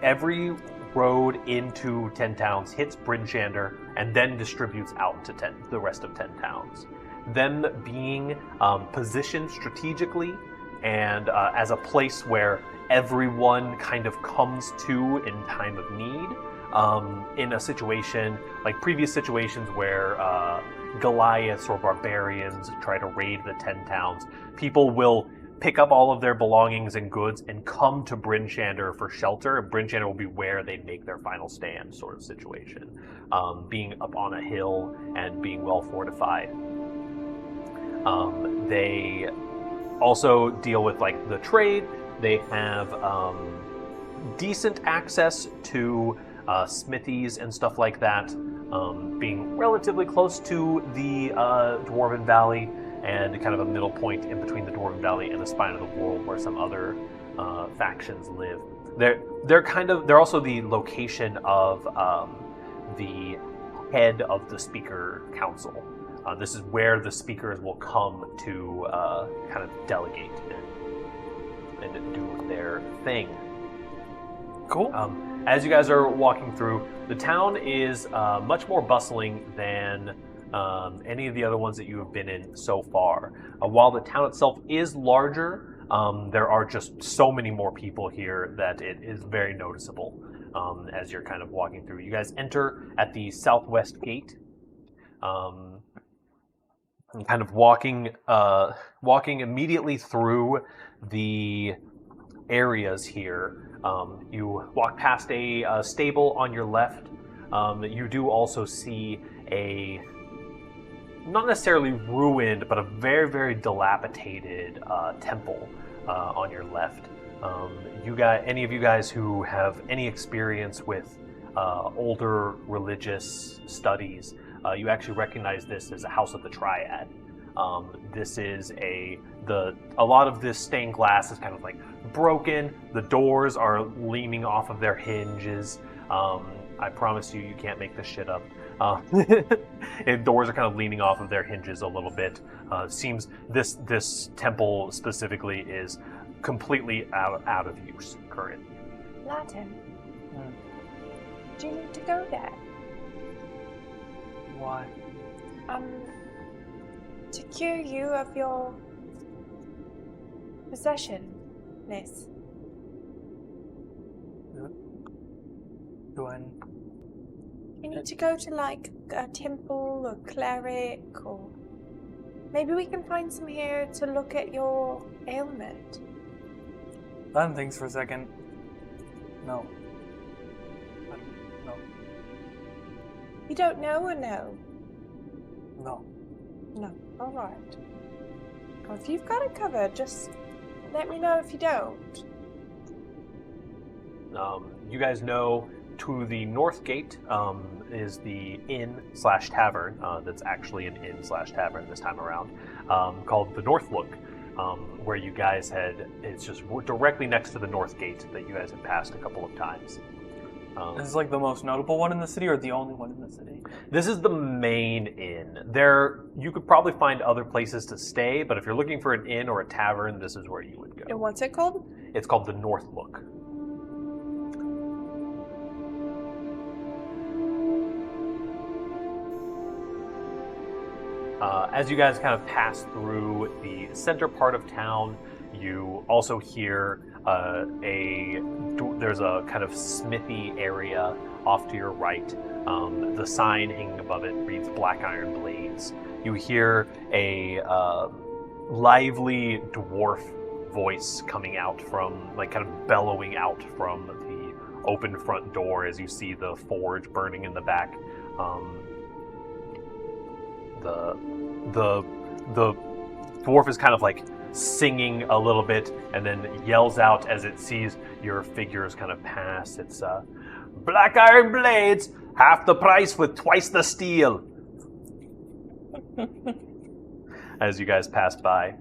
Every road into 10 towns hits Bryn Shander and then distributes out to the rest of 10 towns. Them being positioned strategically and as a place where everyone kind of comes to in time of need, in a situation like previous situations where Goliaths or barbarians try to raid the 10 towns, people will pick up all of their belongings and goods and come to Bryn Shander for shelter. Bryn Shander will be where they make their final stand, sort of situation, being up on a hill and being well fortified. They also deal with the trade. They have decent access to smithies and stuff like that, being relatively close to the Dwarven Valley and kind of a middle point in between the Dwarven Valley and the Spine of the World where some other factions live. They're also the location of the head of the Speaker Council. This is where the speakers will come to kind of delegate and do their thing. Cool. As you guys are walking through, the town is much more bustling than any of the other ones that you have been in so far. While the town itself is larger, there are just so many more people here that it is very noticeable as you're kind of walking through. You guys enter at the southwest gate, and kind of walking immediately through the areas here. You walk past a stable on your left. You do also see a, not necessarily ruined, but a very, very dilapidated temple on your left. Any of you guys who have any experience with older religious studies, you actually recognize this as a House of the Triad. This is a lot of this stained glass is kind of like broken. The doors are leaning off of their hinges. I promise you can't make this shit up. And doors are kind of leaning off of their hinges a little bit. Seems this temple specifically is completely out of use currently. Latin. Do you need to go there? Why? To cure you of your possessionness. Do I? You need to go to like a temple or cleric, or maybe we can find some here to look at your ailment. Plan things for a second. No. No. You don't know or no? No. No. All right. Well, if you've got it covered, just let me know if you don't. You guys know to the north gate is the inn/tavern that's actually an inn/tavern this time around, called the North Look, where you guys it's just directly next to the north gate that you guys had passed a couple of times. This is like the most notable one in the city, or the only one in the city? This is the main inn. You could probably find other places to stay, but if you're looking for an inn or a tavern, this is where you would go. And what's it called? It's called the North Look. As you guys kind of pass through the center part of town, you also hear there's a kind of smithy area off to your right. The sign hanging above it reads Black Iron Blades. You hear a lively dwarf voice coming out from, like, kind of bellowing out from the open front door as you see the forge burning in the back. The dwarf is kind of like singing a little bit and then yells out as it sees your figures kind of pass. It's Black Iron Blades, half the price with twice the steel. As you guys pass by,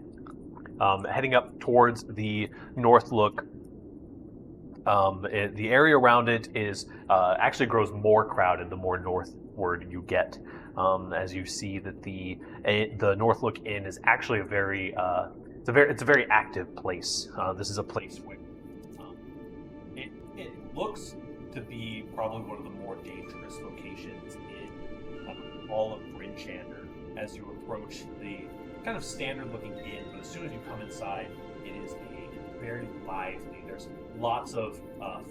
heading up towards the North Look. The area around it is actually grows more crowded the more northward you get. As you see that the North Look Inn is actually a very active place. This is a place where it looks to be probably one of the more dangerous locations in all of Brinchander. As you approach the kind of standard-looking inn, but as soon as you come inside, it is a very lively. There's lots of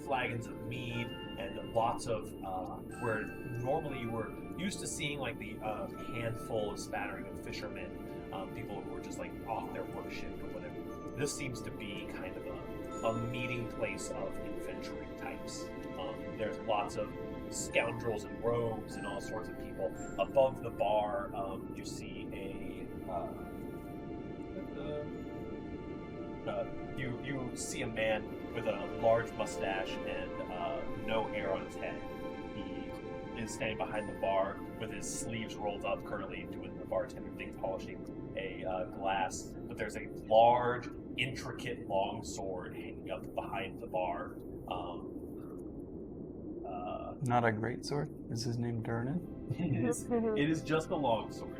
flagons of mead and lots of where normally you were used to seeing like the handful of spattering of fishermen, people who were just like off their work shift or whatever. This seems to be kind of a meeting place of adventuring types. There's lots of scoundrels in robes and all sorts of people. Above the bar, you see you see a man with a large mustache and no hair on his head. He is standing behind the bar with his sleeves rolled up, currently doing the bartender thing, polishing a glass. But there's a large, intricate, long sword hanging up behind the bar. Not a great sword. Is his name Durnan? It is just a long sword.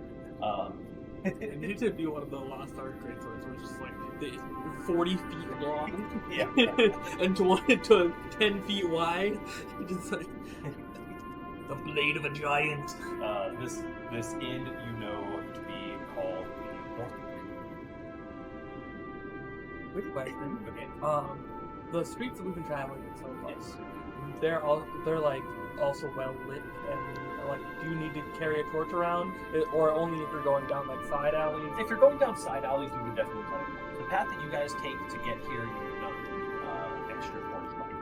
It needed to be one of the Lost Ark great swords, which is like 40 feet long, Yeah. and to 10 feet wide. Just like the blade of a giant. This inn you know to be called the North Look. Quick question. Okay. The streets that we've been traveling so far, Yes. they're like also well lit, and like, do you need to carry a torch around, or only if you're going down like side alleys? If you're going down side alleys, you would definitely want to. The path that you guys take to get here, you do not need extra torch light.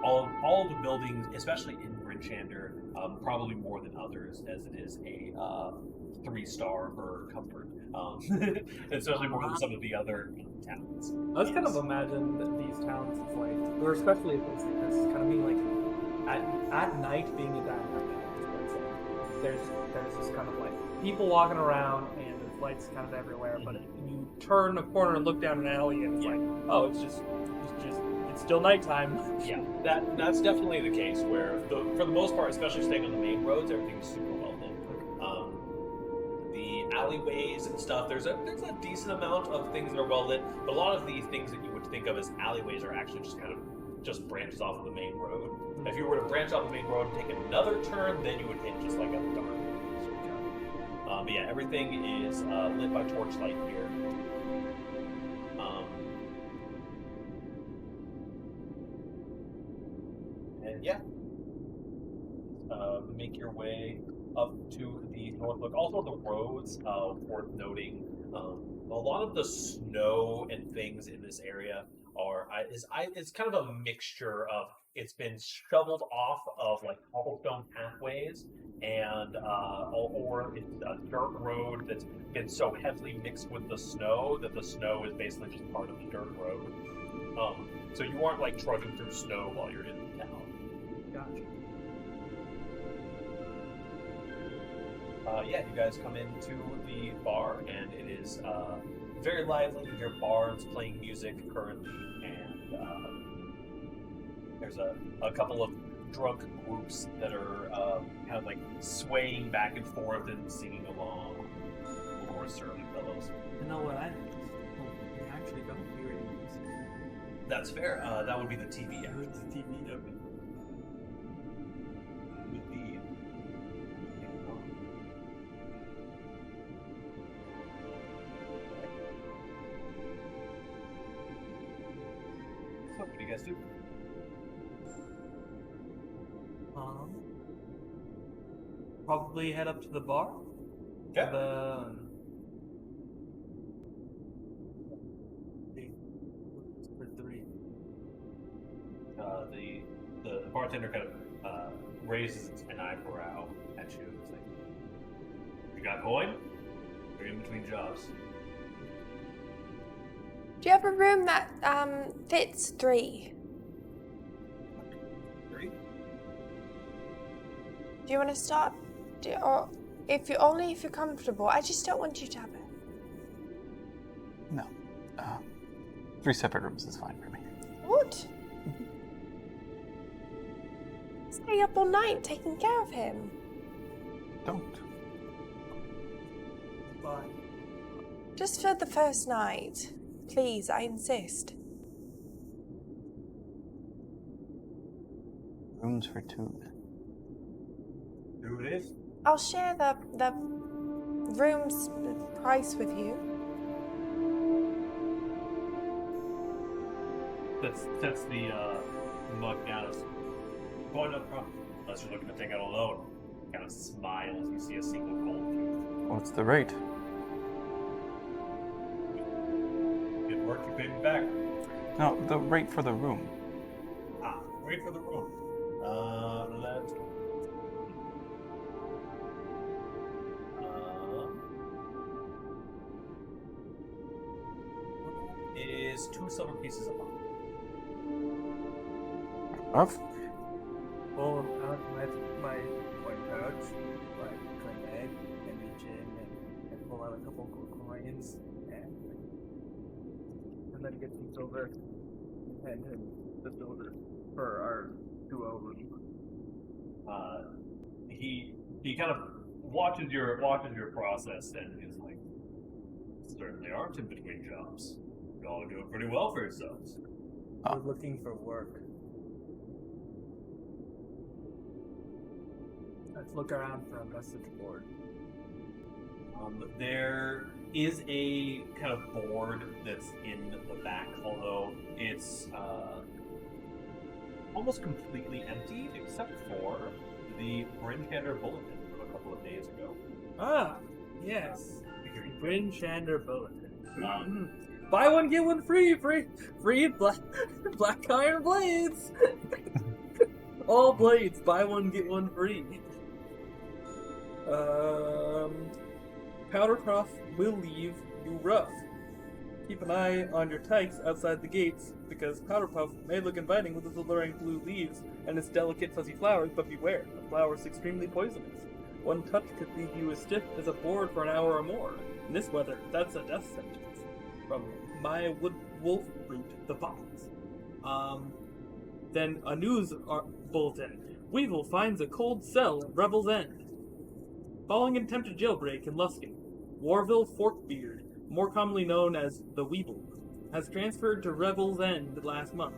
All of the buildings, especially in Brinchander, probably more than others, as it is a 3-star for comfort, especially more than some of the other towns. I was kind of imagine that these towns is like, or especially a place like this, kind of being like at night being a downtown town. There's this kind of like people walking around, and there's lights kind of everywhere. But you turn a corner and look down an alley, and it's like, oh, it's still nighttime. Yeah, that's definitely the case. Where for the most part, especially staying on the main roads, everything's super well lit. The alleyways and stuff, there's a decent amount of things that are well lit, but a lot of the things that you would think of as alleyways are actually just branches off of the main road. If you were to branch off the main road and take another turn, then you would hit just like a dark. But yeah, everything is lit by torchlight here. And yeah, make your way up to the north. Look, also the roads, worth noting. A lot of the snow and things in this area it's kind of a mixture of it's been shoveled off of like cobblestone pathways and or it's a dirt road that's been so heavily mixed with the snow that the snow is basically just part of the dirt road. So you aren't like trudging through snow while you're in town. Gotcha. Yeah, you guys come into the bar, and it is very lively. You hear bards playing music currently, and there's a couple of drunk groups that are kind of like swaying back and forth and singing along. More surly fellows. You know what I noticed? We actually don't hear any music. That's fair. That would be the TV. It's the TV of it. What do you guys do? Probably head up to the bar. Yeah. For 3. The bartender kind of raises an eyebrow at you. It's like, you got coin? You're in between jobs. Do you have a room that fits 3? 3? Do you want to start? Or if you're comfortable. I just don't want you to have it. No. 3 separate rooms is fine for me. What? Stay up all night taking care of him. Don't. Bye. Just for the first night. Please, I insist. Rooms for 2. 2 it is. I'll share the room's price with you. That's the mug down. Going up front. Unless you're looking to take it alone. Kind of smiles. You see a single gold cube. What's the rate? Good work. You paid me back. No, the rate for the room. Wait for the room. Let's. Is 2 silver pieces a month. Of? Pull out my white pouch, like my bag, and reach in and pull out a couple coins, and then get some silver and him the silver for our duo room. He kind of watches your process and is like, certainly aren't in between jobs. You all are doing pretty well for yourselves. We're looking for work. Let's look around for a message board. There is a kind of board that's in the back, although it's almost completely empty except for the Brincander Bulletin from a couple of days ago. Ah, yes. Bryn Shander Bulletin. Buy one, get one free black iron blades. All blades, buy one, get one free. Powderpuff will leave you rough. Keep an eye on your tykes outside the gates, because Powderpuff may look inviting with its alluring blue leaves and its delicate fuzzy flowers, but beware, the flower is extremely poisonous. One touch could leave you as stiff as a board for an hour or more. In this weather, that's a death sentence. From my wood wolf root, the Fox. Then a news bulletin. Weevil finds a cold cell at Revel's End. Following an attempted jailbreak in Luskin, Warville Forkbeard, more commonly known as the Weevil, has transferred to Revel's End last month.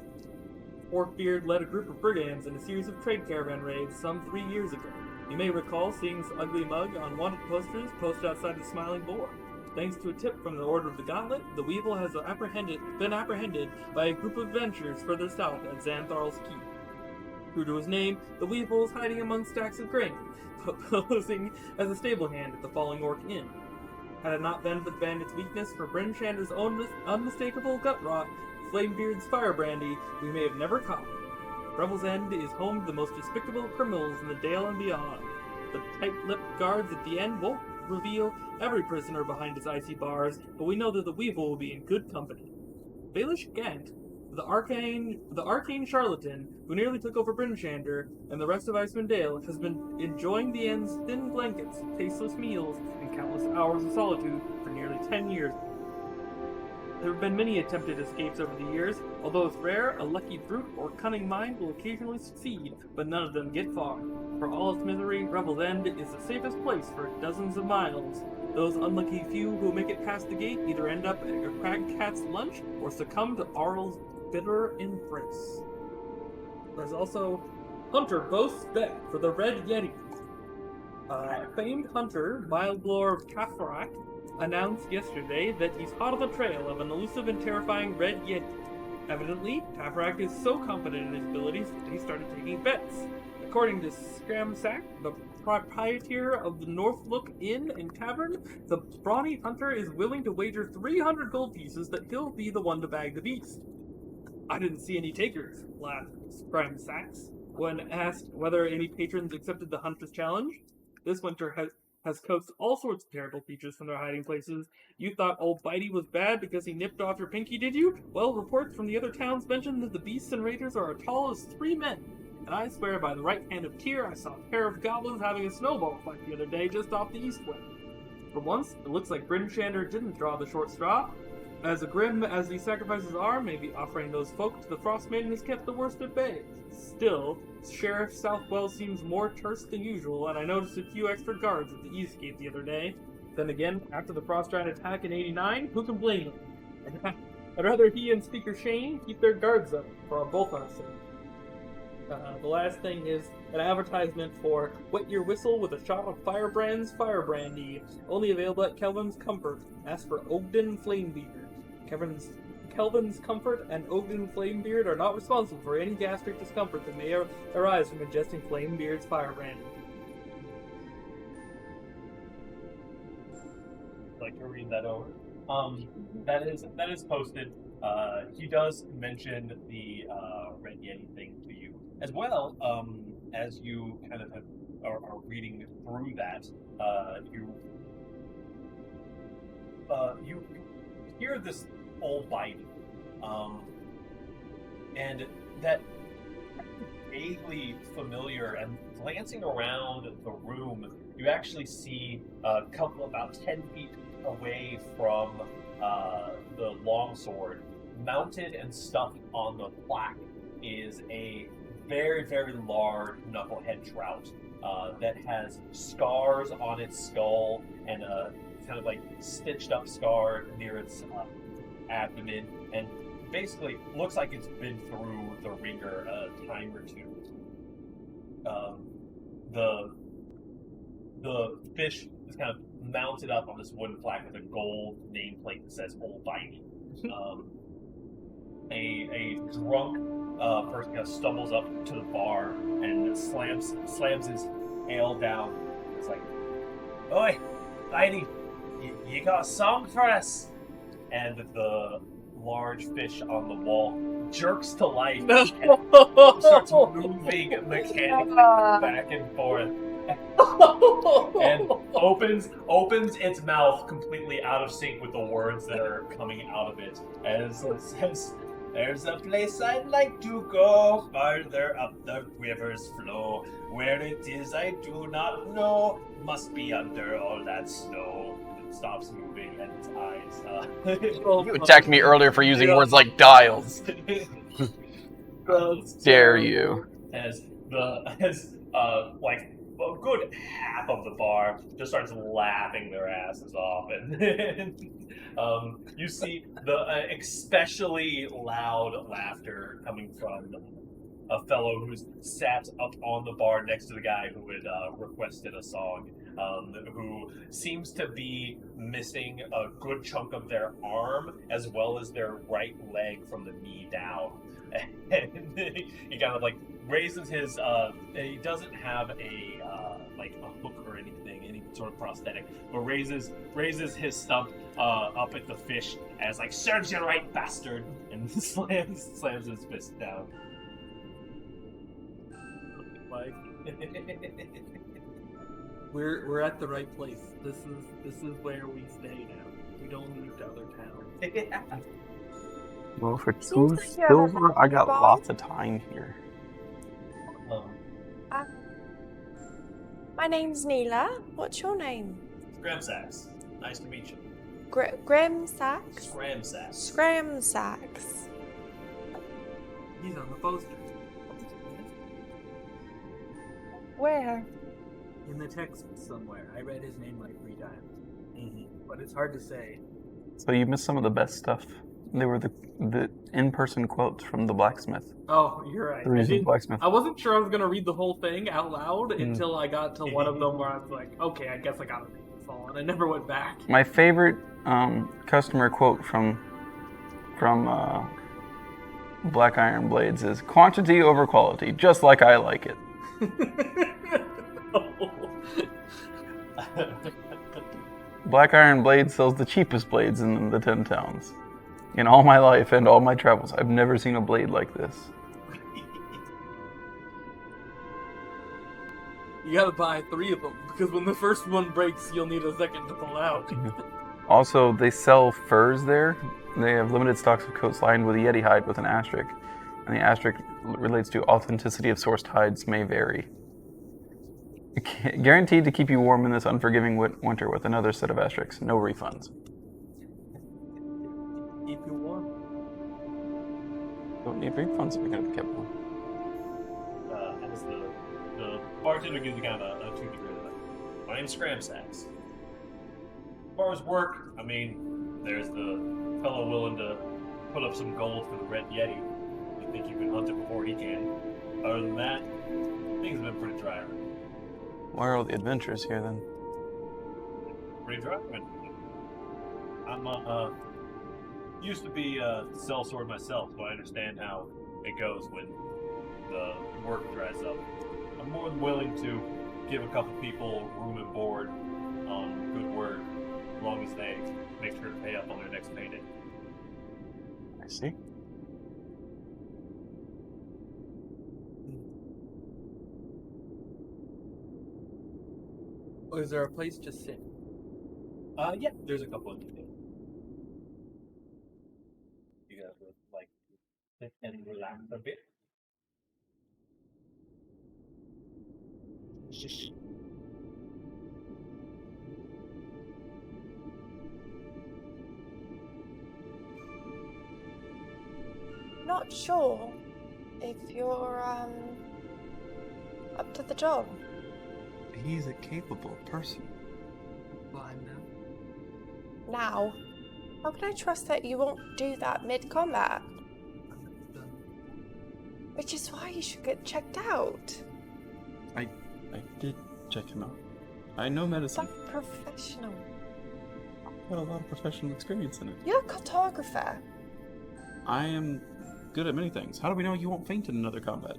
Forkbeard led a group of brigands in a series of trade caravan raids some 3 years ago. You may recall seeing this ugly mug on wanted posters posted outside the Smiling Boar. Thanks to a tip from the Order of the Gauntlet, the Weevil has been apprehended by a group of adventurers further south at Xantharl's Keep. True to his name, the Weevil is hiding among stacks of grain, posing as a stable hand at the Falling Orc Inn. Had it not been for the bandit's weakness for Bryn Shander's own unmistakable gut rot, Flamebeard's fire brandy, we may have never caught him. Revel's End is home to the most despicable criminals in the Dale and beyond. The tight-lipped guards at the end won't reveal every prisoner behind its icy bars, but we know that the Weevil will be in good company. Baelish Gant, the arcane charlatan who nearly took over Bryn Shander and the rest of Icewind Dale, has been enjoying the End's thin blankets, tasteless meals, and countless hours of solitude for nearly 10 years. There have been many attempted escapes over the years. Although it's rare, a lucky brute or cunning mind will occasionally succeed, but none of them get far. For all its misery, Revel's End is the safest place for dozens of miles. Those unlucky few who make it past the gate either end up at a crag cat's lunch or succumb to Arl's bitter embrace. There's also Hunter boasts bet for the Red Yeti. Famed hunter, Mildlore Kafarak, announced yesterday that he's hot on the trail of an elusive and terrifying Red Yeti. Evidently, Kafarak is so confident in his abilities that he started taking bets. According to Scramsack, the proprietor of the Northlook Inn and Tavern, the brawny hunter is willing to wager 300 gold pieces that he'll be the one to bag the beast. I didn't see any takers, laughed Scramsack, when asked whether any patrons accepted the hunter's challenge. This winter has coaxed all sorts of terrible creatures from their hiding places. You thought old Bitey was bad because he nipped off your pinky, did you? Well, reports from the other towns mention that the beasts and raiders are as tall as 3 men. And I swear by the right hand of Tyr, I saw a pair of goblins having a snowball fight the other day just off the Eastway. For once, it looks like Bryn Shander didn't draw the short straw. As grim as these sacrifices are, maybe offering those folk to the Frostmaiden has kept the worst at bay. Still, Sheriff Southwell seems more terse than usual, and I noticed a few extra guards at the East Gate the other day. Then again, after the Frostride attack in '89, who can blame them? I'd rather he and Speaker Shane keep their guards up for both our sake. The last thing is an advertisement for Wet Your Whistle with a shot of Firebrand's Fire Brandy, only available at Kelvin's Comfort. Ask for Ogden Flamebeard. Kelvin's Comfort and Ogden Flamebeard are not responsible for any gastric discomfort that may arise from ingesting Flamebeard's Fire Brandy. I'd like to read that over. That is posted. He does mention the Red Yeti thing to you as well. As you kind of are reading through that, you hear this old bite, and that vaguely familiar. And glancing around the room, you actually see a couple about 10 feet away from the longsword, mounted and stuffed on the plaque, is a very, very large knucklehead trout that has scars on its skull and a kind of like stitched up scar near its abdomen, and basically looks like it's been through the ringer a time or two. The fish is kind of mounted up on this wooden plaque with a gold nameplate that says Old Bitey. A drunk person kind of stumbles up to the bar and slams his ale down. It's like, "Oi, Bitey, you got a song for us?" And the large fish on the wall jerks to life and starts moving mechanically back and forth. And opens its mouth completely out of sync with the words that are coming out of it, as it says, There's a place I'd like to go, farther up the river's flow. Where it is I do not know, must be under all that snow. It stops moving and its eyes. You attacked me earlier for using words like dials. Dare you? As like a good half of the bar just starts laughing their asses off, and you see the especially loud laughter coming from a fellow who's sat up on the bar next to the guy who had requested a song, who seems to be missing a good chunk of their arm as well as their right leg from the knee down. And he kind of like raises his he doesn't have a like a hook or anything, any sort of prosthetic, but raises his stump up at the fish as like, serves you right, bastard, and slams his fist down. Like, we're at the right place. This is where we stay now. We don't move to other towns. Well, for Seems 2 like you have a silver, I got ball. lots of time here. My name's Neela. What's your name? Scramsax. Nice to meet you. Grimsax? Scramsax. Scramsax. He's on the poster. Where? In the text somewhere. I read his name like 3 times. Mm-hmm. But it's hard to say. So you missed some of the best stuff. They were the in-person quotes from the blacksmith. Oh, you're right. The reason blacksmith. I wasn't sure I was going to read the whole thing out loud until I got to one of them where I was like, okay, I guess I got to read this all. And I never went back. My favorite customer quote from Black Iron Blades is quantity over quality, just like I like it. Black Iron Blades sells the cheapest blades in the 10 towns. In all my life and all my travels, I've never seen a blade like this. You gotta buy 3 of them, because when the first one breaks, you'll need a second to pull out. Also, they sell furs there. They have limited stocks of coats lined with yeti hide with an asterisk. And the asterisk relates to authenticity of sourced hides may vary. Guaranteed to keep you warm in this unforgiving winter with another set of asterisks. No refunds. Keep you warm. Don't need refunds if you're going to be kept warm. As the bartender gives you kind of a 2-3 of that. My name's Scramsax. As far as work, I mean, there's the fellow willing to put up some gold for the Red Yeti. You think you can hunt it before he can. Other than that, things have been pretty dry. Why are all the adventures here then? Pretty dry. I'm used to be a sellsword myself, so I understand how it goes when the work dries up. I'm more than willing to give a couple people room and board on good word, as long as they make sure to pay up on their next payday. I see. Or is there a place to sit? Yeah, there's a couple of them. You guys would like to sit and relax a bit. Not sure if you're up to the job. He's a capable person. Fine now. Now, how can I trust that you won't do that mid-combat? Which is why you should get checked out. I did check him out. I know medicine. That's professional. I've got a lot of professional experience in it. You're a cartographer. I am good at many things. How do we know you won't faint in another combat?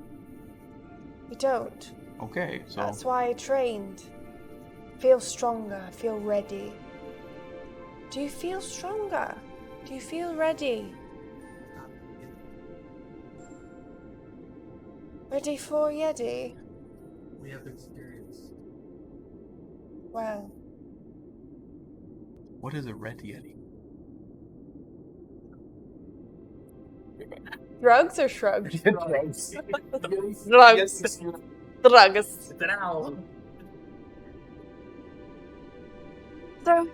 You don't. Okay, so... That's why I trained. Feel stronger, feel ready. Do you feel stronger? Do you feel ready? Ready for Yeti? We have experience. Well, What is a red yeti? Drugs or shrugs? Drugs. Drugs. Drugs. Now. So,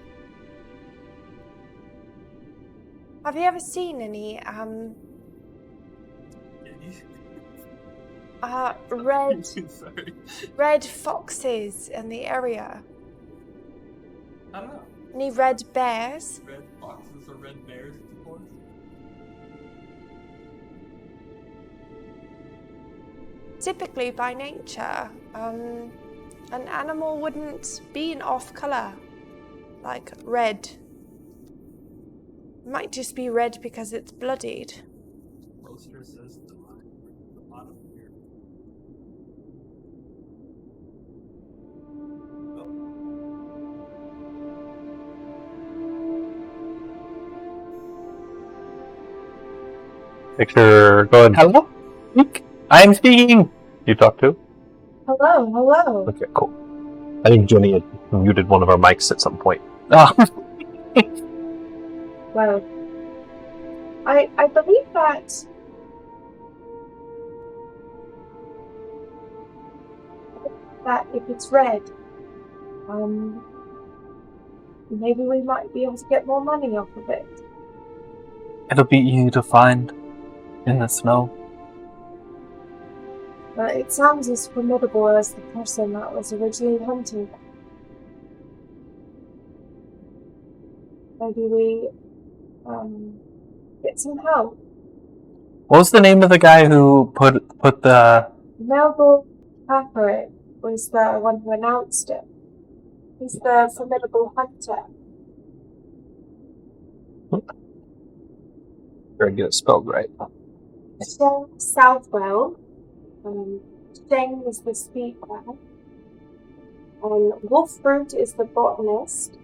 have you ever seen any red Sorry. red foxes in the area? I don't know. Any red bears? Red foxes or red bears, of course. Typically, by nature, an animal wouldn't be an off color, like red. It might just be red because it's bloodied. Roaster says the bottom here. Victor, go ahead. Hello? I'm speaking! You talk to? Hello, hello. Okay, cool. I think Jenny had muted one of our mics at some point. Ah, Well, I believe that if it's red, maybe we might be able to get more money off of it. it'll be easy to find in the snow. But it sounds as formidable as the person that was originally hunting. Maybe we get some help. What was the name of the guy who put the... Melville Patrick was the one who announced it. He's the formidable hunter. Very get it spelled right. Sheng Southwell. Sheng is the speaker. Wolfroot is the botanist.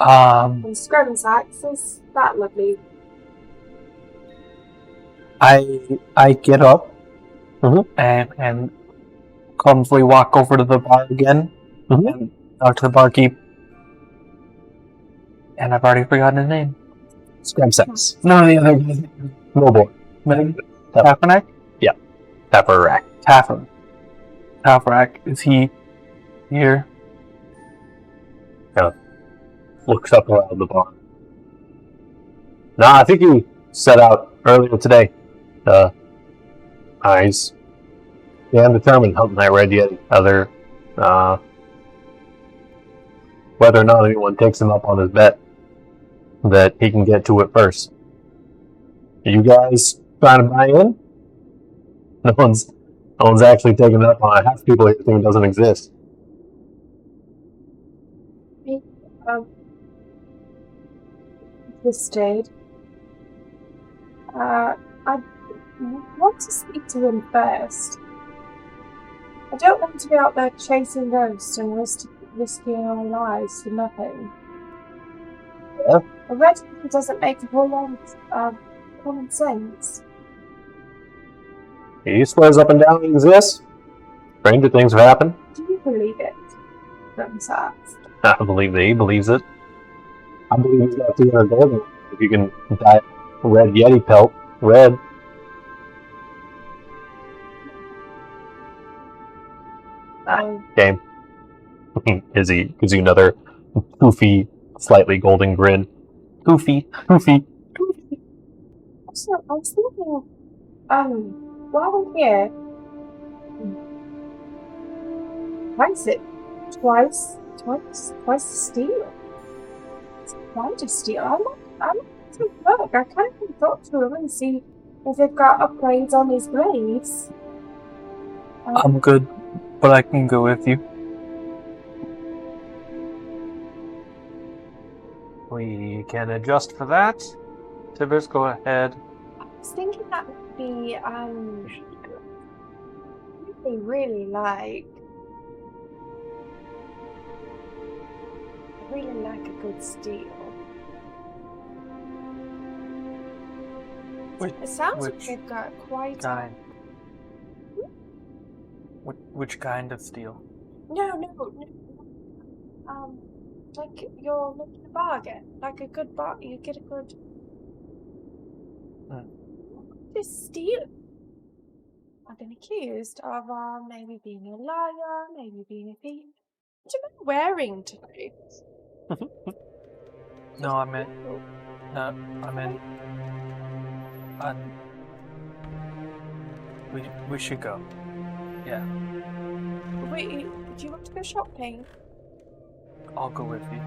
And Scrumsax is that lovely. I get up and clumsily walk over to the bar again and talk to the barkeep. And I've already forgotten his name. Scrumsax. No, the other guy. Noble. Tafernack? Yeah. Tapper Tafernack, is he here? looks up around the bar. Nah, I think he set out earlier today. He's damn determined hunting that red yeti. Whether or not anyone takes him up on his bet that he can get to it first. Are you guys trying to buy in? No one's actually taking it up on it. Half the people here think it doesn't exist. Interested. I want to speak to him first. I don't want to be out there chasing ghosts and risking our lives for nothing. Yeah. A red people doesn't make a whole lot of common sense. He swears up and down it exists. Stranger things have happened. Do you believe it? Scrumsax? I believe that he believes it. I believe he's got 200 gold. If you can dye red yeti pelt red. Game. Is he gives you another goofy, slightly golden grin. Goofy. Also, I was thinking, while we're here, price it twice the steel. It's quite a steal. I'm to look. I kind of talk to him and see if they've got upgrades on his blades. I'm good, but I can go with you. We can adjust for that. Tibbers, go ahead. I was thinking that would be really like. I really like a good steal. It sounds like they've got quite kind. Which kind of steel? No. Like you're looking to bargain. Like a good you get a good Just steal. I've been accused of maybe being a liar, maybe being a thief. What am I wearing today? No, I meant we should go. Yeah, Wait, do you want to go shopping? I'll go with you.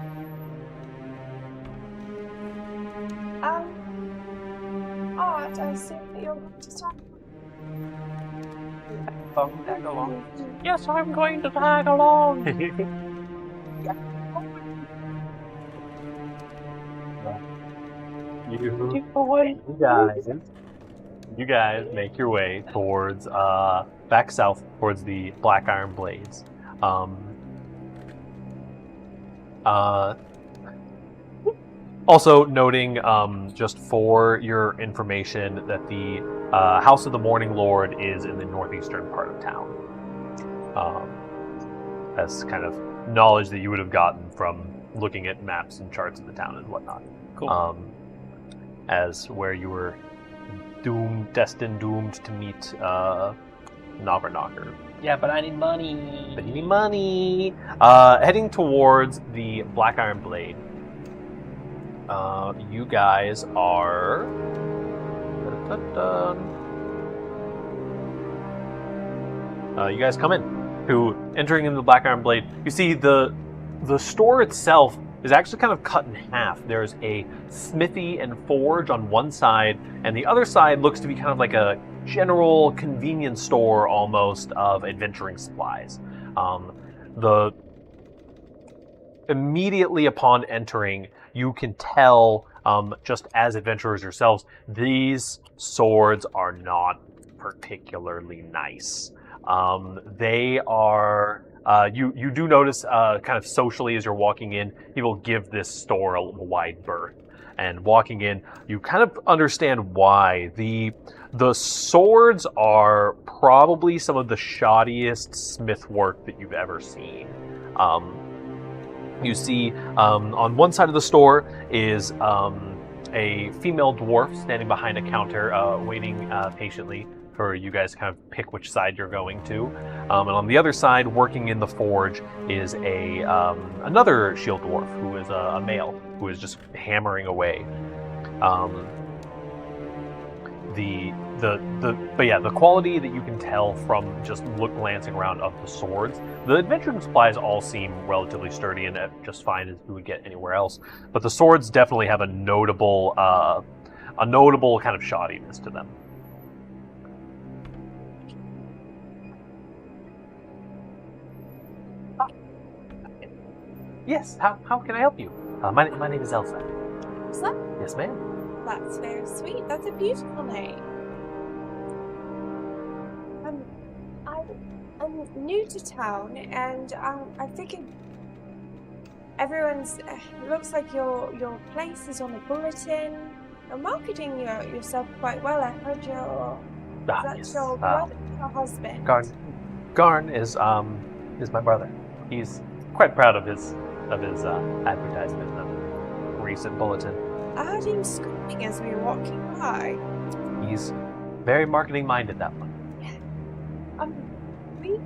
Art, I assume that you're going to start. Tag along. Yes, I'm going to tag along. You guys make your way towards back south towards the Black Iron Blades. Also noting, just for your information, that the House of the Morning Lord is in the northeastern part of town. That's kind of knowledge that you would have gotten from looking at maps and charts of the town and whatnot. Cool. As where you were doomed to meet Knocker. Yeah, but I need money. But you need money. Heading towards the Black Iron Blade. You guys are. You guys come in. Entering into the Black Iron Blade, you see the store itself is actually kind of cut in half. There's a smithy and forge on one side, and the other side looks to be kind of like a general convenience store almost of adventuring supplies. Immediately upon entering, you can tell, just as adventurers yourselves, these swords are not particularly nice. They are. You do notice, kind of socially as you're walking in, people give this store a wide berth. And walking in, you kind of understand why. The swords are probably some of the shoddiest smith work that you've ever seen. You see, on one side of the store is a female dwarf standing behind a counter, waiting patiently for you guys to kind of pick which side you're going to. And on the other side, working in the forge, is another shield dwarf who is a male who is just hammering away. The quality that you can tell from just glancing around of the swords, the adventuring supplies all seem relatively sturdy and just fine as you would get anywhere else. But the swords definitely have a notable kind of shoddiness to them. Yes, how can I help you? My name is Elsa. Elsa? Yes, ma'am. That's very sweet. That's a beautiful name. I'm new to town, and I figured everyone's. Looks like your place is on a bulletin. You're marketing yourself quite well. I heard your. That's your brother, your husband. Garn is my brother. He's quite proud of his advertisement in the recent bulletin. I heard him screaming as we were walking by. He's very marketing minded, that one. We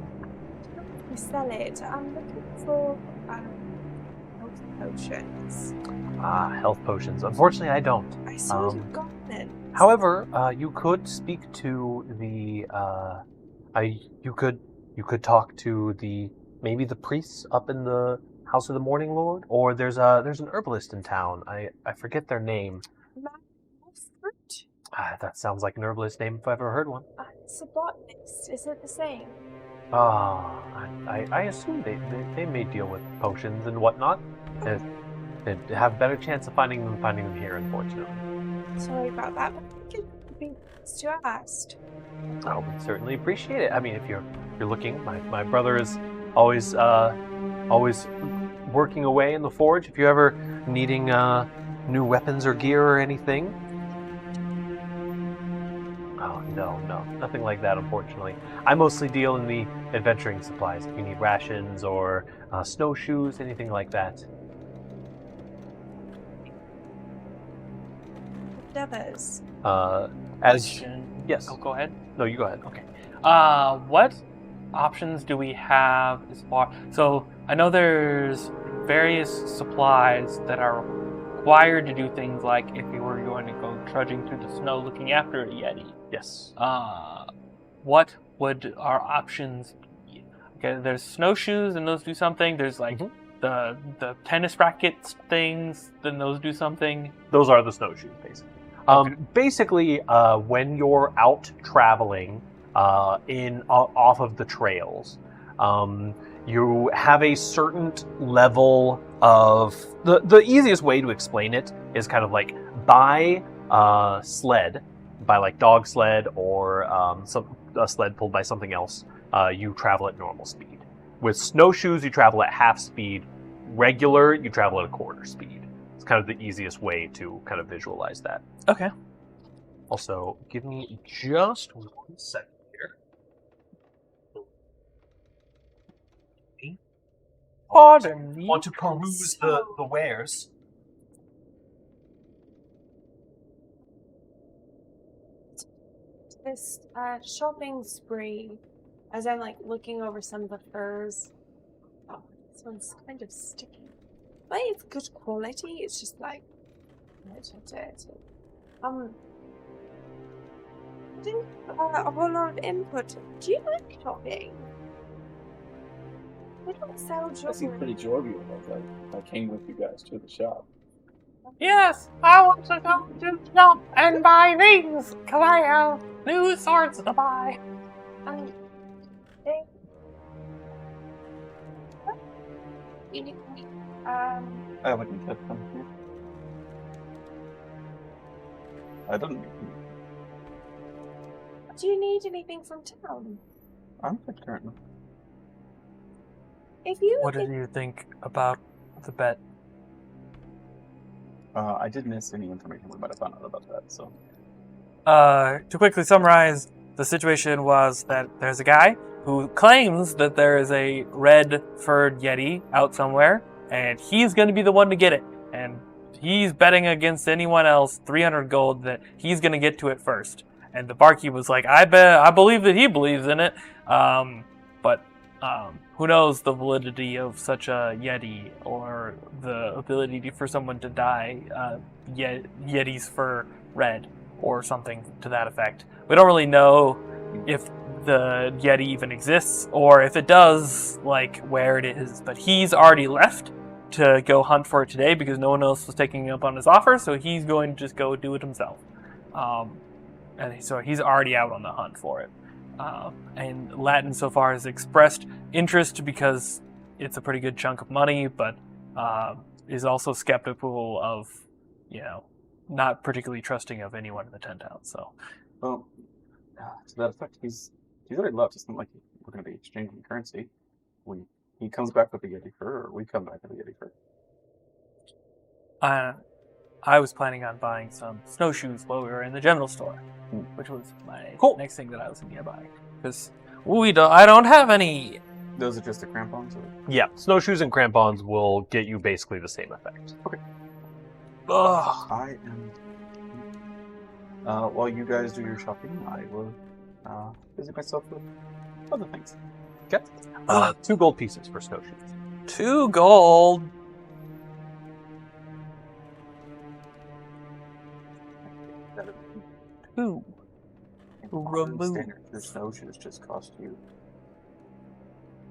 sell it. I'm looking for health potions. Health potions. Unfortunately, I don't. I saw you got them. However, you could speak to the. You could talk to maybe the priests up in the House of the Morning Lord, or there's an herbalist in town. I forget their name. Fruit. That sounds like an herbalist name if I've ever heard one. It's a botanist. Is it the same? I assume they may deal with potions and whatnot. And have a better chance of finding them here, unfortunately. Sorry about that, but I think it'd be nice to ask. I would certainly appreciate it. I mean, if you're looking, my brother is always working away in the forge. If you're ever needing new weapons or gear or anything. Oh, no, nothing like that, unfortunately. I mostly deal in the adventuring supplies. If you need rations or snowshoes, anything like that. others? As yes. Oh, go ahead. No, you go ahead. Okay. What options do we have as far? So I know there's various supplies that are required to do things like if you were going to go trudging through the snow looking after a Yeti. Yes. What would our options be? Okay, there's snowshoes and those do something. There's like the tennis rackets things, then those do something. Those are the snowshoes, basically. Basically, when you're out traveling off of the trails, you have a certain level of the easiest way to explain it is kind of like by sled, by like dog sled or a sled pulled by something else. You travel at normal speed. With snowshoes, you travel at half speed. Regular, you travel at a quarter speed. It's kind of the easiest way to kind of visualize that. Okay. Also, give me just 1 second here. Pardon me. Want to peruse the wares? This shopping spree, as I'm like looking over some of the furs. Oh, this one's kind of sticky. But it's good quality. It's just like I didn't a whole lot of input. Do you like shopping? We don't sell I seem jewelry. pretty jovial about that. I came with you guys to the shop. Yes, I want to go to the shop and buy things, because I have new swords to buy. I wouldn't get them here. I don't. Do you need anything from town? I'm good currently. If you What did you think about the bet? I did miss any information we might have found out about that, so. To quickly summarize, the situation was that there's a guy who claims that there is a red furred Yeti out somewhere, and he's going to be the one to get it. And he's betting against anyone else 300 gold that he's going to get to it first. And the barkeep was like, I believe that he believes in it. But who knows the validity of such a Yeti or the ability for someone to dye Yeti's fur red or something to that effect. We don't really know if the Yeti even exists or if it does, like where it is. But he's already left to go hunt for it today because no one else was taking up on his offer, so he's going to just go do it himself. And so he's already out on the hunt for it. And Latin so far has expressed interest because it's a pretty good chunk of money, but is also skeptical of, not particularly trusting of anyone in the 10 towns. So, Well, to that effect, he's already left. It's not like we're going to be exchanging currency. He comes back with the Yeti fur, or we come back with the Yeti fur. I was planning on buying some snowshoes while we were in the general store, which was my next thing that I was going to buy. Because I don't have any. Those are just the crampons? Or? Yeah, snowshoes and crampons will get you basically the same effect. Okay. Ugh. I am. While you guys do your shopping, I will busy myself with other things. Okay. 2 gold pieces for snowshoes. 2 gold. Two. Remove. Standard, your snowshoes just cost you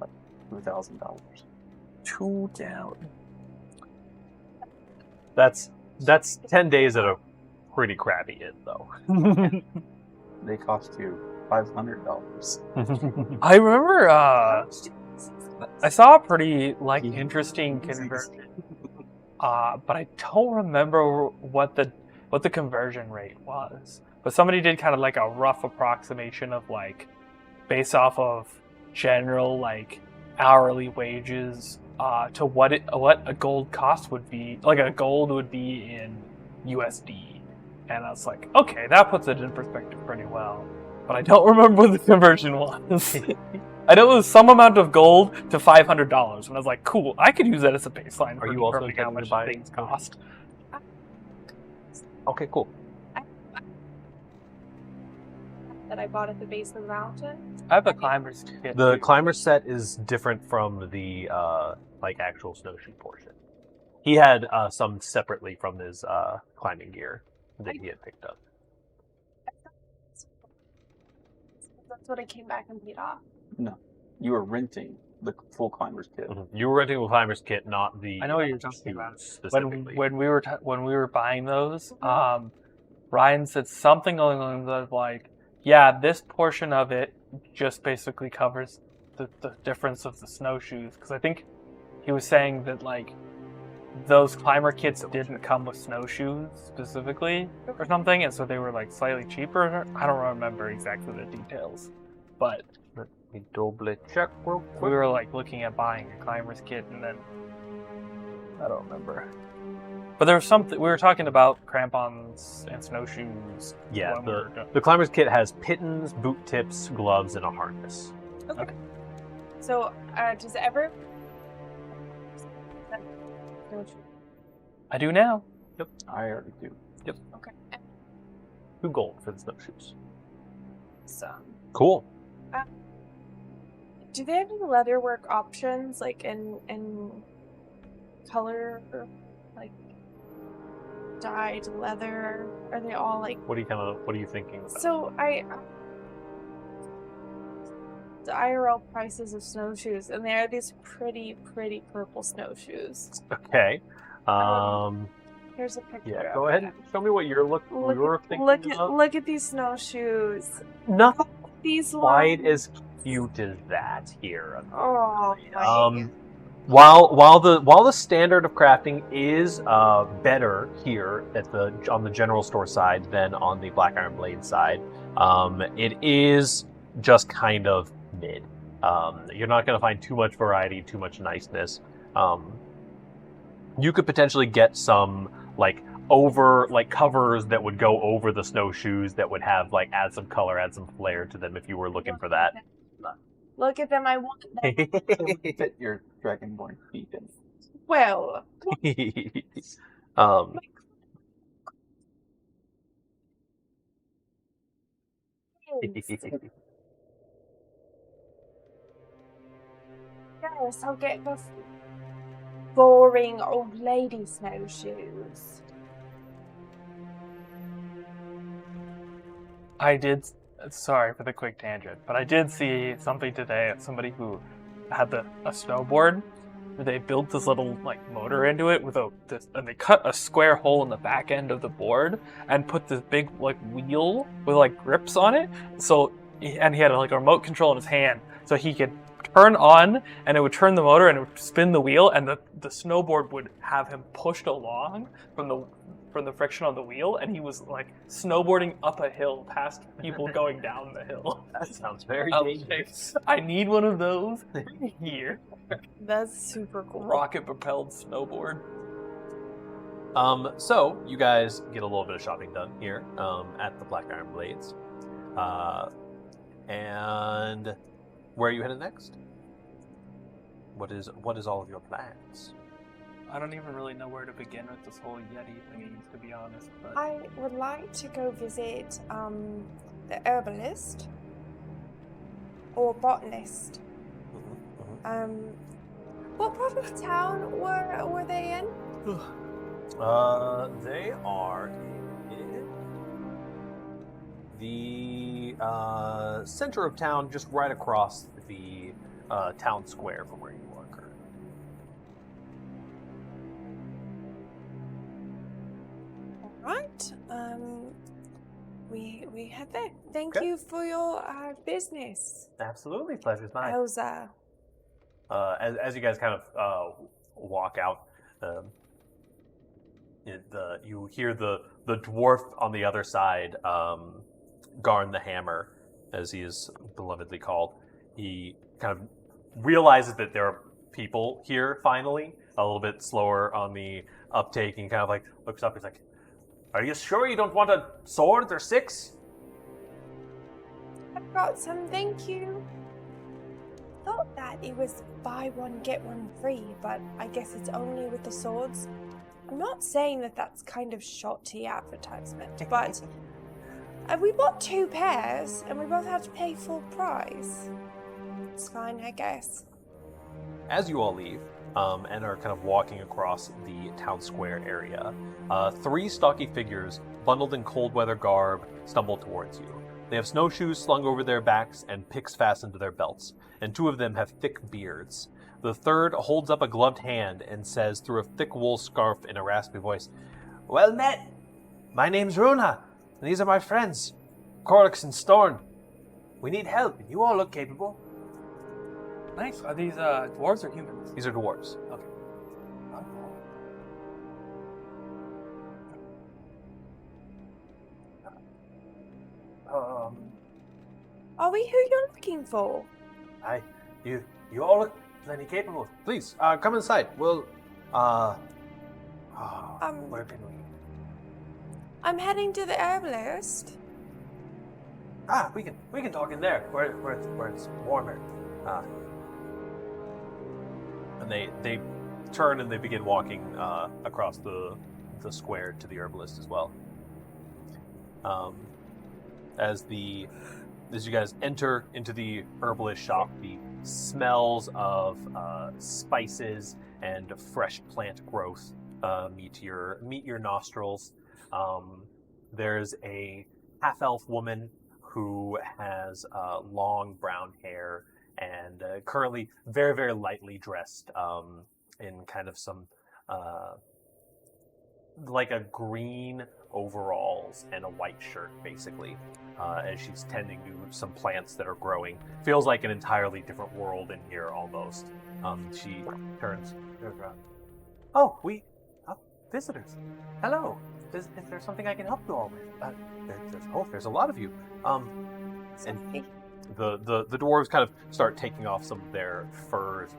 like $2,000. 2 down. That's 10 days at a pretty crappy inn, though. They cost you $500. I remember I saw a pretty interesting conversion. But I don't remember what the conversion rate was. But somebody did kind of like a rough approximation of based off of general hourly wages to what a gold cost would be, like a gold would be in USD. And I was like, okay, that puts it in perspective pretty well. But I don't remember what the conversion was. I know it was some amount of gold to $500, and I was like, cool, I could use that as a baseline for Are you also determining how intending to much buy things cost. Okay, cool. I that I bought at the base of the mountain? I have a climber's kit. The too. climber set is different from the like actual snowshoe portion. He had some separately from his climbing gear that he had picked up. That's what I came back and paid off. No, you were renting the full climber's kit. You were renting the climber's kit, not the. I know what you're talking about. Specifically. When we were buying those, Ryan said something along the lines of like, yeah, this portion of it just basically covers the difference of the snowshoes. Because I think he was saying that like those climber kits didn't come with snowshoes specifically or something, and so they were like slightly cheaper. I don't remember exactly the details, but Let me double check real we quick. were like looking at buying a climber's kit, and then I don't remember. But there was something we were talking about crampons and snowshoes. Yeah, when we were done. the climber's kit has pittons, boot tips, gloves, and a harness. Okay. So, does ever? I do now. I already do. Okay. 2 gold for the snowshoes. So, Cool. do they have any leatherwork options, like in color, or like dyed leather? Are they all like? What are you thinking about? So the IRL prices of snowshoes, and they are these pretty purple snowshoes. Okay. Here's a picture. Yeah, of go ahead them. and show me what you're thinking of. Look at these snowshoes. Nothing These quite ones. as cute as that here. Oh my. While the standard of crafting is better here on the general store side than on the Black Iron Blade side, it is just kind of mid. You're not going to find too much variety, too much niceness. You could potentially get some covers that would go over the snowshoes that would have add some color, add some flair to them if you were looking for that. Look at them. I want them. Fit your dragonborn feet in. Well, yes, I'll get the boring old lady snowshoes. I did. Sorry for the quick tangent, but I did see something today of somebody who had a snowboard where they built this little motor into it and they cut a square hole in the back end of the board and put this big wheel with grips on it. So and he had a remote control in his hand, so he could turn on and it would turn the motor and it would spin the wheel, and the snowboard would have him pushed along from the friction on the wheel, and he was snowboarding up a hill past people going down the hill. That sounds very I was dangerous. I need one of those here. That's super cool. Rocket propelled snowboard. So you guys get a little bit of shopping done here at the Black Iron Blades. And where are you headed next? What is all of your plans? I don't even really know where to begin with this whole Yeti thingy, to be honest. But I would like to go visit the herbalist or botanist. What part of town were they in? They are in the center of town, just right across the town square from where you are currently. Right. We head there. Thank Okay. you for your business, Absolutely, pleasure's mine. Elsa. As you guys kind of walk out, you hear the dwarf on the other side, Garn the Hammer, as he is belovedly called. He kind of realizes that there are people here finally, a little bit slower on the uptake, and kind of looks up. He's like, "Are you sure you don't want a sword or 6? I've got some, thank you. Thought that it was buy one get one free, but I guess it's only with the swords. I'm not saying that that's kind of shoddy advertisement, but We bought 2 pairs, and we both had to pay full price. It's fine, I guess. As you all leave and are kind of walking across the town square area, 3 stocky figures, bundled in cold weather garb, stumble towards you. They have snowshoes slung over their backs and picks fastened to their belts, and 2 of them have thick beards. The third holds up a gloved hand and says through a thick wool scarf in a raspy voice, "Well met! My name's Runa, and these are my friends, Corlix and Storn. We need help, and you all look capable." Nice. Are these dwarves or humans? These are dwarves. Okay. Are we who you're looking for? Hi, you all look plenty capable. Please, come inside. We'll, where can we? I'm heading to the herbalist. We can talk in there, where it's warmer. And they turn and they begin walking across the square to the herbalist as well. As you guys enter into the herbalist shop, the smells of spices and fresh plant growth meet your nostrils. There's a half-elf woman who has long brown hair and currently very, very lightly dressed in kind of some like a green overalls and a white shirt, basically, as she's tending to some plants that are growing. Feels like an entirely different world in here, almost. She turns around. Oh, visitors. Hello. Is there something I can help you all with? There's a lot of you. And the dwarves kind of start taking off some of their furs.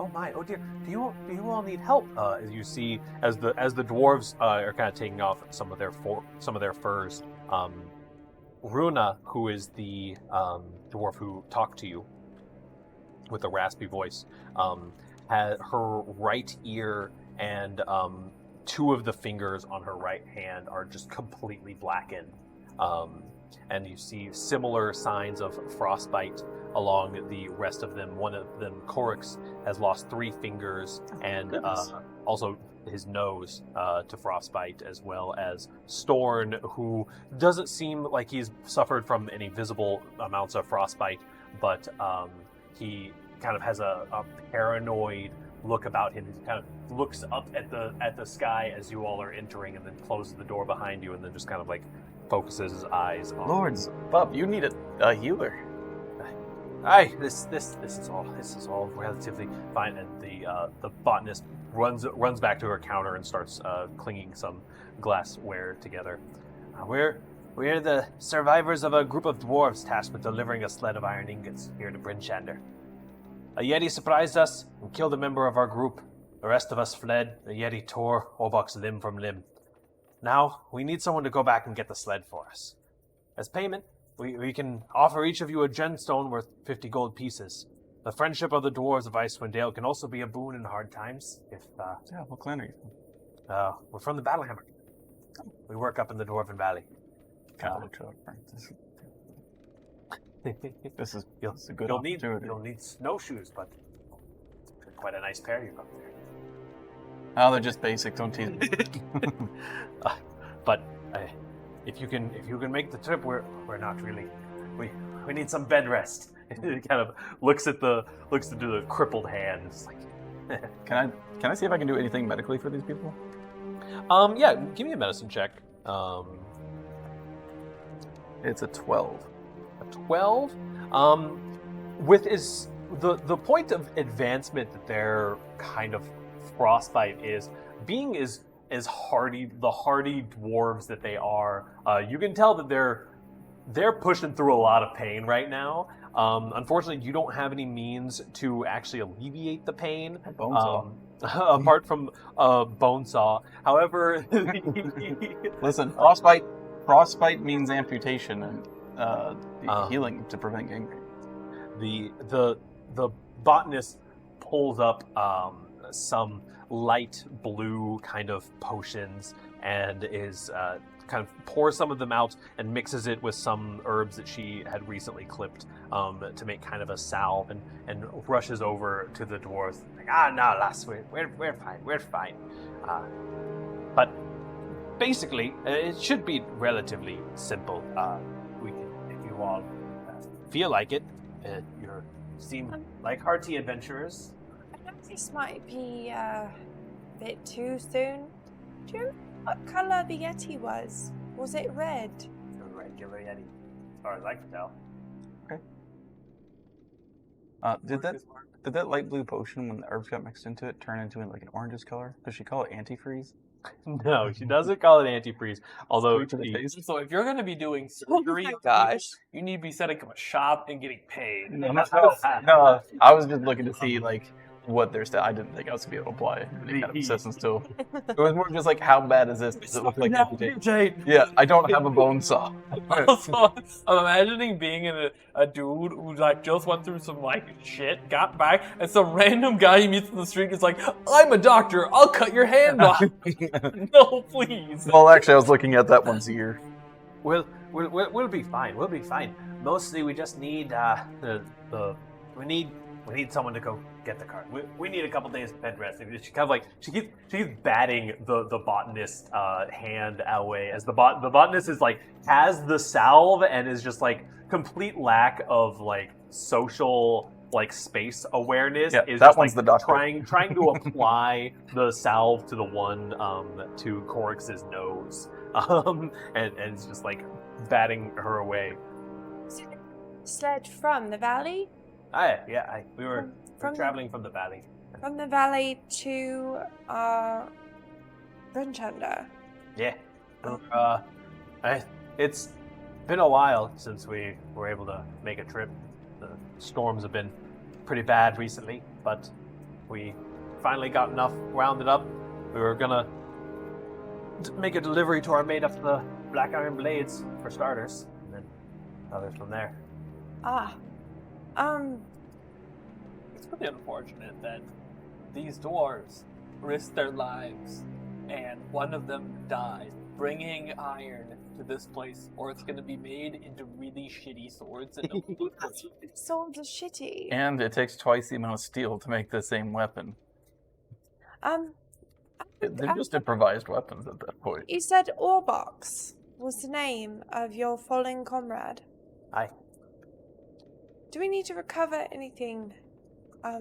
Oh my! Oh dear! Do you all need help? As you see, as the dwarves are kind of taking off some of their furs, Runa, who is the dwarf who talked to you with a raspy voice, had her right ear and 2 of the fingers on her right hand are just completely blackened. And you see similar signs of frostbite along the rest of them. One of them, Corix, has lost 3 fingers and also his nose to frostbite, as well as Storn, who doesn't seem like he's suffered from any visible amounts of frostbite, but he kind of has a paranoid look about him. He kind of looks up at the sky as you all are entering, and then closes the door behind you, and then just kind of like focuses his eyes on Lords, Bub, you need a healer. Aye, this is all relatively fine. And the botanist runs back to her counter and starts clinging some glassware together. We're the survivors of a group of dwarves tasked with delivering a sled of iron ingots here to Brinchander. A Yeti surprised us and killed a member of our group. The rest of us fled. The Yeti tore Obok's limb from limb. Now, we need someone to go back and get the sled for us. As payment, we can offer each of you a gemstone worth 50 gold pieces. The friendship of the dwarves of Icewind Dale can also be a boon in hard times. What clan are you from? We're from the Battlehammer. We work up in the Dwarven Valley. This is a good You'll opportunity. need snowshoes, but quite a nice pair you've got there. Oh, they're just basic. Don't tease me. But if you can make the trip, we're not really. We need some bed rest. He kind of looks to the crippled hand. It's like, Can I see if I can do anything medically for these people? Yeah, give me a medicine check. It's a 12. A 12. With the point of advancement that their kind of frostbite is, being as hardy, the hardy dwarves that they are, you can tell that they're pushing through a lot of pain right now. Unfortunately, you don't have any means to actually alleviate the pain. Apart from bone saw. However, listen, frostbite means amputation and healing to prevent gangrene. The botanist pulls up some light blue kind of potions and is kind of pours some of them out and mixes it with some herbs that she had recently clipped to make kind of a salve, and rushes over to the dwarves. Like, no, lass, we're fine. But basically, it should be relatively simple. We can, if you all feel like it, you seem like hearty adventurers. I know this might be a bit too soon. Do you remember what colour the Yeti was? Was it red? A regular Yeti, as far as I can tell. Did that light blue potion, when the herbs got mixed into it, turn into like an orangish color? Does she call it antifreeze? No, she doesn't call it antifreeze. Although, Sweet to the taste? So if you're going to be doing Oh surgery, my gosh. you need to be setting up a shop and getting paid. No, I was just looking to see like what their style. I didn't think I was gonna be able to apply any kind of assistance to. It was more just like, how bad is this? Does it look like amputation? Yeah, I don't have a bone saw. Also, I'm imagining being in a dude who like just went through some like shit, got back, and some random guy he meets in the street is like, "I'm a doctor. I'll cut your hand off." No, please. Well, actually, I was looking at that once a year. We'll be fine. We'll be fine. Mostly, we just need we need someone to go get the card. We need a couple days of bed rest. She kind of like she keeps batting the botanist hand away as the botanist is like has the salve and is just like complete lack of like social like space awareness. Yeah, is that just, one's like, the doctor. trying to apply the salve to the one to Corix's nose, and it's just like batting her away. Sled from the valley? We were traveling from the valley. From the valley to Brunchanda. Yeah. It's been a while since we were able to make a trip. The storms have been pretty bad recently, but we finally got enough rounded up. We were gonna make a delivery to our mate of the Black Iron Blades, for starters, and then others from there. It's really unfortunate that these dwarves risked their lives and one of them died bringing iron to this place, or it's going to be made into really shitty swords that no one will use. Swords are shitty. And it takes twice the amount of steel to make the same weapon. They're just improvised weapons at that point. You said Orbox was the name of your fallen comrade. Aye. Do we need to recover anything? I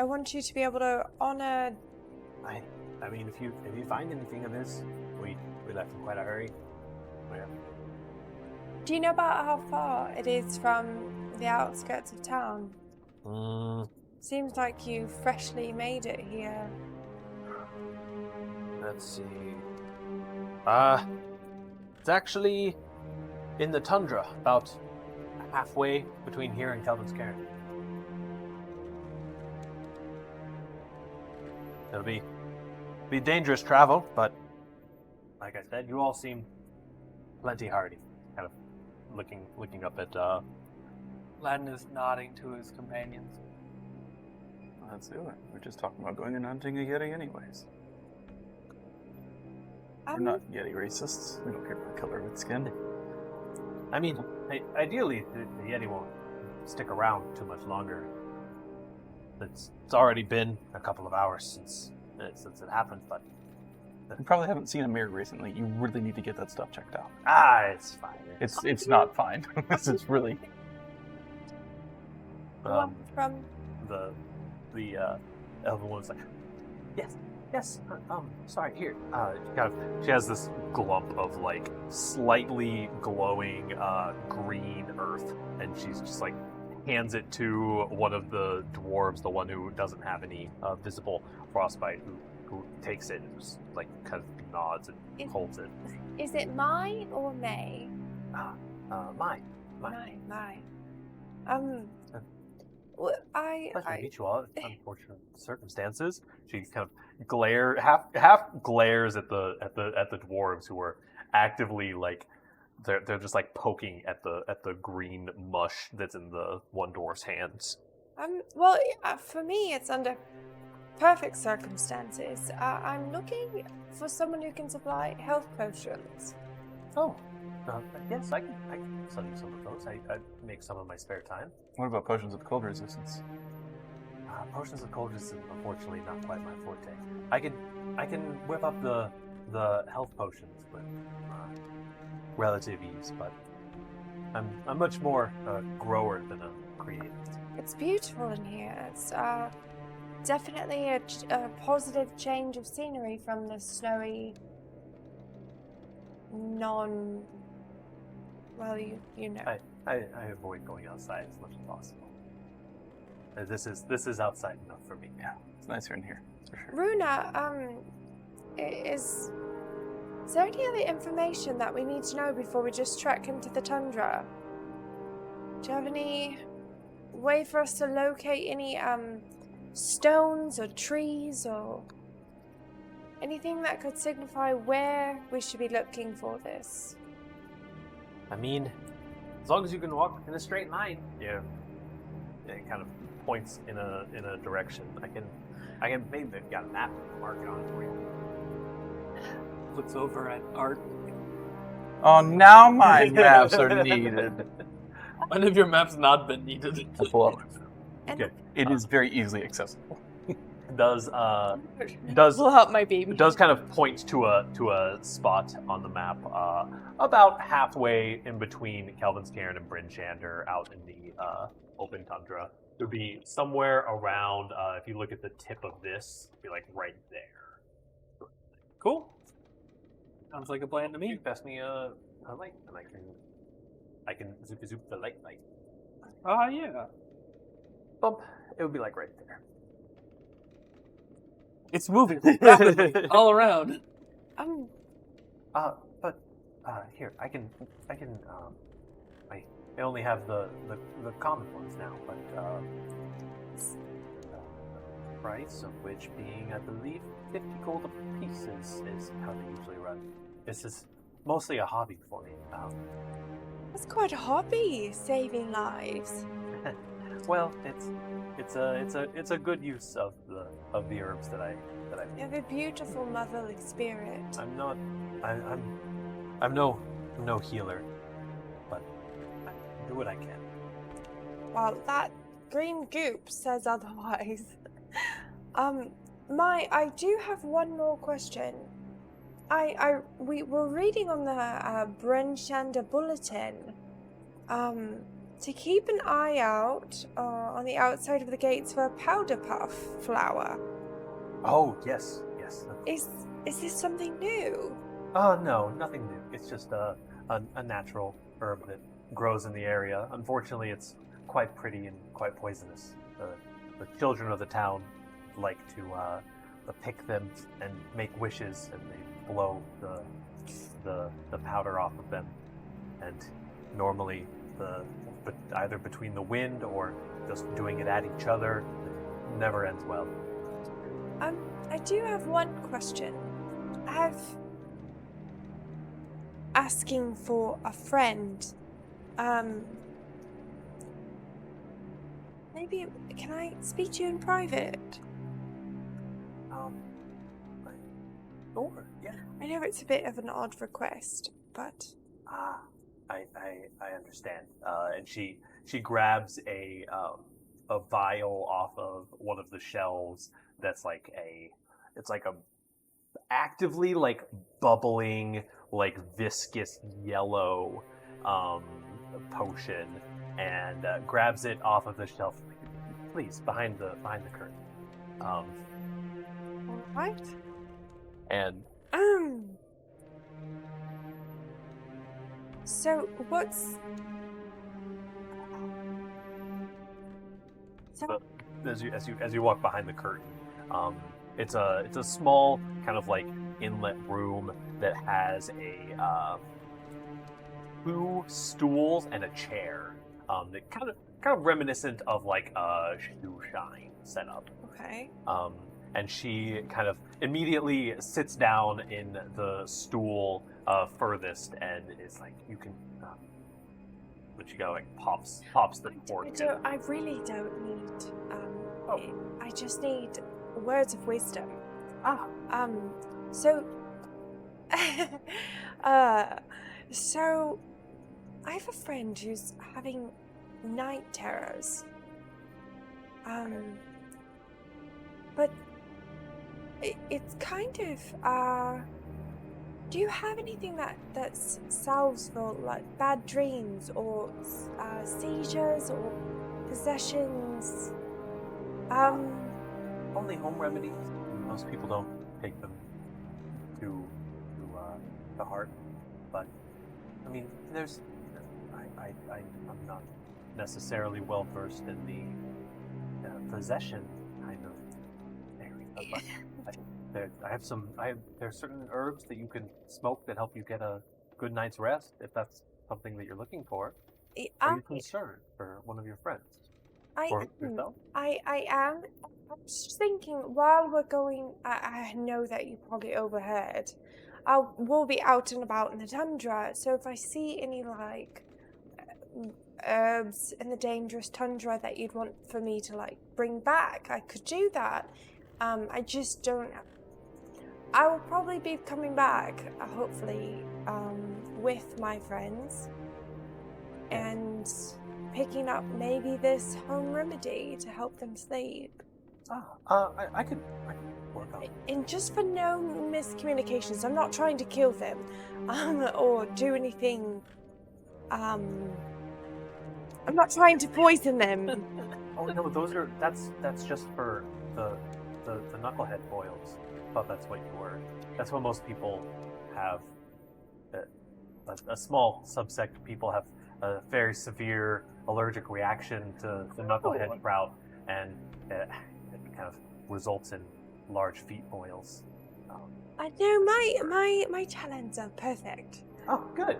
want you to be able to honor. I mean, if you find anything of this, we left in quite a hurry. Do you know about how far it is from the outskirts of town? Seems like you freshly made it here. Let's see. It's actually in the tundra, about halfway between here and Kelvin's Cairn. It'll be dangerous travel, but like I said, you all seem plenty hardy. Kind of looking up at Ladin is nodding to his companions. Let's do it. We're just talking about going and hunting a Yeti anyways. We're not Yeti racists. We don't care about the color of its skin. I mean, ideally, the Yeti won't stick around too much longer. It's already been a couple of hours since it happened, but You probably haven't seen a mirror recently. You really need to get that stuff checked out. It's fine. It's not fine. It's really From the elven woman's like, yes. Sorry. Here. She has this glump of like slightly glowing green earth, and she's just like hands it to one of the dwarves, the one who doesn't have any visible frostbite, who takes it and just like kind of nods and holds it. Is it Mai or May? Mai. Mai. Pleasure to meet you all. Unfortunate circumstances. She kind of half glares at the dwarves who are actively like they're just like poking at the green mush that's in the one dwarf's hands. Well, for me, it's under perfect circumstances. I'm looking for someone who can supply health potions. Oh, yes, I can sell you some of those. I make some in my spare time. What about potions of cold resistance? Potions of cold resistance, unfortunately, not quite my forte. I can whip up the health potions with relative ease, but I'm much more a grower than a creator. It's beautiful in here. It's definitely a positive change of scenery from the snowy, well, you know. I avoid going outside as much as possible. This is outside enough for me. Yeah, it's nicer in here, for sure. Runa, is there any other information that we need to know before we just trek into the tundra? Do you have any way for us to locate any stones or trees or anything that could signify where we should be looking for this? I mean, as long as you can walk in a straight line. Yeah. It kind of points in a direction. I can maybe they've got a map mark it on for you. Looks over at Art. Oh, now my maps are needed. When have your maps not been needed? Well, Okay. it is very easily accessible. Does Will help my baby. does kind of point to a spot on the map about halfway in between Kelvin's Cairn and Bryn Shander out in the open tundra. It would be somewhere around, if you look at the tip of this, it'd be like right there. Cool. Sounds like a plan to You me. can pass me a light, and I can zoop the light. Yeah. Bump. It would be like right there. It's moving rapidly all around. But here I only have the common ones now, but the price of which being, I believe, 50 gold a piece is how they usually run. This is mostly a hobby for me. That's quite a hobby, saving lives. Well, it's a good use of the herbs that I You have a beautiful motherly spirit. I'm no healer, but I do what I can. Well, that green goop says otherwise. I do have one more question. We were reading on the Bryn Shander bulletin, to keep an eye out on the outside of the gates for a powder puff flower. Oh yes. Is this something new? No, nothing new. It's just a natural herb that grows in the area. Unfortunately, it's quite pretty and quite poisonous. The children of the town like to pick them and make wishes, and they blow the powder off of them. And normally, either between the wind or just doing it at each other, it never ends well. I do have one question. Asking for a friend. Maybe can I speak to you in private? Sure, yeah. I know it's a bit of an odd request, but I understand. And she grabs a vial off of one of the shelves that's like it's like a actively like bubbling, like viscous yellow potion, and grabs it off of the shelf. Please, behind the curtain. all right. And So what's as you walk behind the curtain, it's a small kind of like inlet room that has a 2 stools and a chair. That kind of reminiscent of like a shoe shine setup. okay? And she kind of immediately sits down in the stool furthest and is like, "You can But you got like pops the fork. I really don't need. Oh. I just need words of wisdom. Ah. So. So, I have a friend who's having night terrors. But it's kind of, do you have anything that salves for, like, bad dreams or seizures or possessions? Only home remedies. Most people don't take them to heart, but I mean, I'm not necessarily well versed in the possession kind of area, but there are certain herbs that you can smoke that help you get a good night's rest, if that's something that you're looking for. Are you concerned for one of your friends? Or yourself? I am. I'm just thinking, while we're going, I know that you probably overheard, we'll be out and about in the tundra, so if I see any, like, herbs in the dangerous tundra that you'd want for me to, like, bring back, I could do that. I just don't... I will probably be coming back, hopefully, with my friends, and picking up maybe this home remedy to help them sleep. I could work on it. And just for no miscommunications, I'm not trying to kill them, or do anything. I'm not trying to poison them. Oh no, that's just for the knucklehead boils. I thought that's what you were. That's what most people have. A small subsect of people have a very severe allergic reaction to the knucklehead sprout, and it kind of results in large feet boils. I know my talents are perfect. Oh, good.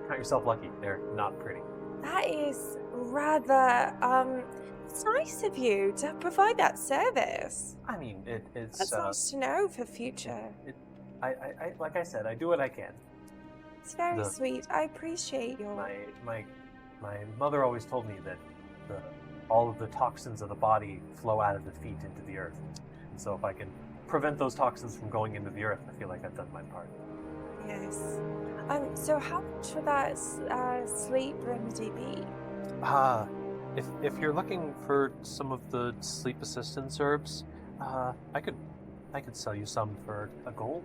Count yourself lucky. They're not pretty. That is rather it's nice of you to provide that service. I mean, it's That's nice to know for future. I like I said, I do what I can. It's very sweet. I appreciate your... My mother always told me that all of the toxins of the body flow out of the feet into the earth. And so if I can prevent those toxins from going into the earth, I feel like I've done my part. Yes. So how much would that sleep remedy be? If you're looking for some of the sleep assistance herbs, I could sell you some for a gold.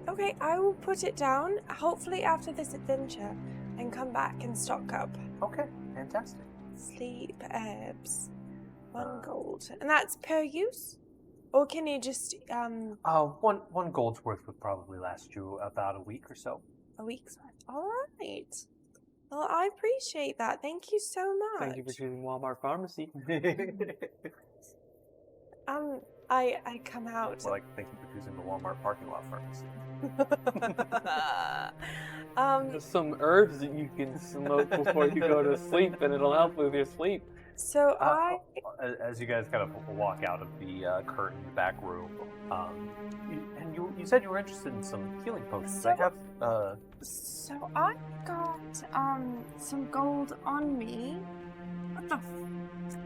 Okay, I will put it down, hopefully after this adventure, and come back and stock up. Okay, fantastic. Sleep herbs. 1 gold. And that's per use? Or can you just, one gold's worth would probably last you about a week or so. a week's worth? Alright. Well, I appreciate that. Thank you so much. Thank you for choosing Walmart Pharmacy. I come out. Well, thank you for choosing the Walmart parking lot first. There's some herbs that you can smoke before you go to sleep, and it'll help with your sleep. So as you guys kind of walk out of the curtained back room, and you said you were interested in some healing potions. So- I have So I got some gold on me. What the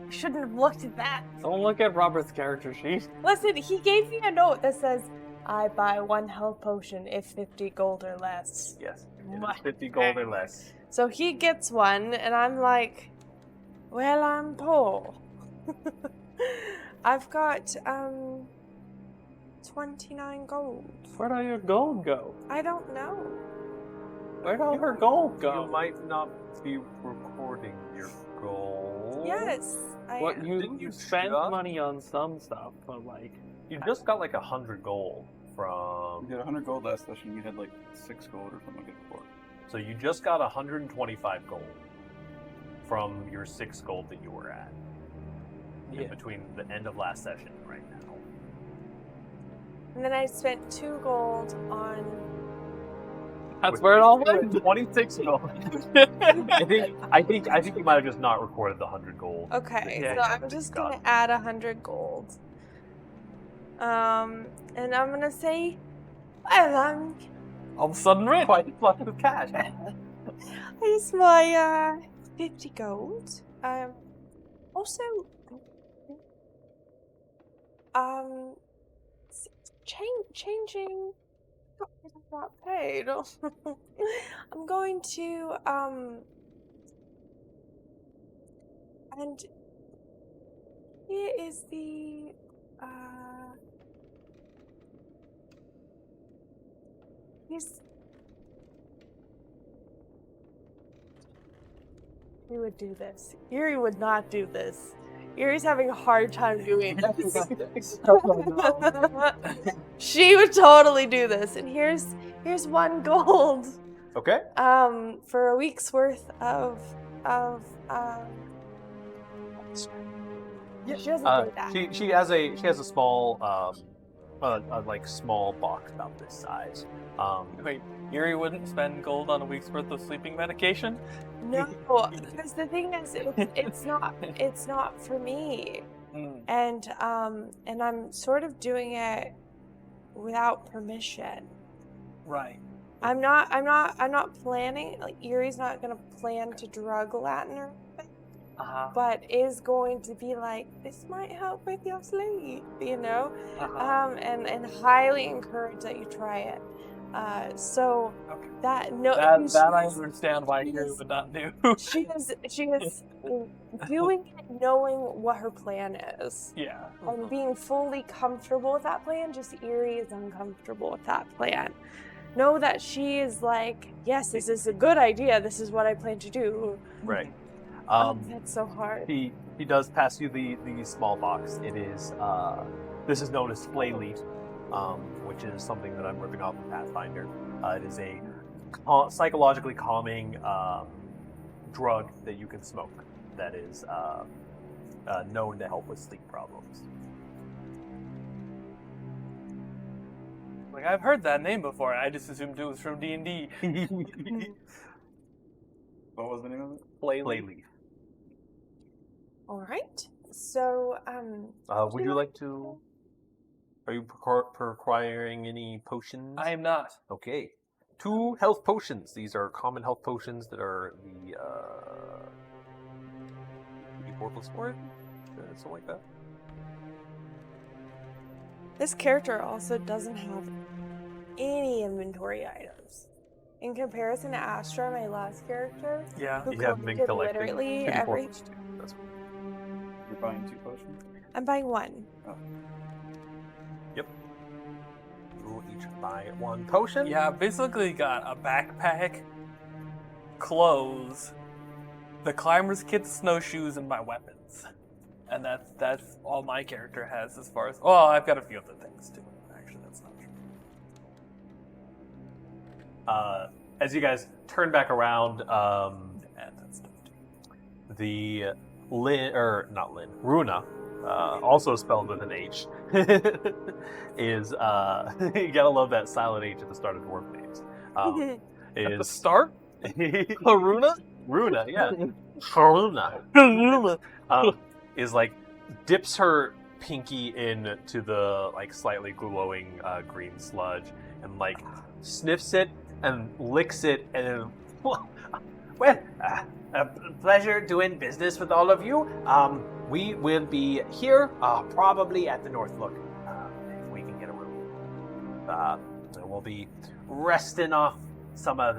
I shouldn't have looked at that. Don't look at Robert's character sheet. Listen, he gave me a note that says, I buy 1 health potion if 50 gold or less. yes, it is 50 gold or less. So he gets 1, and I'm like, well, I'm poor. I've got 29 gold. Where'd all your gold go? I don't know. Where'd all her gold go? You might not be recording your gold. Yes. What Didn't you you spent just- money on some stuff, but like You just got 100 gold from. You did 100 gold last session. You had 6 gold or something like that before. So you just got 125 gold from your 6 gold that you were at. Yeah. Between the end of last session and right now. And then I spent 2 gold on. that's where it all went. 26 gold. I think you might have just not recorded the 100 gold. Okay, Yeah, so yeah, I'm just gonna add 100 gold. And I'm gonna say, well, All of a sudden rich. Quite flush with cash. it's my 50 gold. Also, changing. Not paid. I'm going to and here is the here's. We would do this. Yuri would not do this. Yuri's having a hard time doing this. She would totally do this. And here's 1 gold. Okay. For a week's worth of she doesn't do that. She has a small like small box about this size. Wait, Yuri wouldn't spend gold on a week's worth of sleeping medication? No, because the thing is, it's not for me, and I'm sort of doing it without permission. Right. I'm not planning. Like Yuri's not gonna plan to drug Latin or anything, but is going to be like, this might help with your sleep, you know, and highly encourage that you try it. So okay. that I understand why Yuri would not do. She is doing it knowing what her plan is. Yeah. And being fully comfortable with that plan. Just Yuri is uncomfortable with that plan. Know that she is like, yes, this is a good idea. This is what I plan to do. Right. That's so hard. He does pass you the small box. It is this is known as flay leaf, which is something that I'm ripping off of Pathfinder. It is a psychologically calming drug that you can smoke that is known to help with sleep problems. Like, I've heard that name before. I just assumed it was from D&D. What was the name of it? Flay leaf. All right. So, would you like to? Are you requiring any potions? I am not. Okay. 2 health potions. These are common health potions that are the 4+4, something like that. this character also doesn't have any inventory items. In comparison to Astra, my last character, Yeah. who You haven't been collected collecting. literally 2d4 every... plus 2. That's You're buying 2 potions? I'm buying 1. Yep. We'll each buy 1 potion. Yeah, basically got a backpack, clothes, the climber's kit, snowshoes, and my weapons. And that's all my character has as far as... Well, I've got a few other things too. Actually, that's not true. As you guys turn back around, And that stuff too. the Runa, also spelled with an H, is you gotta love that silent H at the start of dwarf names. At the Is start? Haruna? Runa, yeah. Haruna. Is like dips her pinky into the like slightly glowing green sludge and like sniffs it and licks it and then well, a pleasure doing business with all of you. We will be here probably at the North Look if we can get a room. And we'll be resting off some of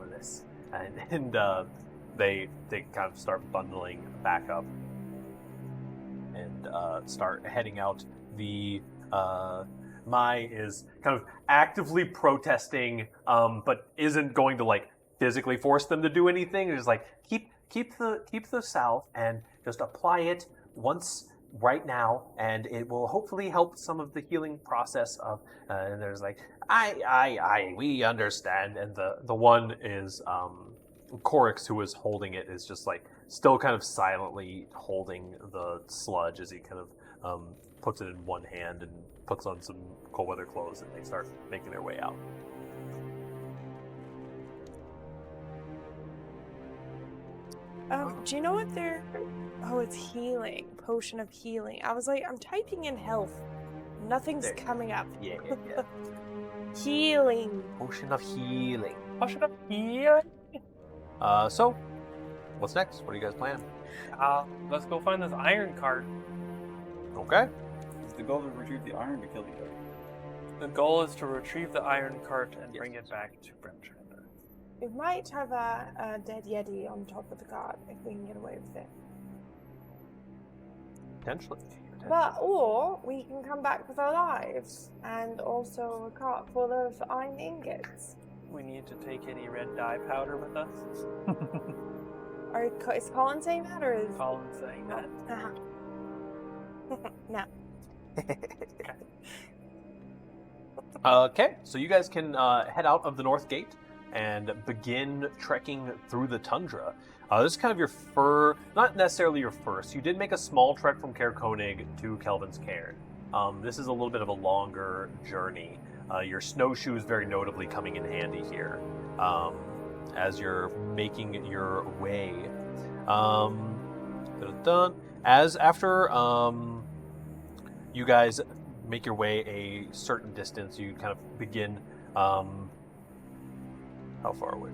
this and they kind of start bundling back up and start heading out. The Mai is kind of actively protesting, but isn't going to like physically force them to do anything. It's like keep the salve and just apply it once right now, and it will hopefully help some of the healing process of. And there's like we understand, and the one is Corix, who is holding it, is just like still kind of silently holding the sludge as he kind of puts it in one hand and puts on some cold weather clothes, and they start making their way out. Do you know what they're... Oh, it's healing. Potion of healing. I was like, I'm typing in health. Nothing's There. coming up. Yeah. Healing. Potion of healing. Potion of healing? So, what's next? What are you guys planning? Let's go find this iron cart. Okay. Is the goal to retrieve the iron to kill the other? The goal is to retrieve the iron cart and bring it back to Brimtrander. We might have a dead Yeti on top of the cart if we can get away with it. Potentially. Or we can come back with our lives and also a cart full of iron ingots. We need to take any red dye powder with us. Is Colin saying that or is Colin saying that. No. Okay, so you guys can head out of the north gate and begin trekking through the tundra. This is kind of your not necessarily your first. You did make a small trek from Caer Konig to Kelvin's Cairn. This is a little bit of a longer journey. Your snowshoes very notably coming in handy here as you're making your way. After you guys make your way a certain distance, you kind of begin. How far away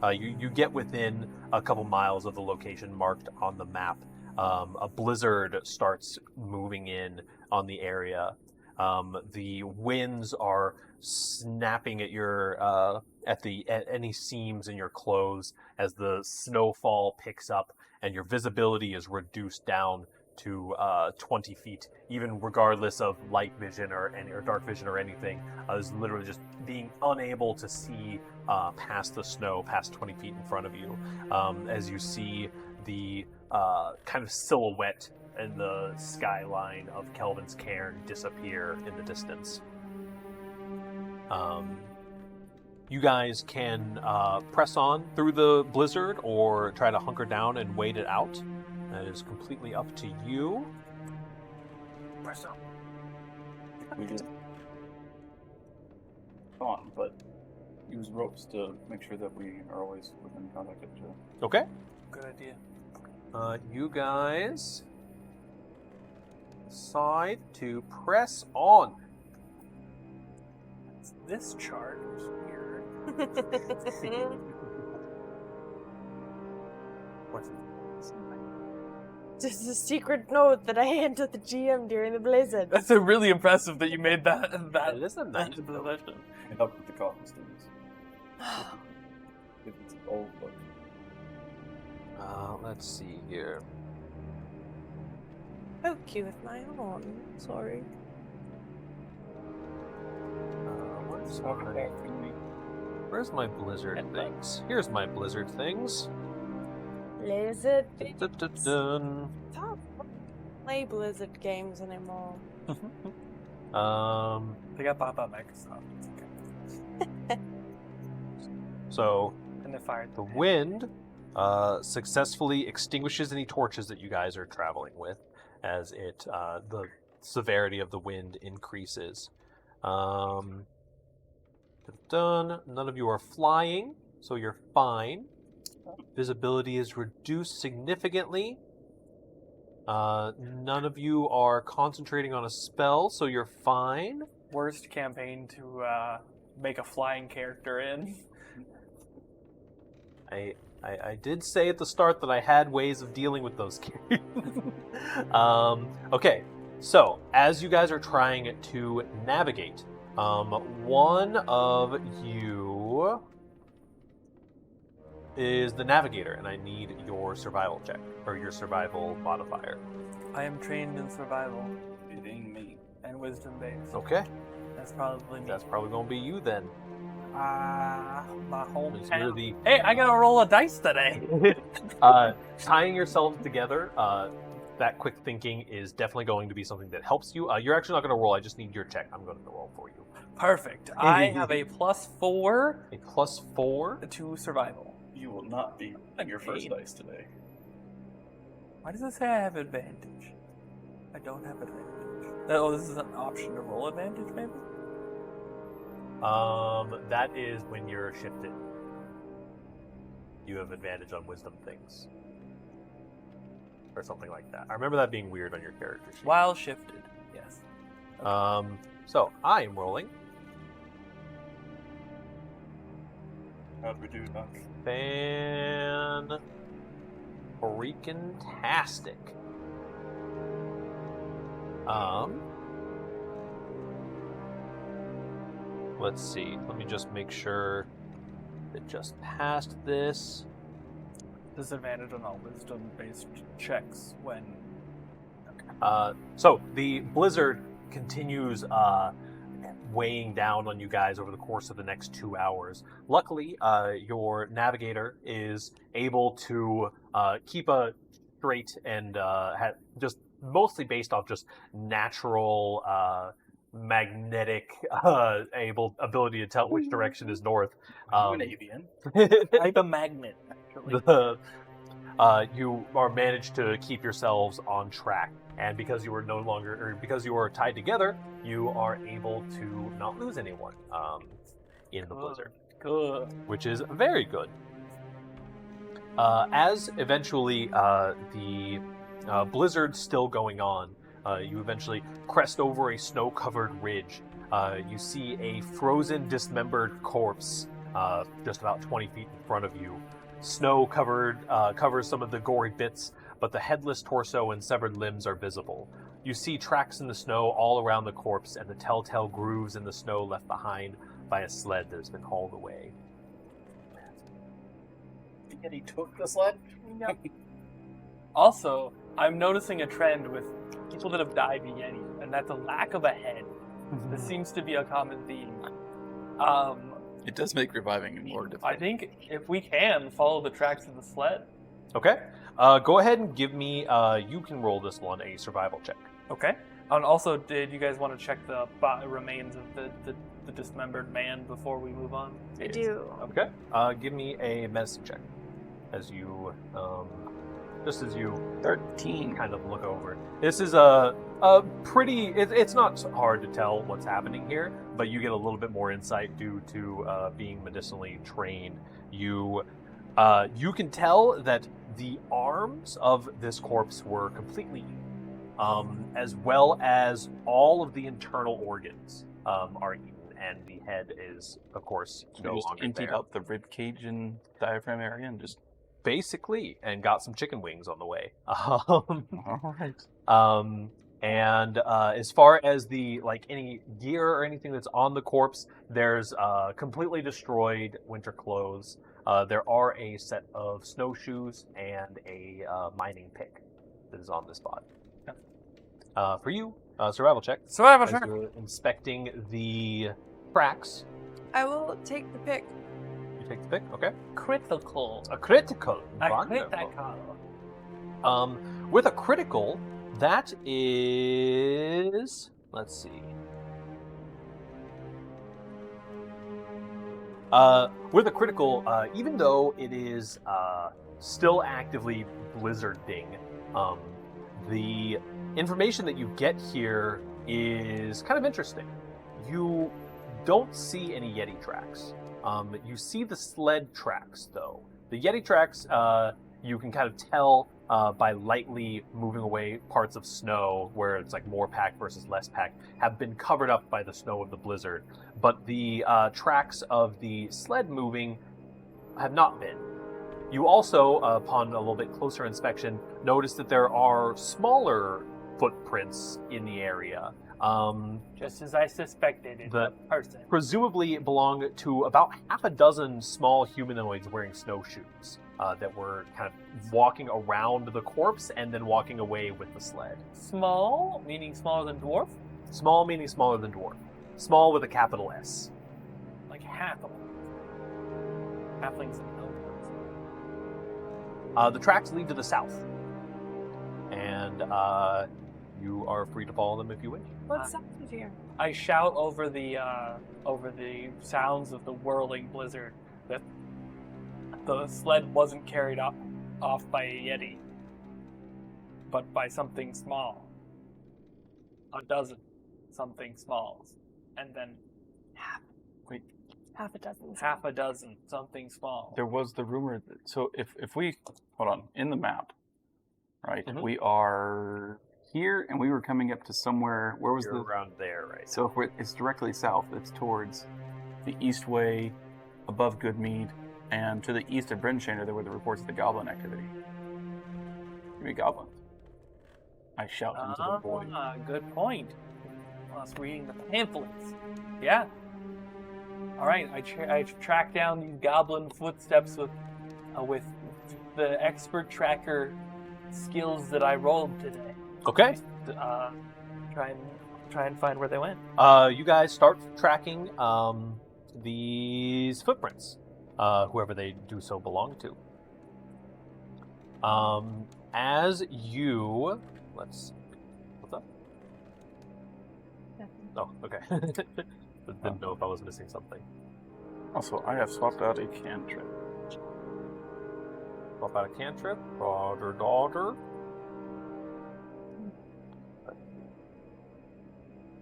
are you? You get within a couple miles of the location marked on the map. A blizzard starts moving in on the area. The winds are snapping at your at any seams in your clothes as the snowfall picks up, and your visibility is reduced down to 20 feet, even regardless of light vision or dark vision or anything. Is literally just being unable to see past the snow, past 20 feet in front of you, as you see the kind of silhouette and the skyline of Kelvin's Cairn disappear in the distance. You guys can press on through the blizzard or try to hunker down and wait it out. That is completely up to you. Press on. We just on, but use ropes to make sure that we are always within contact of each other. Okay. Good idea. You guys decide to press on. This chart is weird. What's it? Just a secret note that I handed the GM during the blizzard. That's really impressive that you made that It is a nice position. It helped with the coffee students. If it's old book. Let's see here. Poke you with my horn. Sorry. Where's my blizzard things? Here's my blizzard things. Blizzard. Dun-dun-dun. Stop play Blizzard games anymore. They got bought by Microsoft. It's okay. So And they fired the wind successfully extinguishes any torches that you guys are traveling with, as the severity of the wind increases. None of you are flying, so you're fine. Visibility is reduced significantly. None of you are concentrating on a spell, so you're fine. Worst campaign to make a flying character in. I did say at the start that I had ways of dealing with those characters. Okay, so as you guys are trying to navigate, one of you is the navigator, and I need your survival check, or your survival modifier. I am trained in survival It ain't me. and wisdom based. Okay, That's probably me. that's probably going to be you then. My Because you're hometown. the Hey, I gotta roll a dice today. tying yourselves together. That quick thinking is definitely going to be something that helps you. You're actually not going to roll. I just need your check. I'm going to roll for you. Perfect. I have a +4 A +4. to survival. You will not be on your first Agreed. dice today. Why does it say I have advantage? I don't have advantage. Oh, this is an option to roll advantage, maybe? That is when you're shifted. You have advantage on wisdom things. Or something like that. I remember that being weird on your character sheet. While shifted, yes. So I am rolling. How'd we do, Doc? Fan-freaking-tastic. Let's see. Let me just make sure it just passed this. Disadvantage on all wisdom-based checks when... So the blizzard continues weighing down on you guys over the course of the next 2 hours. Luckily, your navigator is able to keep a straight and just mostly based off just natural magnetic ability to tell which direction is north. I'm an avian. I'm a magnet, actually. You are managed to keep yourselves on track, and because you are because you are tied together, you are able to not lose anyone in the blizzard. Good. Which is very good. As eventually the blizzard's still going on, you eventually crest over a snow-covered ridge. You see a frozen, dismembered corpse just about 20 feet in front of you. Snow covers some of the gory bits, but the headless torso and severed limbs are visible. You see tracks in the snow all around the corpse and the telltale grooves in the snow left behind by a sled that has been hauled away. And he took the sled? No. Also, I'm noticing a trend with people that have died in Yeti, and that's a lack of a head. This seems to be a common theme. It does make reviving more difficult. I think if we can follow the tracks of the sled. Okay. Go ahead and give me, you can roll this one, a survival check. Okay. And also, did you guys want to check the remains of the dismembered man before we move on? I do. Okay. Give me a medicine check as you, just as you 13. kind of look over. This is a pretty. It's not hard to tell what's happening here, but you get a little bit more insight due to being medicinally trained. You can tell that the arms of this corpse were completely eaten, as well as all of the internal organs are eaten, and the head is, of course, no Just longer emptied there. out the rib cage and diaphragm area and just... Basically, and got some chicken wings on the way. All right. And as far as the any gear or anything that's on the corpse, there's completely destroyed winter clothes. There are a set of snowshoes and a mining pick that is on this body. For you, survival check. Survival As check. you're inspecting the tracks. I will take the pick. You take the pick, okay? Critical. A critical. A Wonderful. critical. With a critical, that is... Let's see. With a critical, even though it is still actively blizzarding, the information that you get here is kind of interesting. You don't see any Yeti tracks. You see the sled tracks, though. The Yeti tracks, you can kind of tell by lightly moving away parts of snow, where it's more packed versus less packed, have been covered up by the snow of the blizzard. But the tracks of the sled moving have not been. You also, upon a little bit closer inspection, notice that there are smaller footprints in the area. Just as I suspected, it's a person. Presumably belong to about half a dozen small humanoids wearing snowshoes that were kind of walking around the corpse and then walking away with the sled. Small, meaning smaller than dwarf? Small meaning smaller than dwarf. Small with a capital S. Like half of them. Halflings and The tracks lead to the south. And you are free to follow them if you wish. What's up with here? I shout over the sounds of the whirling blizzard that the sled wasn't carried off by a Yeti, but by something small. A dozen something smalls. And then Half a dozen. half a dozen something small. There was the rumor that... So if we... Hold on. In the map, right? Mhm. We are here, and we were coming up to somewhere... Where was You're the... around there, right? So if it's directly south. It's towards the East Way, above Goodmead, And to the east of Brynshiner, there were the reports of the goblin activity. Give me goblins. I shout into the void. Good point. Plus reading the pamphlets. Yeah. All right, I track down these goblin footsteps with the expert tracker skills that I rolled today. Okay. Try and find where they went. You guys start tracking these footprints, whoever they do so belong to. As you, what's up? Oh, okay. Didn't know if I was missing something. Also, I have swapped out a cantrip. Swap out a cantrip. Daughter.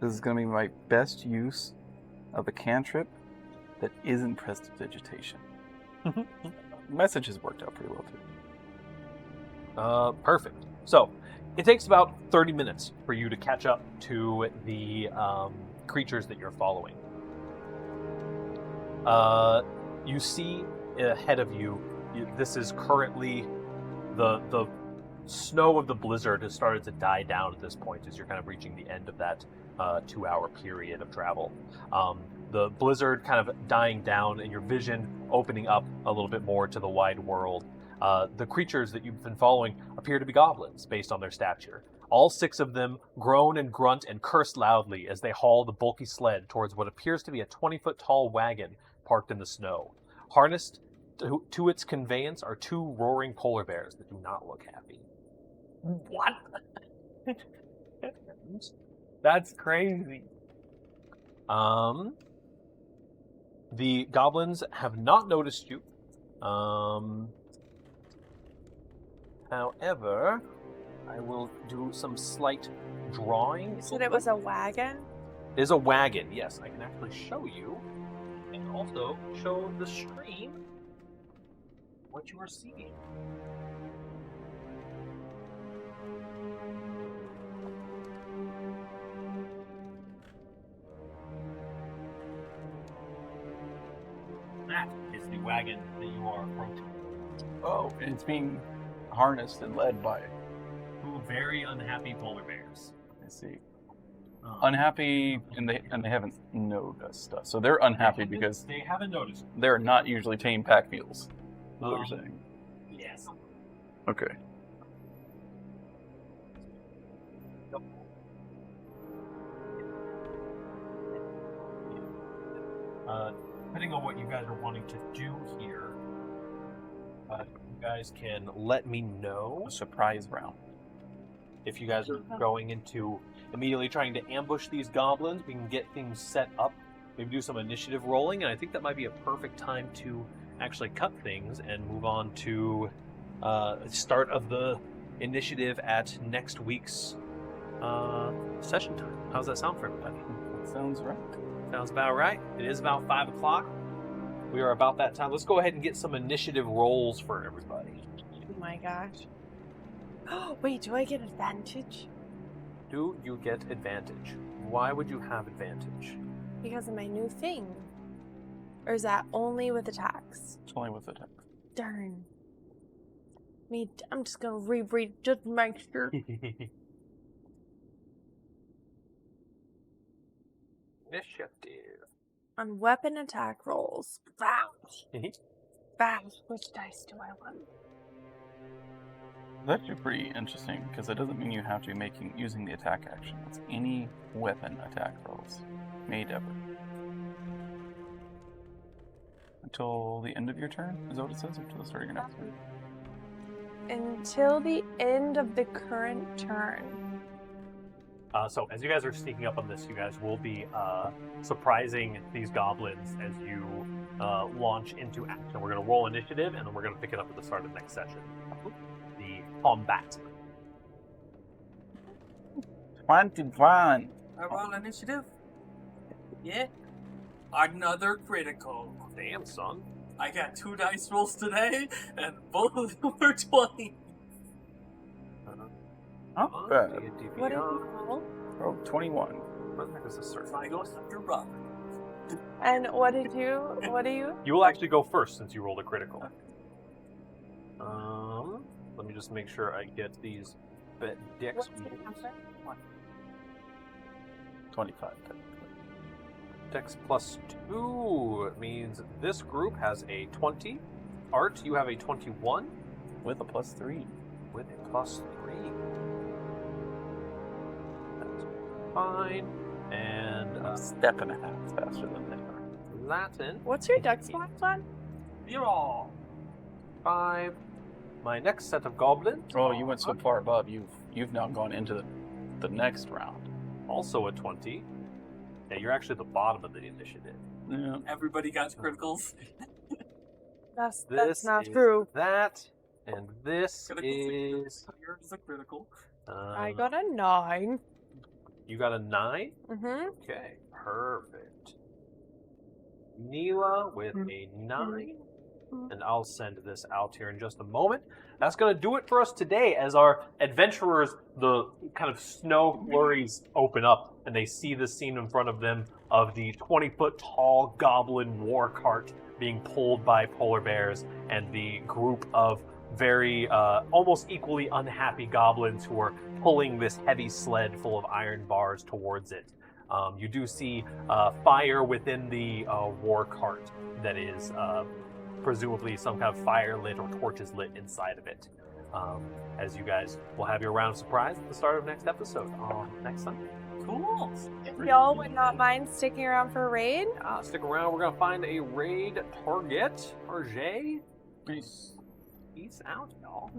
This is going to be my best use of a cantrip that isn't prestidigitation. Message has worked out pretty well, too. Perfect. So, it takes about 30 minutes for you to catch up to the creatures that you're following. You see ahead of you, this is currently the snow of the blizzard has started to die down at this point as you're kind of reaching the end of that 2-hour period of travel. The blizzard kind of dying down and your vision opening up a little bit more to the wide world. The creatures that you've been following appear to be goblins based on their stature. All 6 of them groan and grunt and curse loudly as they haul the bulky sled towards what appears to be a 20-foot-tall wagon parked in the snow. Harnessed to its conveyance are 2 roaring polar bears that do not look happy. What? That's crazy. The goblins have not noticed you. However, I will do some slight drawing. You said it was a wagon? It is a wagon, yes. I can actually show you, and also show the stream what you are seeing. That is the wagon that you are approaching. Oh, and it's being harnessed and led by... 2 very unhappy polar bears. I see. Unhappy, and they haven't noticed stuff. So they're unhappy because they haven't noticed. they're not usually tame pack mules. Is what you're saying. Yes. Okay. Depending on what you guys are wanting to do here, you guys can let me know. A surprise round. If you guys are going into immediately trying to ambush these goblins, we can get things set up. Maybe do some initiative rolling, and I think that might be a perfect time to actually cut things and move on to start of the initiative at next week's session time. How's that sound for everybody? That sounds right. Sounds about right. It is about 5 o'clock. We are about that time. Let's go ahead and get some initiative rolls for everybody. Oh my gosh. Wait, do I get advantage? Do you get advantage? Why would you have advantage? Because of my new thing. Or is that only with attacks? It's only with attack. Darn. I'm just gonna reread just to make sure. Initiative. On weapon attack rolls. Which dice do I want? It's actually pretty interesting because it doesn't mean you have to be using the attack action. It's any weapon attack rolls made ever. Until the end of your turn? Is that what it says? Or until the start of your next turn? Until the end of the current turn. So as you guys are sneaking up on this, you guys will be surprising these goblins as you launch into action. We're going to roll initiative, and then we're going to pick it up at the start of the next session. The combat. 21. I roll initiative? Yeah. Another critical. Damn, son. I got 2 dice rolls today, and both of them were 20. Not bad. What did you roll? Oh, 21. Where the heck is this So I go after Robert. And what do you? You will actually go first since you rolled a critical. Let me just make sure I get these dex. 25. Dex plus 2 means this group has a 20. Art, you have a 21. With a +3. With a plus 3. That's fine. And A step and a half faster than they are. Latin. What's your dex plan? 0. 5. My next set of goblins. Oh, you went so far above. You've now gone into the next round. Also a 20. Yeah, you're actually at the bottom of the initiative. Yeah. Everybody got criticals. That's not is true. That, and this Critical is. Yours a critical. I got a 9. You got a 9? Mm-hmm. Okay, perfect. Neela with a 9. And I'll send this out here in just a moment. That's going to do it for us today as our adventurers, the kind of snow flurries open up and they see the scene in front of them of the 20-foot tall goblin war cart being pulled by polar bears and the group of very almost equally unhappy goblins who are pulling this heavy sled full of iron bars towards it. You do see fire within the war cart that is presumably some kind of fire lit or torches lit inside of it. As you guys will have your round of surprise at the start of next episode on next Sunday. Cool. If y'all would not mind sticking around for a raid, Stick around. We're going to find a raid target. Peace out, y'all.